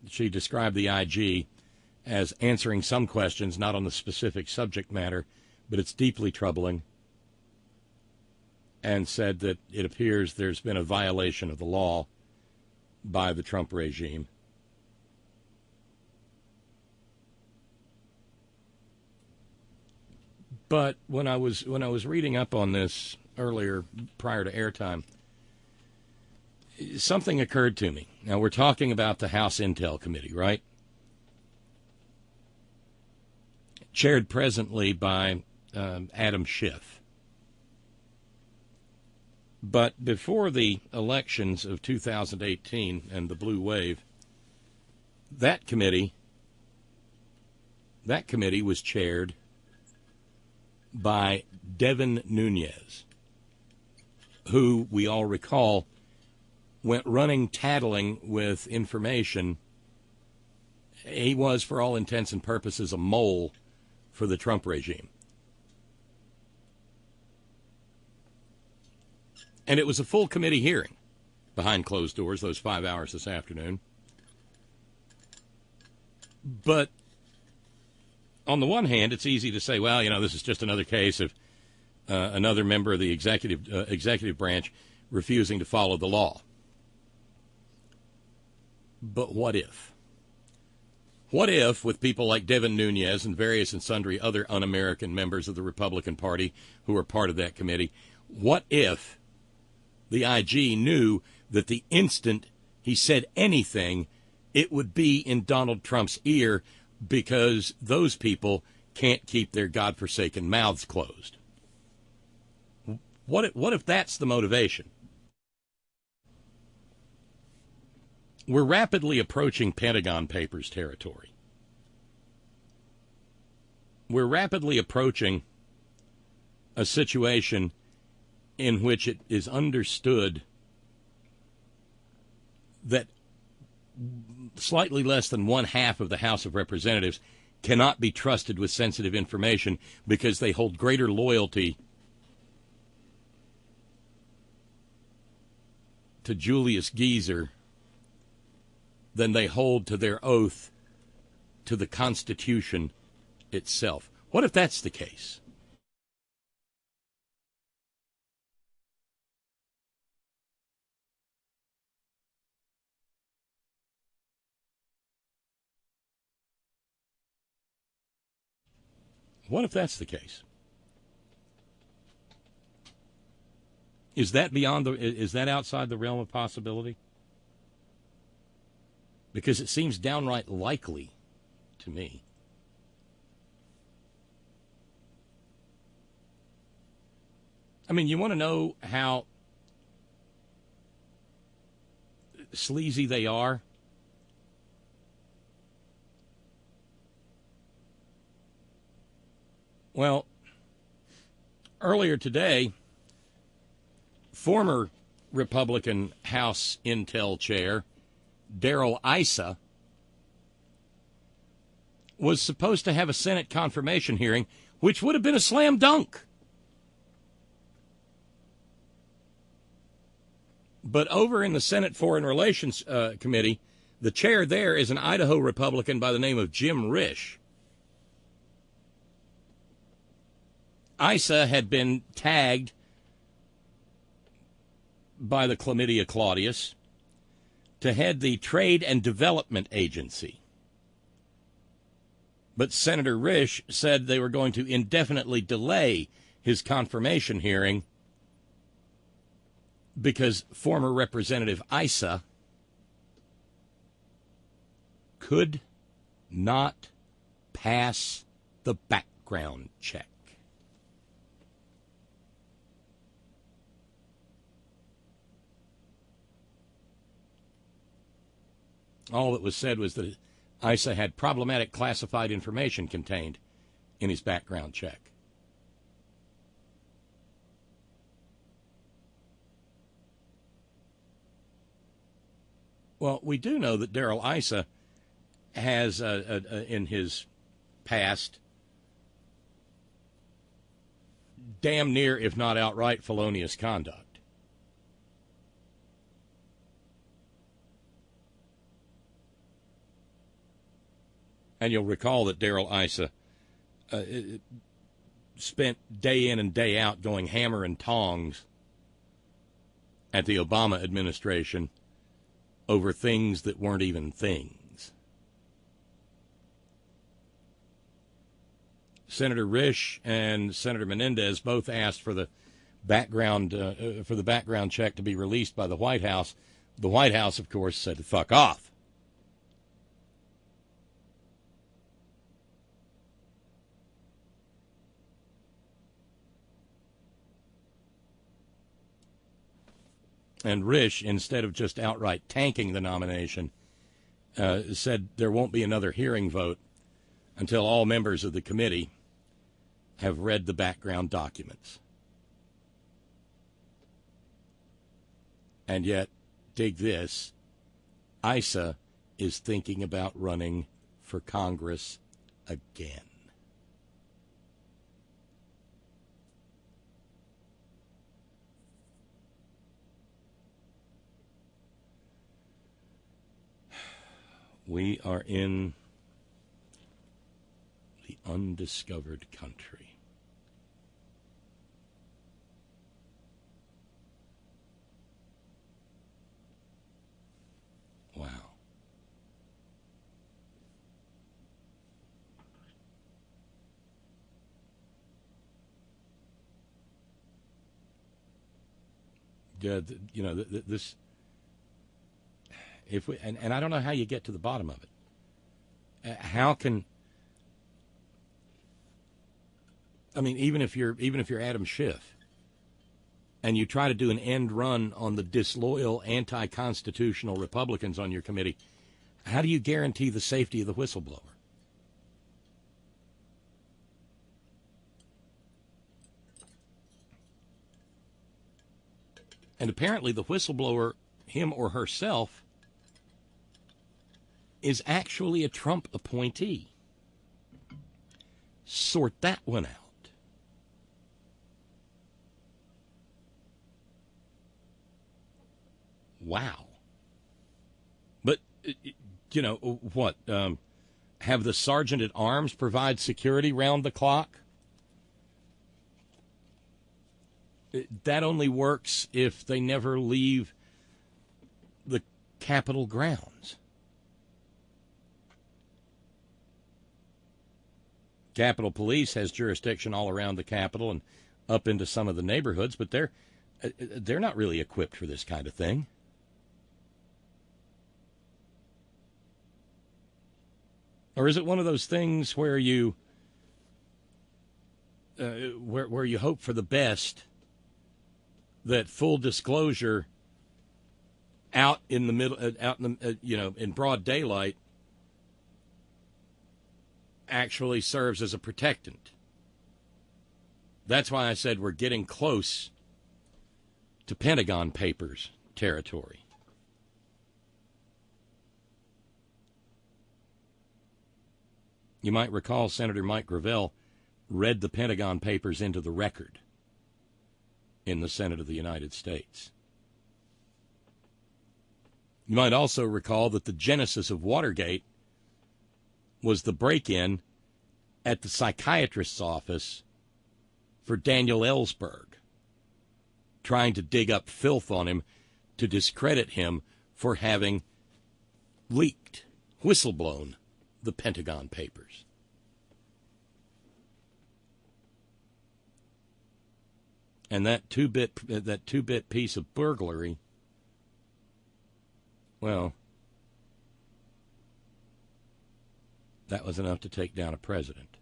She described the IG as answering some questions, not on the specific subject matter, but it's deeply troubling, and said that it appears there's been a violation of the law by the Trump regime. But when I was reading up on this earlier, prior to airtime, something occurred to me. Now, we're talking about the House Intel Committee, right? Chaired presently by Adam Schiff. But before the elections of 2018 and the blue wave, that committee was chaired by Devin Nunes, who we all recall went running, tattling with information. He was, for all intents and purposes, a mole for the Trump regime. And it was a full committee hearing behind closed doors, those 5 hours this afternoon. But on the one hand, it's easy to say, well, this is just another case of another member of the executive branch refusing to follow the law. But what if? What if, with people like Devin Nunes and various and sundry other un-American members of the Republican Party who are part of that committee, what if the IG knew that the instant he said anything, it would be in Donald Trump's ear because those people can't keep their godforsaken mouths closed? What if that's the motivation? We're rapidly approaching Pentagon Papers territory. We're rapidly approaching a situation in which it is understood that slightly less than one half of the House of Representatives cannot be trusted with sensitive information because they hold greater loyalty to Julius Geezer than they hold to their oath to the Constitution itself. What if that's the case? What if that's the case? Is that outside the realm of possibility? Because it seems downright likely to me. I mean, you want to know how sleazy they are? Well, earlier today, former Republican House Intel Chair Darrell Issa was supposed to have a Senate confirmation hearing, which would have been a slam dunk. But over in the Senate Foreign Relations Committee, the chair there is an Idaho Republican by the name of Jim Risch. Issa had been tagged by the Chlamydia Claudius to head the Trade and Development Agency. But Senator Risch said they were going to indefinitely delay his confirmation hearing because former Representative Issa could not pass the background check. All that was said was that Issa had problematic classified information contained in his background check. Well, we do know that Darrell Issa has, in his past, damn near, if not outright, felonious conduct. And you'll recall that Darrell Issa spent day in and day out going hammer and tongs at the Obama administration over things that weren't even things. Senator Risch and Senator Menendez both asked for the background check to be released by the White House The White House, of course, said to fuck off. And Risch, instead of just outright tanking the nomination, said there won't be another hearing vote until all members of the committee have read the background documents. And yet, dig this, Issa is thinking about running for Congress again. We are in the undiscovered country. Wow. Yeah, you know, this. If we and I don't know how you get to the bottom of it. How can? I mean, even if you're Adam Schiff, and you try to do an end run on the disloyal, anti-constitutional Republicans on your committee, how do you guarantee the safety of the whistleblower? And apparently, the whistleblower, him or herself, is actually a Trump appointee. Sort that one out. Wow. But, you know, what? Have the sergeant at arms provide security round the clock? That only works if they never leave the Capitol grounds. Capitol Police has jurisdiction all around the Capitol and up into some of the neighborhoods, but they're not really equipped for this kind of thing. Or is it one of those things where you where you hope for the best, that full disclosure out in the middle, out in the, in broad daylight, actually serves as a protectant? That's why I said we're getting close to Pentagon Papers territory. You might recall Senator Mike Gravel read the Pentagon Papers into the record in the Senate of the United States. You might also recall that the genesis of Watergate was the break-in at the psychiatrist's office for Daniel Ellsberg, trying to dig up filth on him to discredit him for having leaked, whistleblown the Pentagon Papers. And that two-bit piece of burglary, well, that was enough to take down a president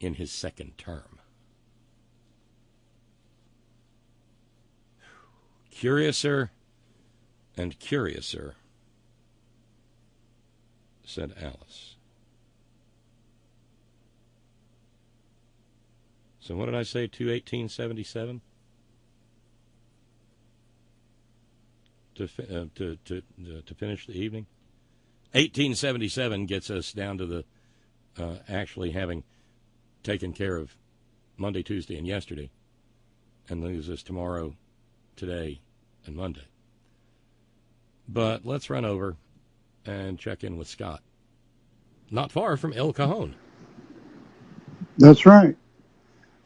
in his second term. Curiouser and curiouser, said Alice. So what did I say, 2/18/77? To finish the evening? 1877 gets us down to the actually having taken care of Monday, Tuesday, and yesterday, and leaves us tomorrow, today, and Monday. But let's run over and check in with Scott. Not far from El Cajon. That's right.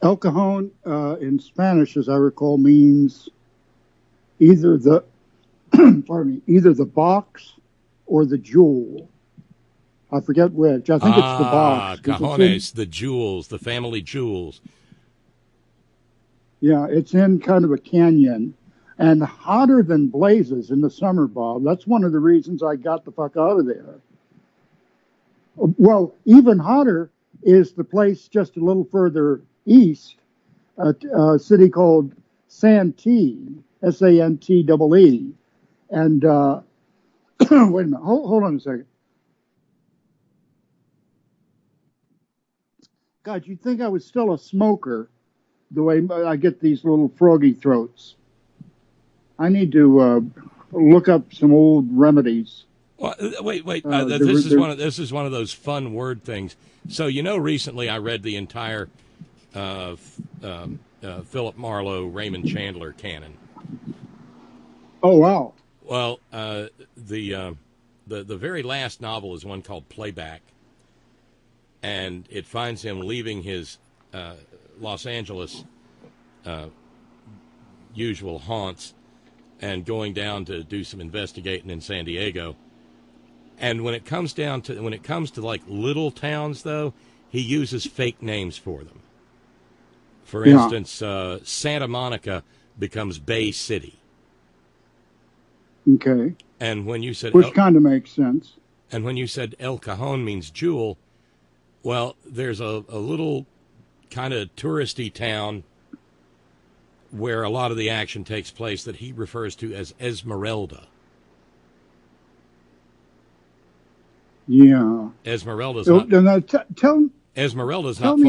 El Cajon, in Spanish, as I recall, means either the either the box or the jewel. I forget which. I think it's the box. Cajones, the jewels, the family jewels. Yeah, it's in kind of a canyon. and hotter than blazes in the summer, Bob. That's one of the reasons I got the fuck out of there. Well, even hotter is the place just a little further east, a city called Santee, Santee. And wait a minute, hold on a second. God, you'd think I was still a smoker the way I get these little froggy throats. I need to look up some old remedies. Well, wait. This is one of those fun word things. So recently I read the entire Philip Marlowe, Raymond Chandler canon. Oh wow! Well, the very last novel is one called Playback, and it finds him leaving his Los Angeles usual haunts and going down to do some investigating in San Diego. And when it comes to like little towns, though, he uses fake names for them. For instance, Santa Monica becomes Bay City. Okay. And when you said which kind of makes sense. And when you said El Cajon means jewel, well, there's a little kind of touristy town where a lot of the action takes place that he refers to as Esmeralda. Yeah. Esmeralda's not me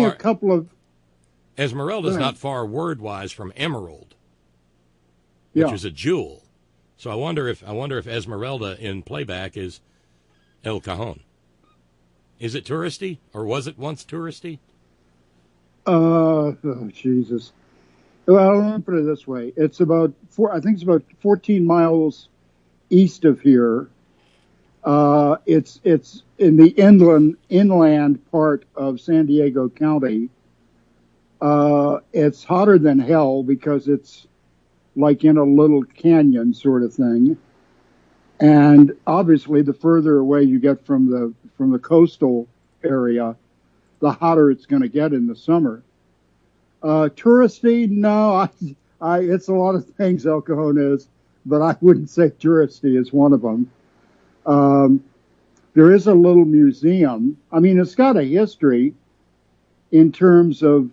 a couple of. Esmeralda's not far word-wise from emerald, which is a jewel. So I wonder if Esmeralda in Playback is El Cajon. Is it touristy, or was it once touristy? Oh, Jesus. Well, let me put it this way: it's about 14 miles east of here. It's in the inland part of San Diego County. It's hotter than hell because it's like in a little canyon sort of thing. And obviously, the further away you get from the coastal area, the hotter it's going to get in the summer. Touristy? No, it's a lot of things El Cajon is, but I wouldn't say touristy is one of them. There is a little museum. I mean, it's got a history in terms of,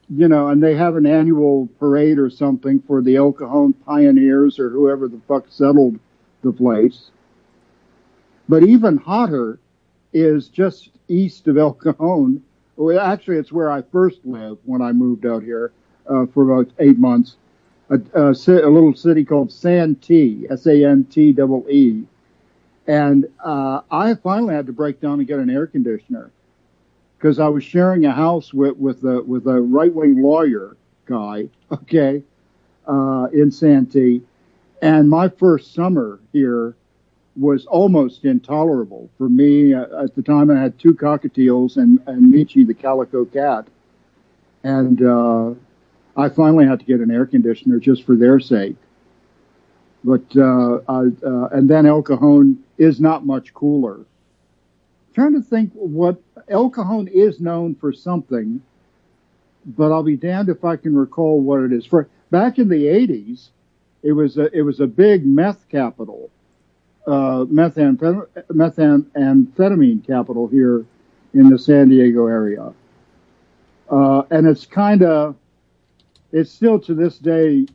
and they have an annual parade or something for the El Cajon pioneers or whoever the fuck settled the place. But even hotter is just east of El Cajon. Well, actually, it's where I first lived when I moved out here for about 8 months. A little city called Santee, Santee. And I finally had to break down and get an air conditioner because I was sharing a house with a right-wing lawyer guy, okay, in Santee. And my first summer here was almost intolerable for me. At the time, I had 2 cockatiels and Michi, the calico cat. And I finally had to get an air conditioner just for their sake. But and then El Cajon is not much cooler. I'm trying to think what El Cajon is known for something, but I'll be damned if I can recall what it is. For back in the 80s, it was a big meth capital, methamphetamine capital here in the San Diego area, and it's still to this day,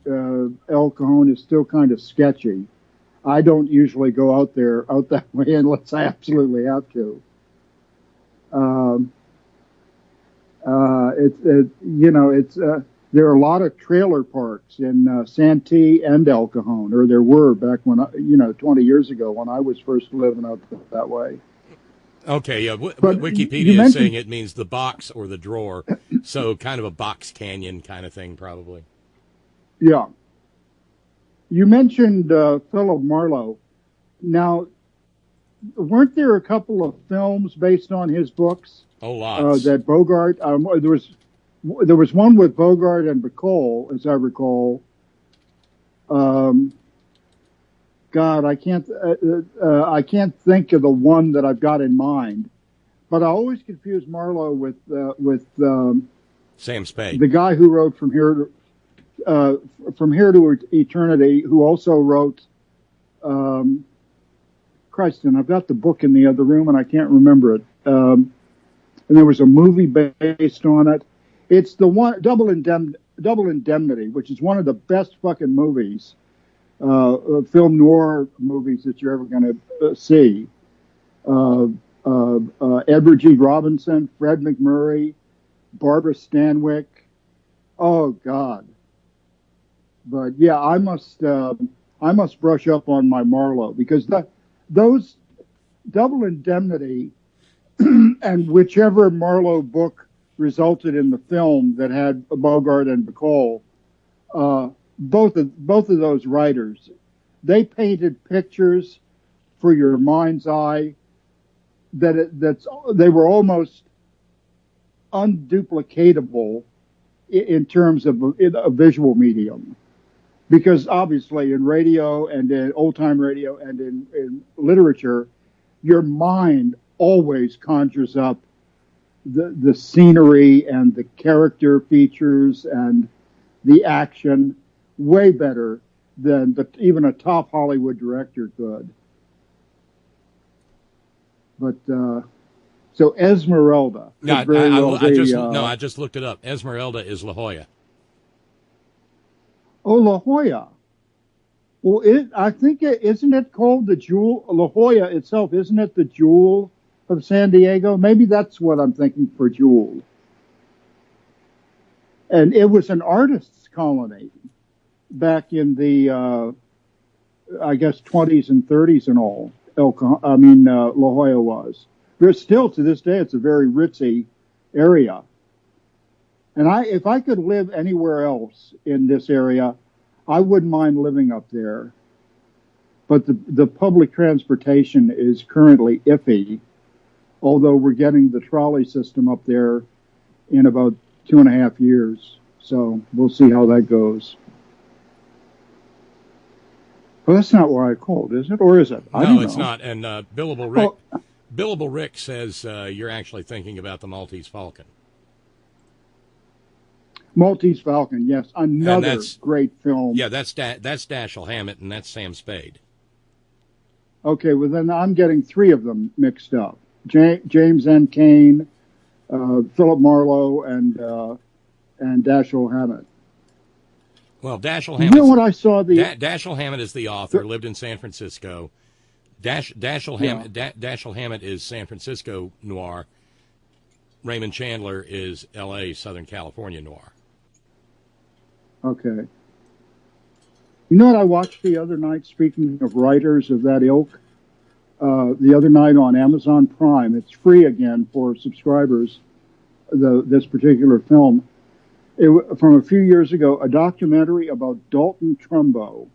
El Cajon is still kind of sketchy. I don't usually go out that way unless I absolutely have to. There are a lot of trailer parks in Santee and El Cajon, or there were back when 20 years ago when I was first living out that way. Okay, yeah. Wikipedia is saying it means the box or the drawer, so kind of a box canyon kind of thing, probably. Yeah. You mentioned Philip Marlowe. Now, weren't there a couple of films based on his books? Oh, lots. That Bogart. There was one with Bogart and Bacall, as I recall. God, I can't think of the one that I've got in mind, but I always confuse Marlowe with Sam Spade, the guy who wrote From Here From Here to Eternity, who also wrote, Christ, and I've got the book in the other room and I can't remember it. And there was a movie based on it. It's the one, Double Indemnity, which is one of the best fucking movies, film noir movies that you're ever going to see. Edward G. Robinson, Fred McMurray, Barbara Stanwyck. Oh God! But yeah, I must brush up on my Marlowe, because those Double Indemnity and whichever Marlowe book resulted in the film that had Bogart and Bacall, both of those writers, they painted pictures for your mind's eye they were almost unduplicatable in terms of a visual medium, because obviously in radio and in old time radio and in literature, your mind always conjures up the scenery and the character features and the action way better than even a top Hollywood director could. But so Esmeralda. Yeah, I just looked it up. Esmeralda is La Jolla. Oh, La Jolla. Well, I think isn't it called the Jewel? La Jolla itself, isn't it the Jewel of San Diego? Maybe that's what I'm thinking for Jewel. And it was an artist's colony back in the, I guess, 20s and 30s and all. La Jolla was. There's still, to this day, it's a very ritzy area. And if I could live anywhere else in this area, I wouldn't mind living up there. But the public transportation is currently iffy, although we're getting the trolley system up there in about 2.5 years. So we'll see how that goes. Well, that's not why I called, is it? Or is it? I don't know. It's not. And Billable Rick says you're actually thinking about the Maltese Falcon. Maltese Falcon, yes. Another great film. Yeah, that's Dashiell Hammett, and that's Sam Spade. Okay, well, then I'm getting 3 of them mixed up. James N. Cain, Philip Marlowe, and Dashiell Hammett. Well, Dashiell Hammett. You know what I saw? Dashiell Hammett is the author. Lived in San Francisco. Dashiell Hammett is San Francisco noir. Raymond Chandler is L.A. Southern California noir. Okay. You know what I watched the other night? Speaking of writers of that ilk, the other night on Amazon Prime. It's free again for subscribers. This particular film. From a few years ago, a documentary about Dalton Trumbo.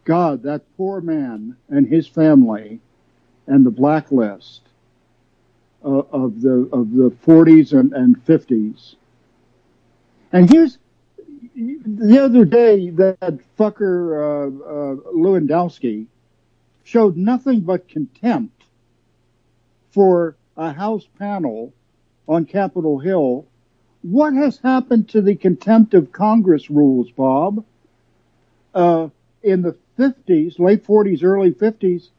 God, that poor man and his family, and the blacklist of the 40s and 50s. And here's the other day that fucker Lewandowski showed nothing but contempt for a House panel on Capitol Hill. What has happened to the contempt of Congress rules, Bob? In the 50s, late 40s, early 50s,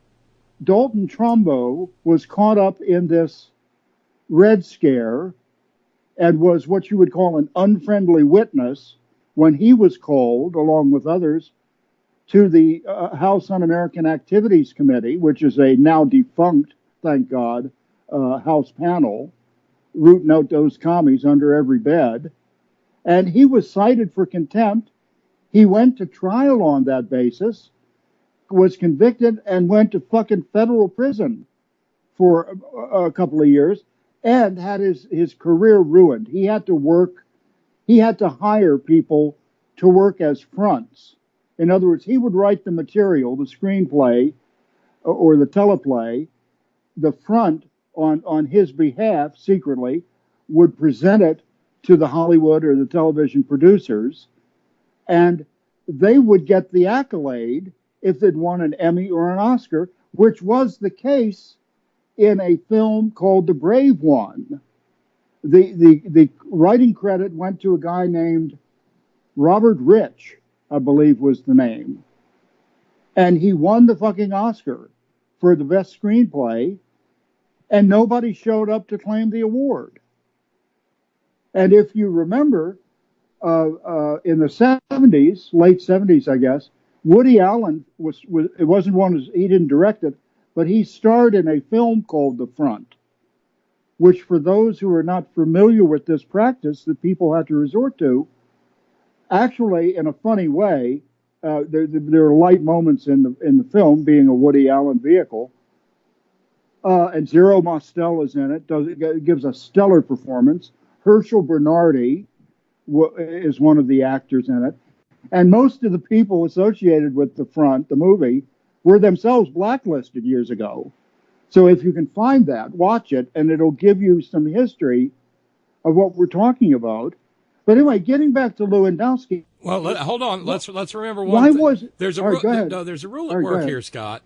Dalton Trumbo was caught up in this Red Scare and was what you would call an unfriendly witness when he was called, along with others, to the House Un-American Activities Committee, which is a now defunct, thank God, House panel, rooting out those commies under every bed. And he was cited for contempt. He went to trial on that basis, was convicted, and went to fucking federal prison for a couple of years, and had his career ruined. He had to hire people to work as fronts. In other words, he would write the material, the screenplay or the teleplay. The front, on his behalf, secretly, would present it to the Hollywood or the television producers, and they would get the accolade if they'd won an Emmy or an Oscar, which was the case in a film called The Brave One, The writing credit went to a guy named Robert Rich, I believe was the name. And he won the fucking Oscar for the best screenplay, and nobody showed up to claim the award. And if you remember, in the 70s, late 70s, I guess, Woody Allen it wasn't he didn't direct it, but he starred in a film called The Front, which for those who are not familiar with this practice that people have to resort to, actually, in a funny way, there are light moments in the film, being a Woody Allen vehicle, and Zero Mostel is in it. Gives a stellar performance. Herschel Bernardi is one of the actors in it, and most of the people associated with The Front, the movie, were themselves blacklisted years ago. So if you can find that, watch it, and it'll give you some history of what we're talking about. But anyway, getting back to Lewandowski. Well, hold on. Let's remember one Why thing. was it? There's a All right, go ahead. no, there's a rule All at right, go work ahead. here, Scott,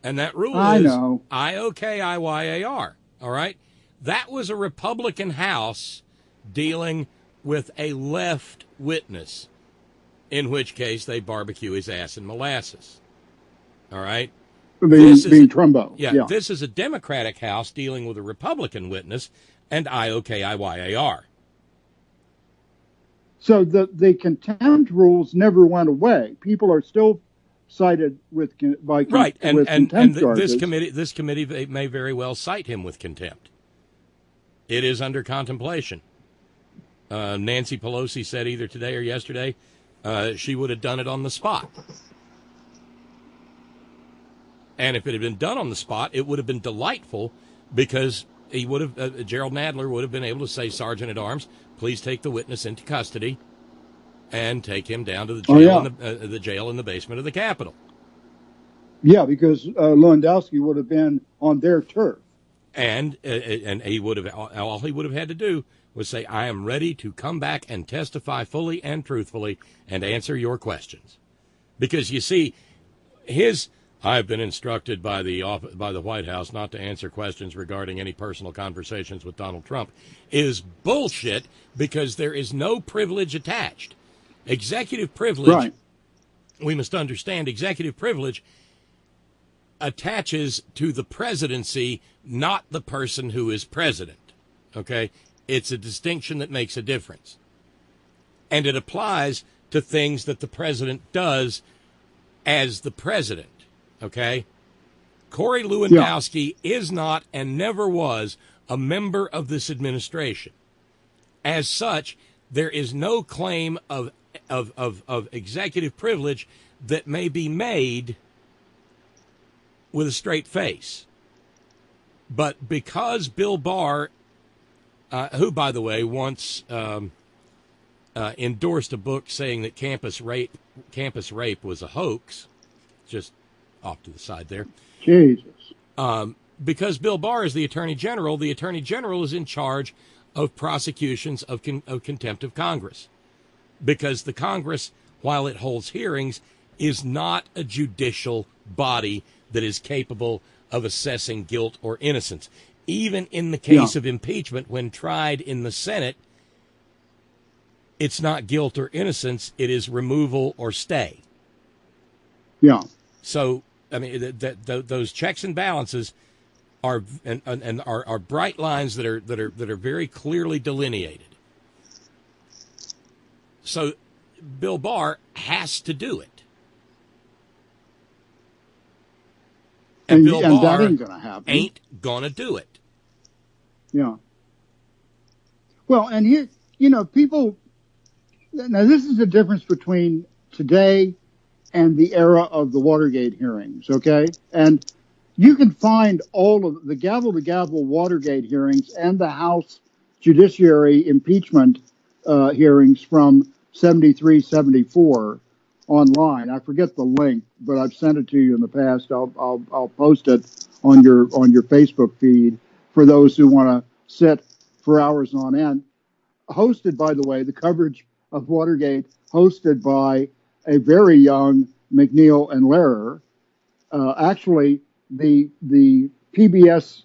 and that rule I is know. IOKIYAR. All right, that was a Republican House dealing with a left witness, in which case they barbecue his ass in molasses. All right. Being Trumbo. Yeah, this is a Democratic House dealing with a Republican witness, and IOKIYAR. So the contempt rules never went away. People are still cited with contempt charges. This committee may very well cite him with contempt. It is under contemplation. Nancy Pelosi said either today or yesterday she would have done it on the spot. And if it had been done on the spot, it would have been delightful, because he would have Gerald Nadler would have been able to say, Sergeant at Arms, please take the witness into custody and take him down to the jail, the jail in the basement of the Capitol. Yeah, because Lewandowski would have been on their turf, and he would have all he would have had to do was say, I am ready to come back and testify fully and truthfully and answer your questions, because you see, I've been instructed by the White House not to answer questions regarding any personal conversations with Donald Trump is bullshit, because there is no privilege attached. Executive privilege, right. We must understand, executive privilege attaches to the presidency, not the person who is president. Okay? It's a distinction that makes a difference. And it applies to things that the president does as the president. Okay? Corey Lewandowski is not and never was a member of this administration. As such, there is no claim of executive privilege that may be made with a straight face. But because Bill Barr, who, by the way, once endorsed a book saying that campus rape was a hoax, just off to the side there. Jesus. Because Bill Barr is the Attorney General is in charge of prosecutions of contempt of Congress. Because the Congress, while it holds hearings, is not a judicial body that is capable of assessing guilt or innocence. Even in the case of impeachment, when tried in the Senate, it's not guilt or innocence, it is removal or stay. Yeah. So, I mean, those checks and balances are bright lines that are very clearly delineated. So, Bill Barr has to do it, and Bill Barr that ain't gonna happen. Ain't gonna do it. Yeah. Well, and here, people. Now, this is the difference between today and the era of the Watergate hearings, okay? And you can find all of the gavel-to-gavel Watergate hearings and the House Judiciary impeachment hearings from 73, 74 online. I forget the link, but I've sent it to you in the past. I'll post it on your Facebook feed for those who want to sit for hours on end. Hosted, by the way, the coverage of Watergate, hosted by a very young McNeil and Lehrer. Actually, the PBS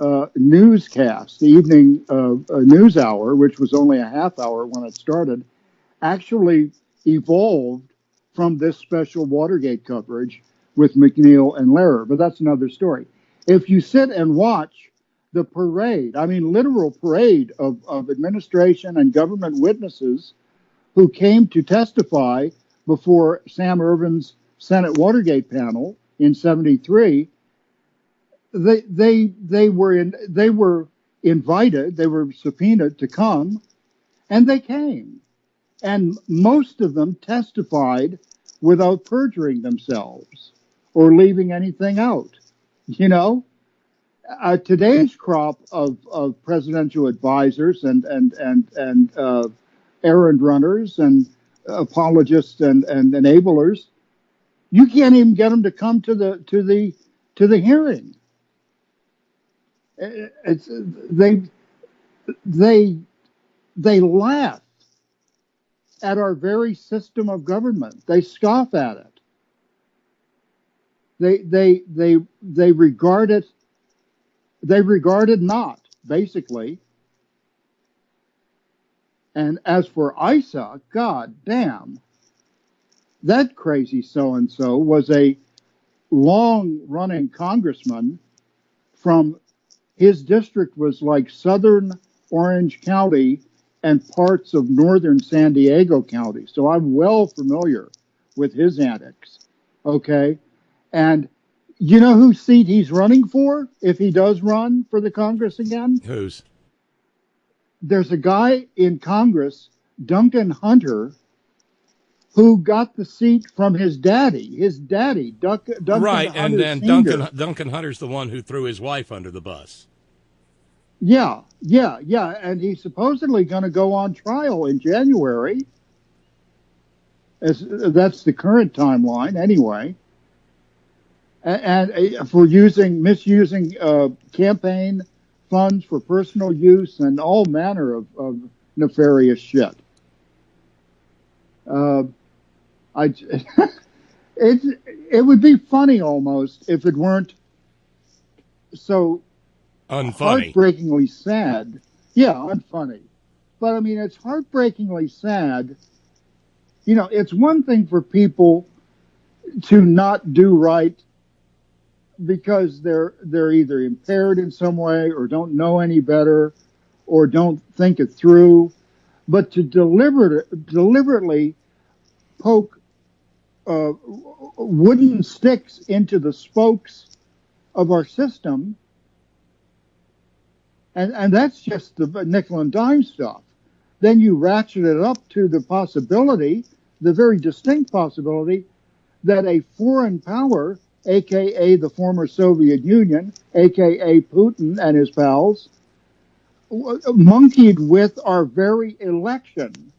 newscast, the evening news hour, which was only a half hour when it started, actually evolved from this special Watergate coverage with McNeil and Lehrer. But that's another story. If you sit and watch the parade, I mean, literal parade of administration and government witnesses who came to testify before Sam Ervin's Senate Watergate panel in '73, they were invited, they were subpoenaed to come, and they came. And most of them testified without perjuring themselves or leaving anything out. You know, today's crop of presidential advisors and errand runners and apologists and enablers, you can't even get them to come to the hearing. It's, they laugh at our very system of government. They scoff at it. They regard it. They regard it not, basically. And as for Isa, God damn, that crazy so-and-so was a long-running congressman from, his district was like southern Orange County and parts of northern San Diego County. So I'm well familiar with his antics. Okay. And you know whose seat he's running for if he does run for the Congress again? Whose? There's a guy in Congress, Duncan Hunter, who got the seat from his daddy. His daddy, Duncan right, Hunter and then Sr. Duncan Hunter's the one who threw his wife under the bus. Yeah. And he's supposedly going to go on trial in January. That's the current timeline, anyway. And for misusing campaign funds for personal use and all manner of nefarious shit. It would be funny almost if it weren't so unfunny, heartbreakingly sad. Yeah, unfunny. But I mean, it's heartbreakingly sad. You know, it's one thing for people to not do right because they're either impaired in some way or don't know any better or don't think it through, but to deliberately poke wooden sticks into the spokes of our system, and that's just the nickel and dime stuff. Then you ratchet it up to the possibility, the very distinct possibility, that a foreign power, a.k.a. the former Soviet Union, a.k.a. Putin and his pals, monkeyed with our very election,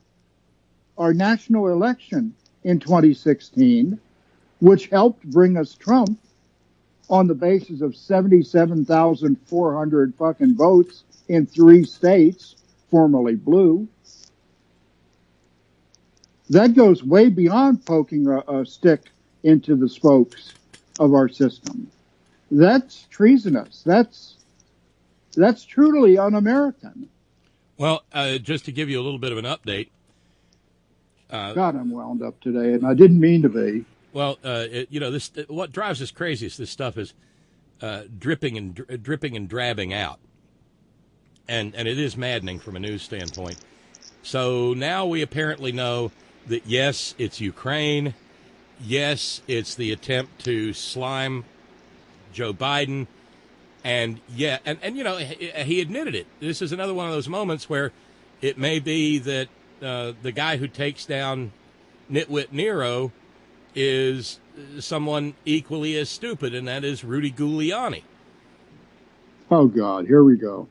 our national election in 2016, which helped bring us Trump on the basis of 77,400 fucking votes in 3 states, formerly blue. That goes way beyond poking a stick into the spokes of our system. That's treasonous. That's truly un-American. Well, just to give you a little bit of an update. God, I'm wound up today, and I didn't mean to be. Well, this what drives us crazy is this stuff is dripping and drabbing out, and it is maddening from a news standpoint. So now we apparently know that yes, it's Ukraine. Yes, it's the attempt to slime Joe Biden. And yeah, and he admitted it. This is another one of those moments where it may be that the guy who takes down Nitwit Nero is someone equally as stupid, and that is Rudy Giuliani. Oh, God, here we go.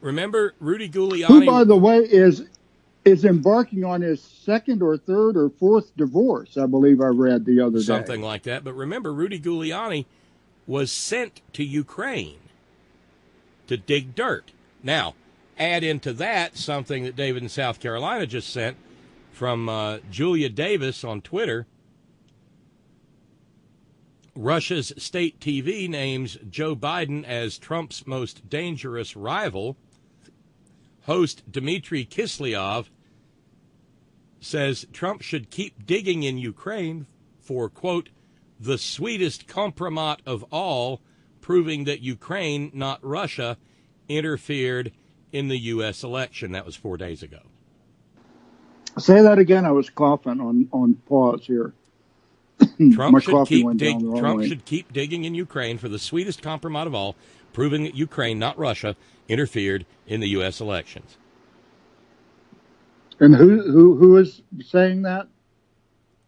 Remember Rudy Giuliani? Who, by the way, is embarking on his 2nd or 3rd or 4th divorce, I believe I read the other day. Something like that. But remember, Rudy Giuliani was sent to Ukraine to dig dirt. Now, add into that something that David in South Carolina just sent from Julia Davis on Twitter. Russia's state TV names Joe Biden as Trump's most dangerous rival. Host Dmitry Kiselyov says Trump should keep digging in Ukraine for, quote, the sweetest compromise of all, proving that Ukraine, not Russia, interfered in the U.S. election. That was 4 days ago. Say that again. I was coughing on pause here. Trump should keep digging in Ukraine for the sweetest compromise of all, proving that Ukraine, not Russia, interfered in the U.S. elections. And who is saying that?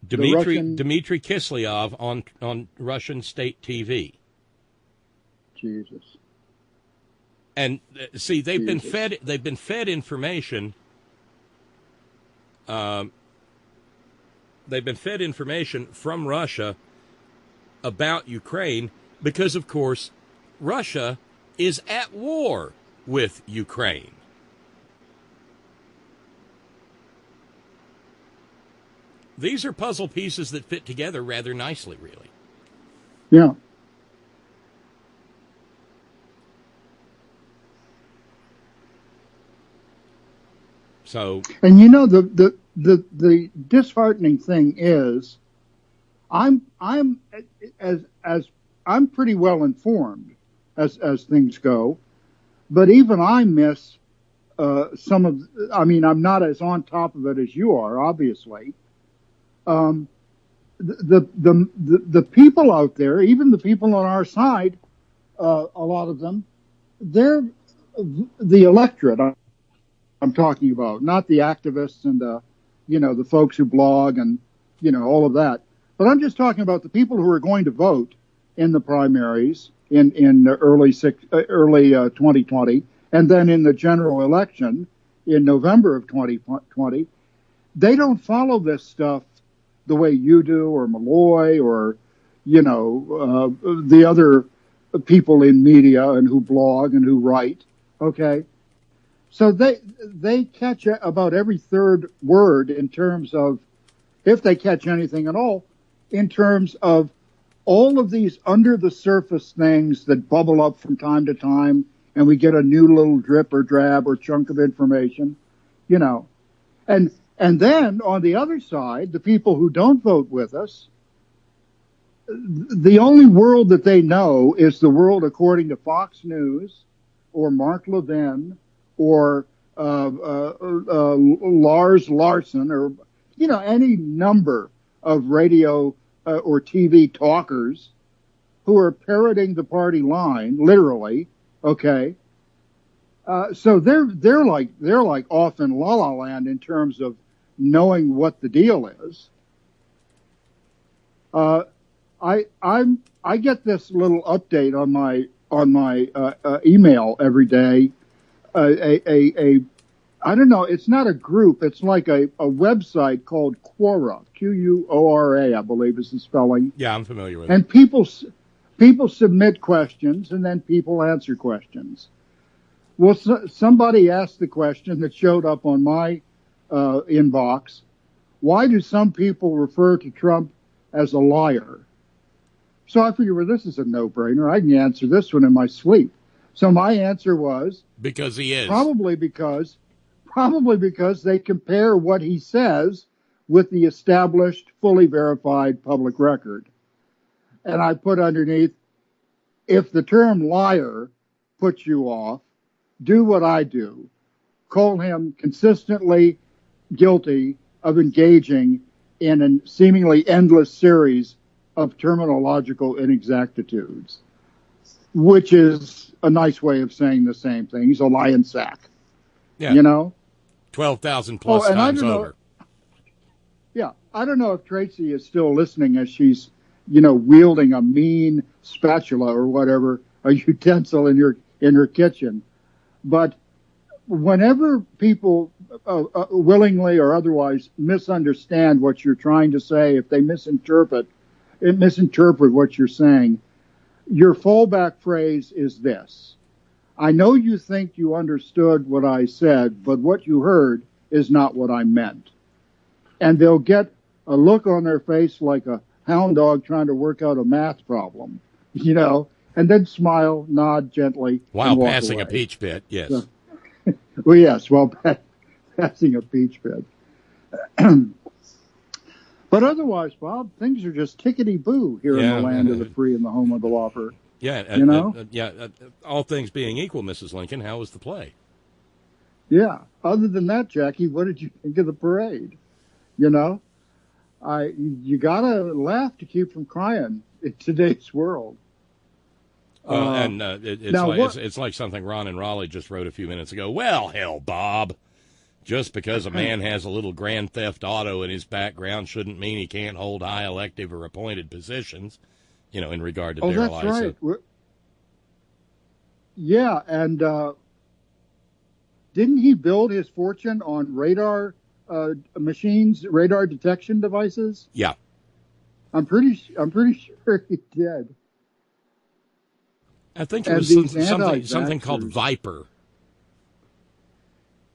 Dmitry Kiselyov on Russian state TV. Jesus. And see, they've been fed information. They've been fed information from Russia about Ukraine because, of course, Russia is at war with Ukraine. These are puzzle pieces that fit together rather nicely, really. Yeah. So, and you know, the disheartening thing is, I'm pretty well informed as things go, but even I miss some of. I mean, I'm not as on top of it as you are, obviously. The people out there, even the people on our side, a lot of them, they're the electorate. I'm talking about, not the activists and the folks who blog and all of that. But I'm just talking about the people who are going to vote in the primaries in early 2020, and then in the general election in November of 2020. They don't follow this stuff the way you do, or Malloy, or the other people in media and who blog and who write. Okay. So they catch about every third word in terms of, if they catch anything at all, in terms of all of these under the surface things that bubble up from time to time, and we get a new little drip or drab or chunk of information, and then on the other side, the people who don't vote with us, the only world that they know is the world according to Fox News or Mark Levin or Lars Larson, or any number of radio or TV talkers who are parroting the party line, literally. Okay, so they're like off in La La Land in terms of knowing what the deal is. I get this little update on my email every day. I don't know, it's not a group, it's like a website called Quora, Quora, I believe is the spelling. Yeah, I'm familiar with it. And people submit questions, and then people answer questions. Well, somebody asked the question that showed up on my inbox: why do some people refer to Trump as a liar? So I figured, well, this is a no-brainer. I can answer this one in my sleep. So my answer was, because he is. Probably because they compare what he says with the established, fully verified public record. And I put underneath, if the term liar puts you off, do what I do. Call him consistently guilty of engaging in a seemingly endless series of terminological inexactitudes, which is a nice way of saying the same thing. He's a lion sack. Yeah. 12,000 plus times over. Yeah. I don't know if Tracy is still listening as she's, wielding a mean spatula or whatever, a utensil in her kitchen. But whenever people willingly or otherwise misunderstand what you're trying to say, if they misinterpret what you're saying, your fallback phrase is this: I know you think you understood what I said, but what you heard is not what I meant. And they'll get a look on their face like a hound dog trying to work out a math problem, and then smile, nod gently, While and walk passing away. a peach pit, yes. So, well, yes, while passing a peach pit. But otherwise, Bob, things are just tickety-boo here in the land of the free and the home of the lawful. Yeah, all things being equal, Mrs. Lincoln, how was the play? Yeah. Other than that, Jackie, what did you think of the parade? You gotta laugh to keep from crying in today's world. Well, it's like something Ron and Raleigh just wrote a few minutes ago. Well, hell, Bob. Just because a man has a little Grand Theft Auto in his background shouldn't mean he can't hold high elective or appointed positions, in regard to Darrell Issa. That's right. Yeah, and didn't he build his fortune on radar machines, radar detection devices? Yeah. I'm pretty sure he did. I think it was something called Viper.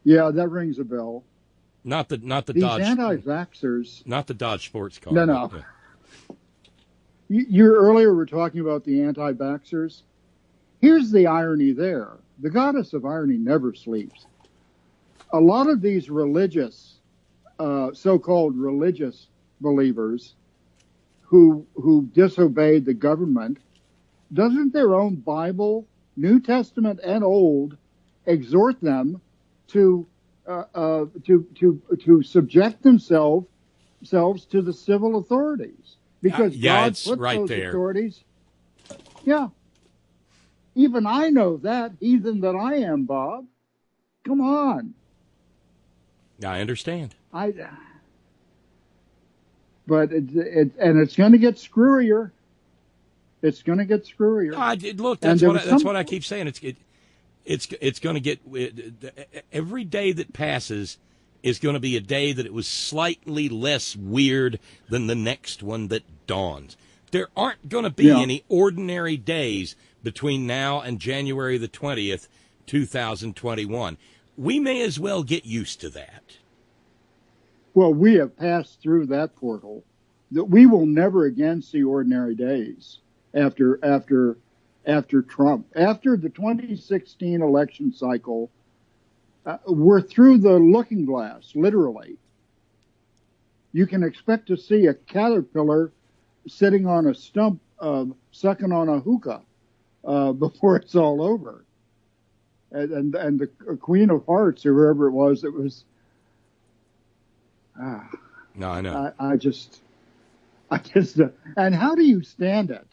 Yeah, that rings a bell. Not the These Dodge anti-vaxxers. Not the Dodge sports car. No. Yeah. You earlier were talking about the anti-vaxxers. Here's the irony there. The goddess of irony never sleeps. A lot of these religious, so-called religious believers who disobeyed the government, doesn't their own Bible, New Testament and Old, exhort them to subject themselves to the civil authorities, because God put right those there. Authorities. Yeah, even I know that, heathen that I am, Bob. Come on. I understand. But it's going to get screwier. It's going to get screwier. Look, that's what I keep saying. It's going to get, every day that passes is going to be a day that it was slightly less weird than the next one that dawns. There aren't going to be any ordinary days between now and January the 20th, 2021. We may as well get used to that. Well, we have passed through that portal. That we will never again see ordinary days after Trump. After the 2016 election cycle, we're through the looking glass, literally. You can expect to see a caterpillar sitting on a stump, sucking on a hookah before it's all over. And the Queen of Hearts, or whoever it was, No, I know. I just, and how do you stand it?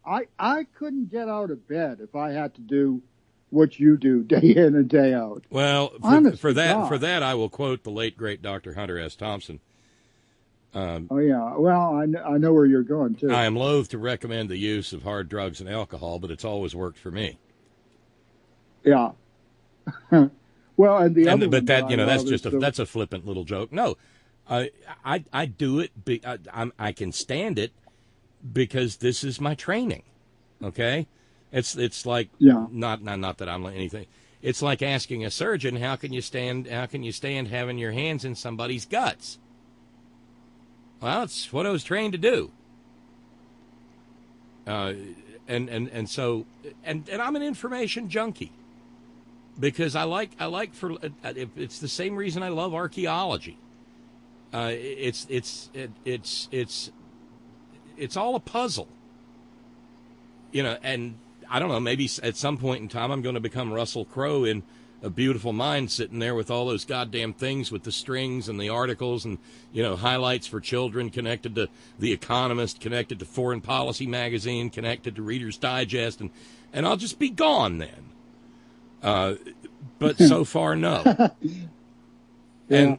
I couldn't get out of bed if I had to do what you do day in and day out. Well, for that, I will quote the late great Dr. Hunter S. Thompson. Oh yeah, well, I know where you're going too. I am loath to recommend the use of hard drugs and alcohol, but it's always worked for me. Yeah. Well, and that's a flippant little joke. No, I do it. I can stand it because this is my training. Okay, it's like not that I'm anything. It's like asking a surgeon, how can you stand having your hands in somebody's guts? Well, it's what I was trained to do. And so I'm an information junkie. Because it's the same reason I love archaeology. It's all a puzzle, and I don't know, maybe at some point in time I'm going to become Russell Crowe in A Beautiful Mind, sitting there with all those goddamn things with the strings and the articles and, highlights for children, connected to The Economist, connected to Foreign Policy magazine, connected to Reader's Digest, and I'll just be gone then. But so far, no. Yeah.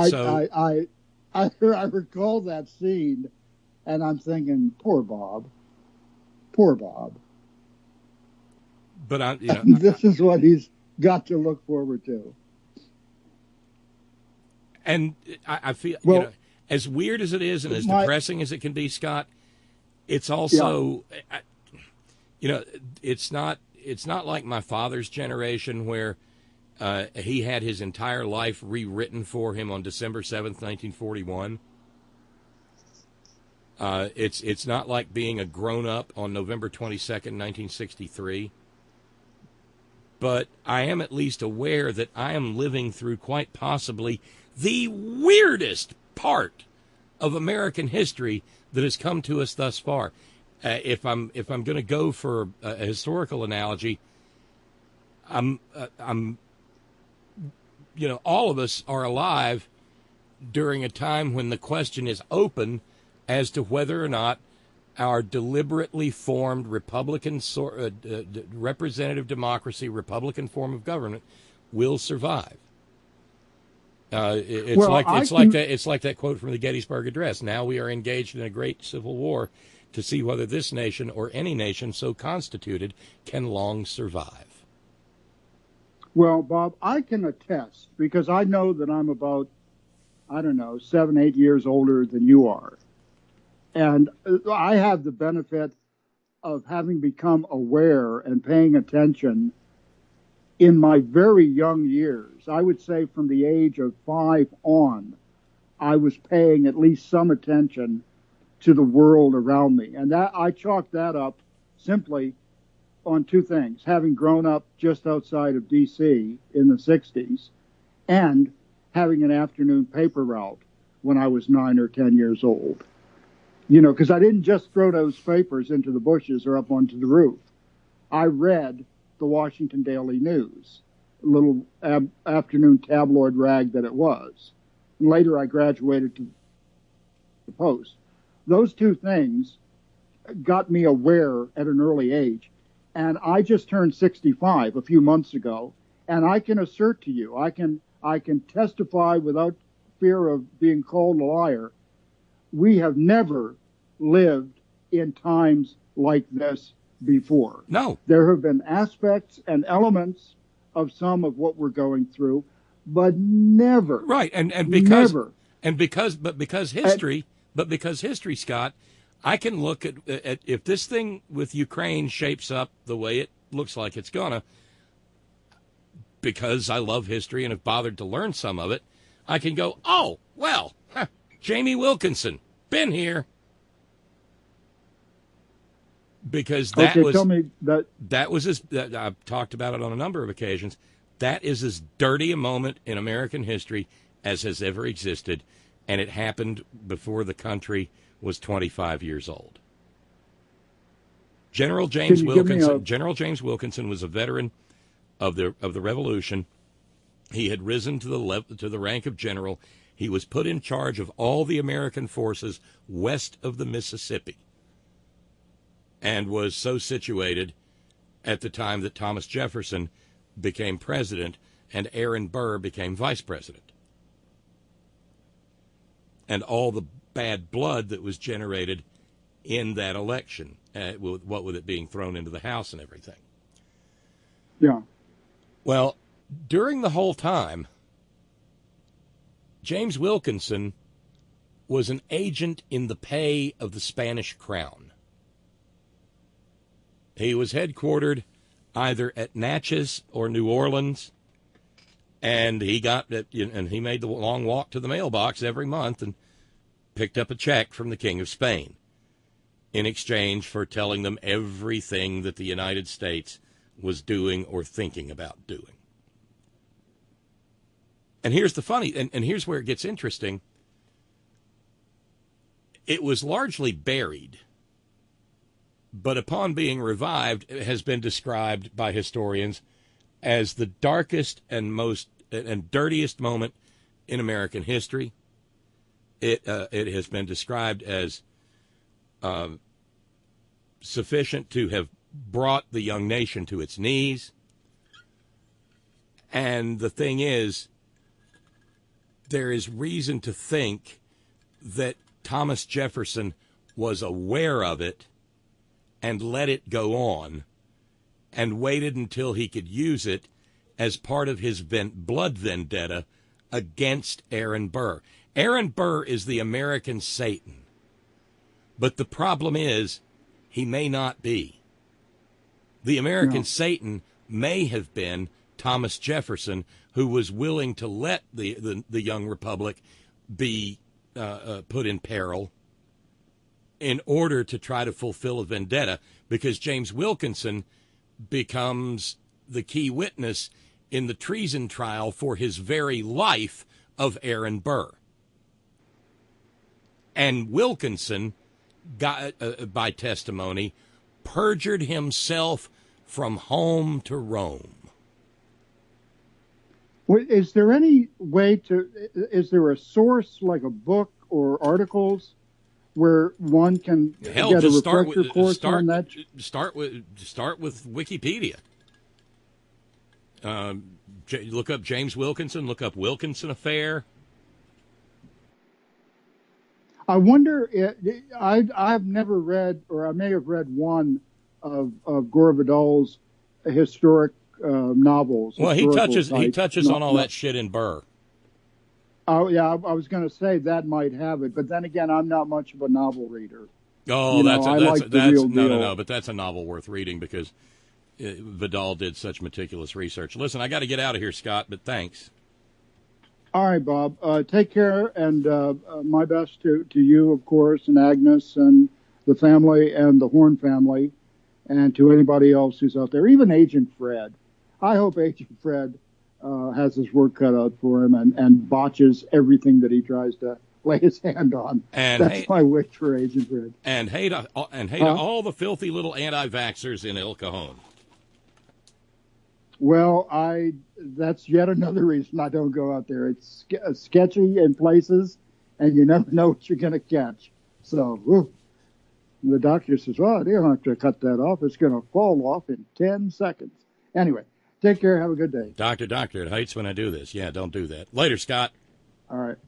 So I recall that scene, and I'm thinking, poor Bob. But this is what he's got to look forward to. And I feel, as weird as it is and as depressing as it can be, Scott, it's also, it's not like my father's generation where he had his entire life rewritten for him on December 7th, 1941. It's not like being a grown-up on November 22nd, 1963. But I am at least aware that I am living through quite possibly the weirdest part of American history that has come to us thus far. If I'm going to go for a historical analogy, I'm all of us are alive during a time when the question is open as to whether or not our deliberately formed Republican representative democracy, Republican form of government, will survive. It's like that quote from the Gettysburg Address. Now we are engaged in a great civil war to see whether this nation or any nation so constituted can long survive. Well, Bob, I can attest because I know that I'm about, 7, 8 years older than you are. And I have the benefit of having become aware and paying attention in my very young years. I would say from the age of 5 on, I was paying at least some attention to the world around me. And that I chalk that up simply on two things: having grown up just outside of D.C. in the 60s and having an afternoon paper route when I was 9 or 10 years old. Because I didn't just throw those papers into the bushes or up onto the roof. I read the Washington Daily News, a little afternoon tabloid rag that it was. And later I graduated to the Post. Those two things got me aware at an early age. And I just turned 65 a few months ago, and I can assert to you, I can testify without fear of being called a liar. We have never lived in times like this before. No. There have been aspects and elements of some of what we're going through, but never. Right, because history, Scott, I can look at if this thing with Ukraine shapes up the way it looks like it's gonna, because I love history and have bothered to learn some of it, I can go, oh, well, Jamie Wilkinson, been here. Because that I've talked about it on a number of occasions. That is as dirty a moment in American history as has ever existed, and it happened before the country was 25 years old. General James Wilkinson was a veteran of the Revolution. He had risen to the rank of general. He was put in charge of all the American forces west of the Mississippi, and was so situated at the time that Thomas Jefferson became president and Aaron Burr became vice president. And all the bad blood that was generated in that election, what with it being thrown into the House and everything. Yeah. Well, during the whole time, James Wilkinson was an agent in the pay of the Spanish crown. He was headquartered either at Natchez or New Orleans, and he made the long walk to the mailbox every month and picked up a check from the King of Spain in exchange for telling them everything that the United States was doing or thinking about doing. And here's the funny, and here's where it gets interesting. It was largely buried, but upon being revived, it has been described by historians as the darkest and most and dirtiest moment in American history. It has been described as sufficient to have brought the young nation to its knees. And the thing is, there is reason to think that Thomas Jefferson was aware of it and let it go on and waited until he could use it as part of his blood vendetta against Aaron Burr. Aaron Burr is the American Satan, but the problem is he may not be. The American Satan may have been Thomas Jefferson, who was willing to let the young republic be put in peril in order to try to fulfill a vendetta, because James Wilkinson becomes the key witness in the treason trial for his very life of Aaron Burr. And Wilkinson got, by testimony, perjured himself from home to Rome. Is there any way to, is there a source like a book or articles where one can get a refresher course on that? Start with Wikipedia. Look up James Wilkinson. Look up Wilkinson Affair. I wonder. I've never read, or I may have read one of Gore Vidal's historic novels. Well, he touches on all that shit in Burr. Oh yeah, I was going to say that might have it, but then again, I'm not much of a novel reader. Oh, but that's a novel worth reading because Vidal did such meticulous research. Listen, I got to get out of here, Scott, but thanks. All right, Bob. Take care, and my best to you, of course, and Agnes, and the family, and the Horn family, and to anybody else who's out there, even Agent Fred. I hope Agent Fred has his work cut out for him and botches everything that he tries to lay his hand on. And that's my wish for Agent Fred. And hate all the filthy little anti-vaxxers in El Cajon. Well, that's yet another reason I don't go out there. It's sketchy in places, and you never know what you're going to catch. So the doctor says, well, you don't have to cut that off. It's going to fall off in 10 seconds. Anyway, take care. Have a good day. Doctor, it hates when I do this. Yeah, don't do that. Later, Scott. All right.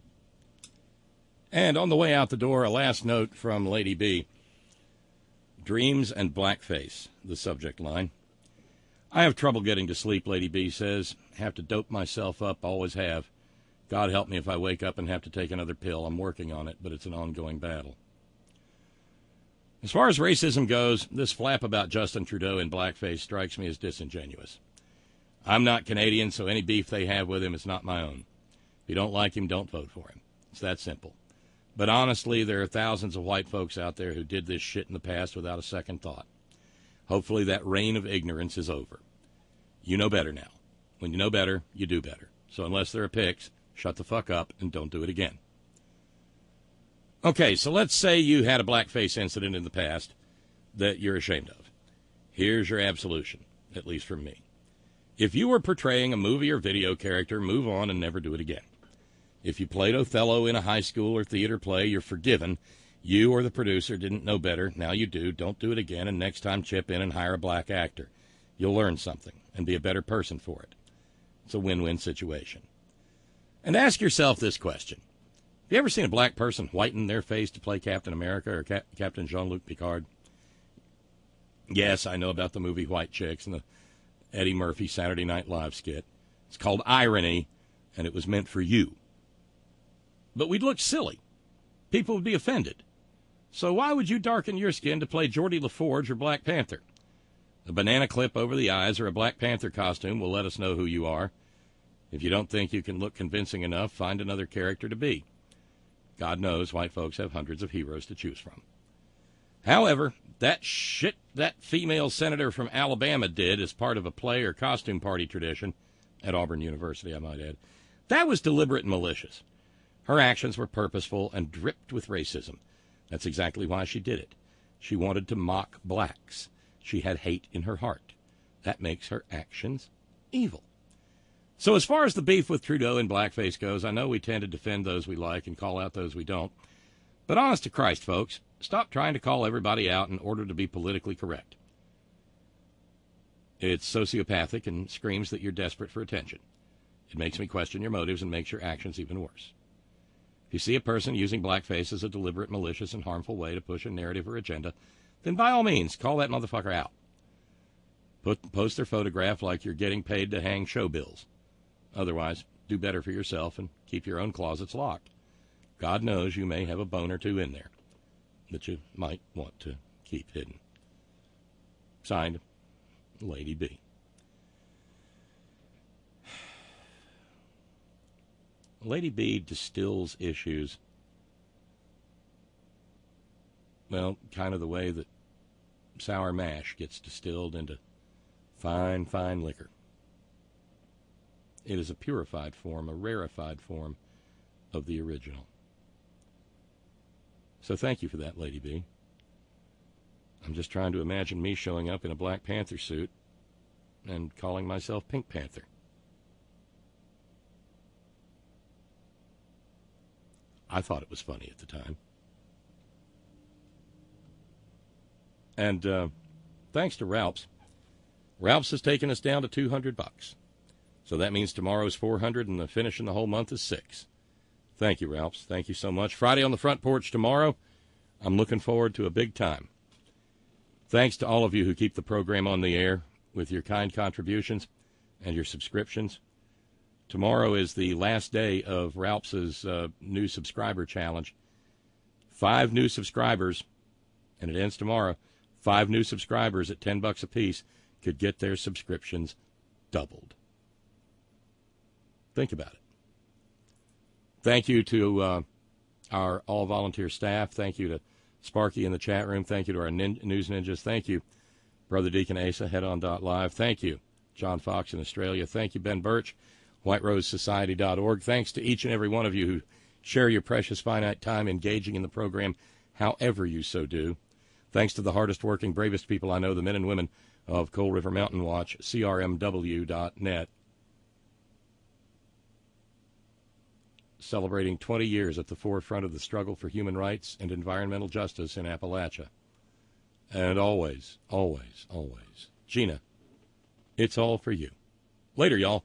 And on the way out the door, a last note from Lady B. Dreams and blackface, the subject line. I have trouble getting to sleep, Lady B says. Have to dope myself up, always have. God help me if I wake up and have to take another pill. I'm working on it, but it's an ongoing battle. As far as racism goes, this flap about Justin Trudeau in blackface strikes me as disingenuous. I'm not Canadian, so any beef they have with him is not my own. If you don't like him, don't vote for him. It's that simple. But honestly, there are thousands of white folks out there who did this shit in the past without a second thought. Hopefully that reign of ignorance is over. You know better now. When you know better, you do better. So unless there are pics, shut the fuck up and don't do it again. Okay, so let's say you had a blackface incident in the past that you're ashamed of. Here's your absolution, at least from me. If you were portraying a movie or video character, move on and never do it again. If you played Othello in a high school or theater play, you're forgiven. You or the producer didn't know better. Now you do. Don't do it again, and next time chip in and hire a black actor. You'll learn something and be a better person for it. It's a win-win situation. And ask yourself this question. Have you ever seen a black person whiten their face to play Captain America or Captain Jean-Luc Picard? Yes, I know about the movie White Chicks and the Eddie Murphy Saturday Night Live skit. It's called irony, and it was meant for you. But we'd look silly. People would be offended. So why would you darken your skin to play Geordie LaForge or Black Panther? A banana clip over the eyes or a Black Panther costume will let us know who you are. If you don't think you can look convincing enough, find another character to be. God knows white folks have hundreds of heroes to choose from. However, that shit that female senator from Alabama did as part of a play or costume party tradition, at Auburn University, I might add, that was deliberate and malicious. Her actions were purposeful and dripped with racism. That's exactly why she did it. She wanted to mock blacks. She had hate in her heart. That makes her actions evil. So as far as the beef with Trudeau and blackface goes, I know we tend to defend those we like and call out those we don't. But honest to Christ, folks, stop trying to call everybody out in order to be politically correct. It's sociopathic and screams that you're desperate for attention. It makes me question your motives and makes your actions even worse. If you see a person using blackface as a deliberate, malicious, and harmful way to push a narrative or agenda, then by all means, call that motherfucker out. Post their photograph like you're getting paid to hang show bills. Otherwise, do better for yourself and keep your own closets locked. God knows you may have a bone or two in there that you might want to keep hidden. Signed, Lady B. Lady B distills issues Well, kind of the way that sour mash gets distilled into fine, fine liquor. It is a purified form, a rarefied form of the original. So thank you for that, Lady B. I'm just trying to imagine me showing up in a Black Panther suit and calling myself Pink Panther. I thought it was funny at the time. And thanks to Ralph's. Ralph's has taken us down to $200. So that means tomorrow's $400 and the finish in the whole month is $600. Thank you, Ralph's. Thank you so much. Friday on the front porch tomorrow. I'm looking forward to a big time. Thanks to all of you who keep the program on the air with your kind contributions and your subscriptions. Tomorrow is the last day of Ralph's new subscriber challenge. 5 new subscribers, and it ends tomorrow. 5 new subscribers at $10 a piece could get their subscriptions doubled. Think about it. Thank you to our all-volunteer staff. Thank you to Sparky in the chat room. Thank you to our News Ninjas. Thank you, Brother Deacon Asa, headon.live. Thank you, John Fox in Australia. Thank you, Ben Birch, whiterosesociety.org. Thanks to each and every one of you who share your precious finite time engaging in the program, however you so do. Thanks to the hardest-working, bravest people I know, the men and women of Coal River Mountain Watch, crmw.net. Celebrating 20 years at the forefront of the struggle for human rights and environmental justice in Appalachia. And always, always, always, Gina, it's all for you. Later, y'all.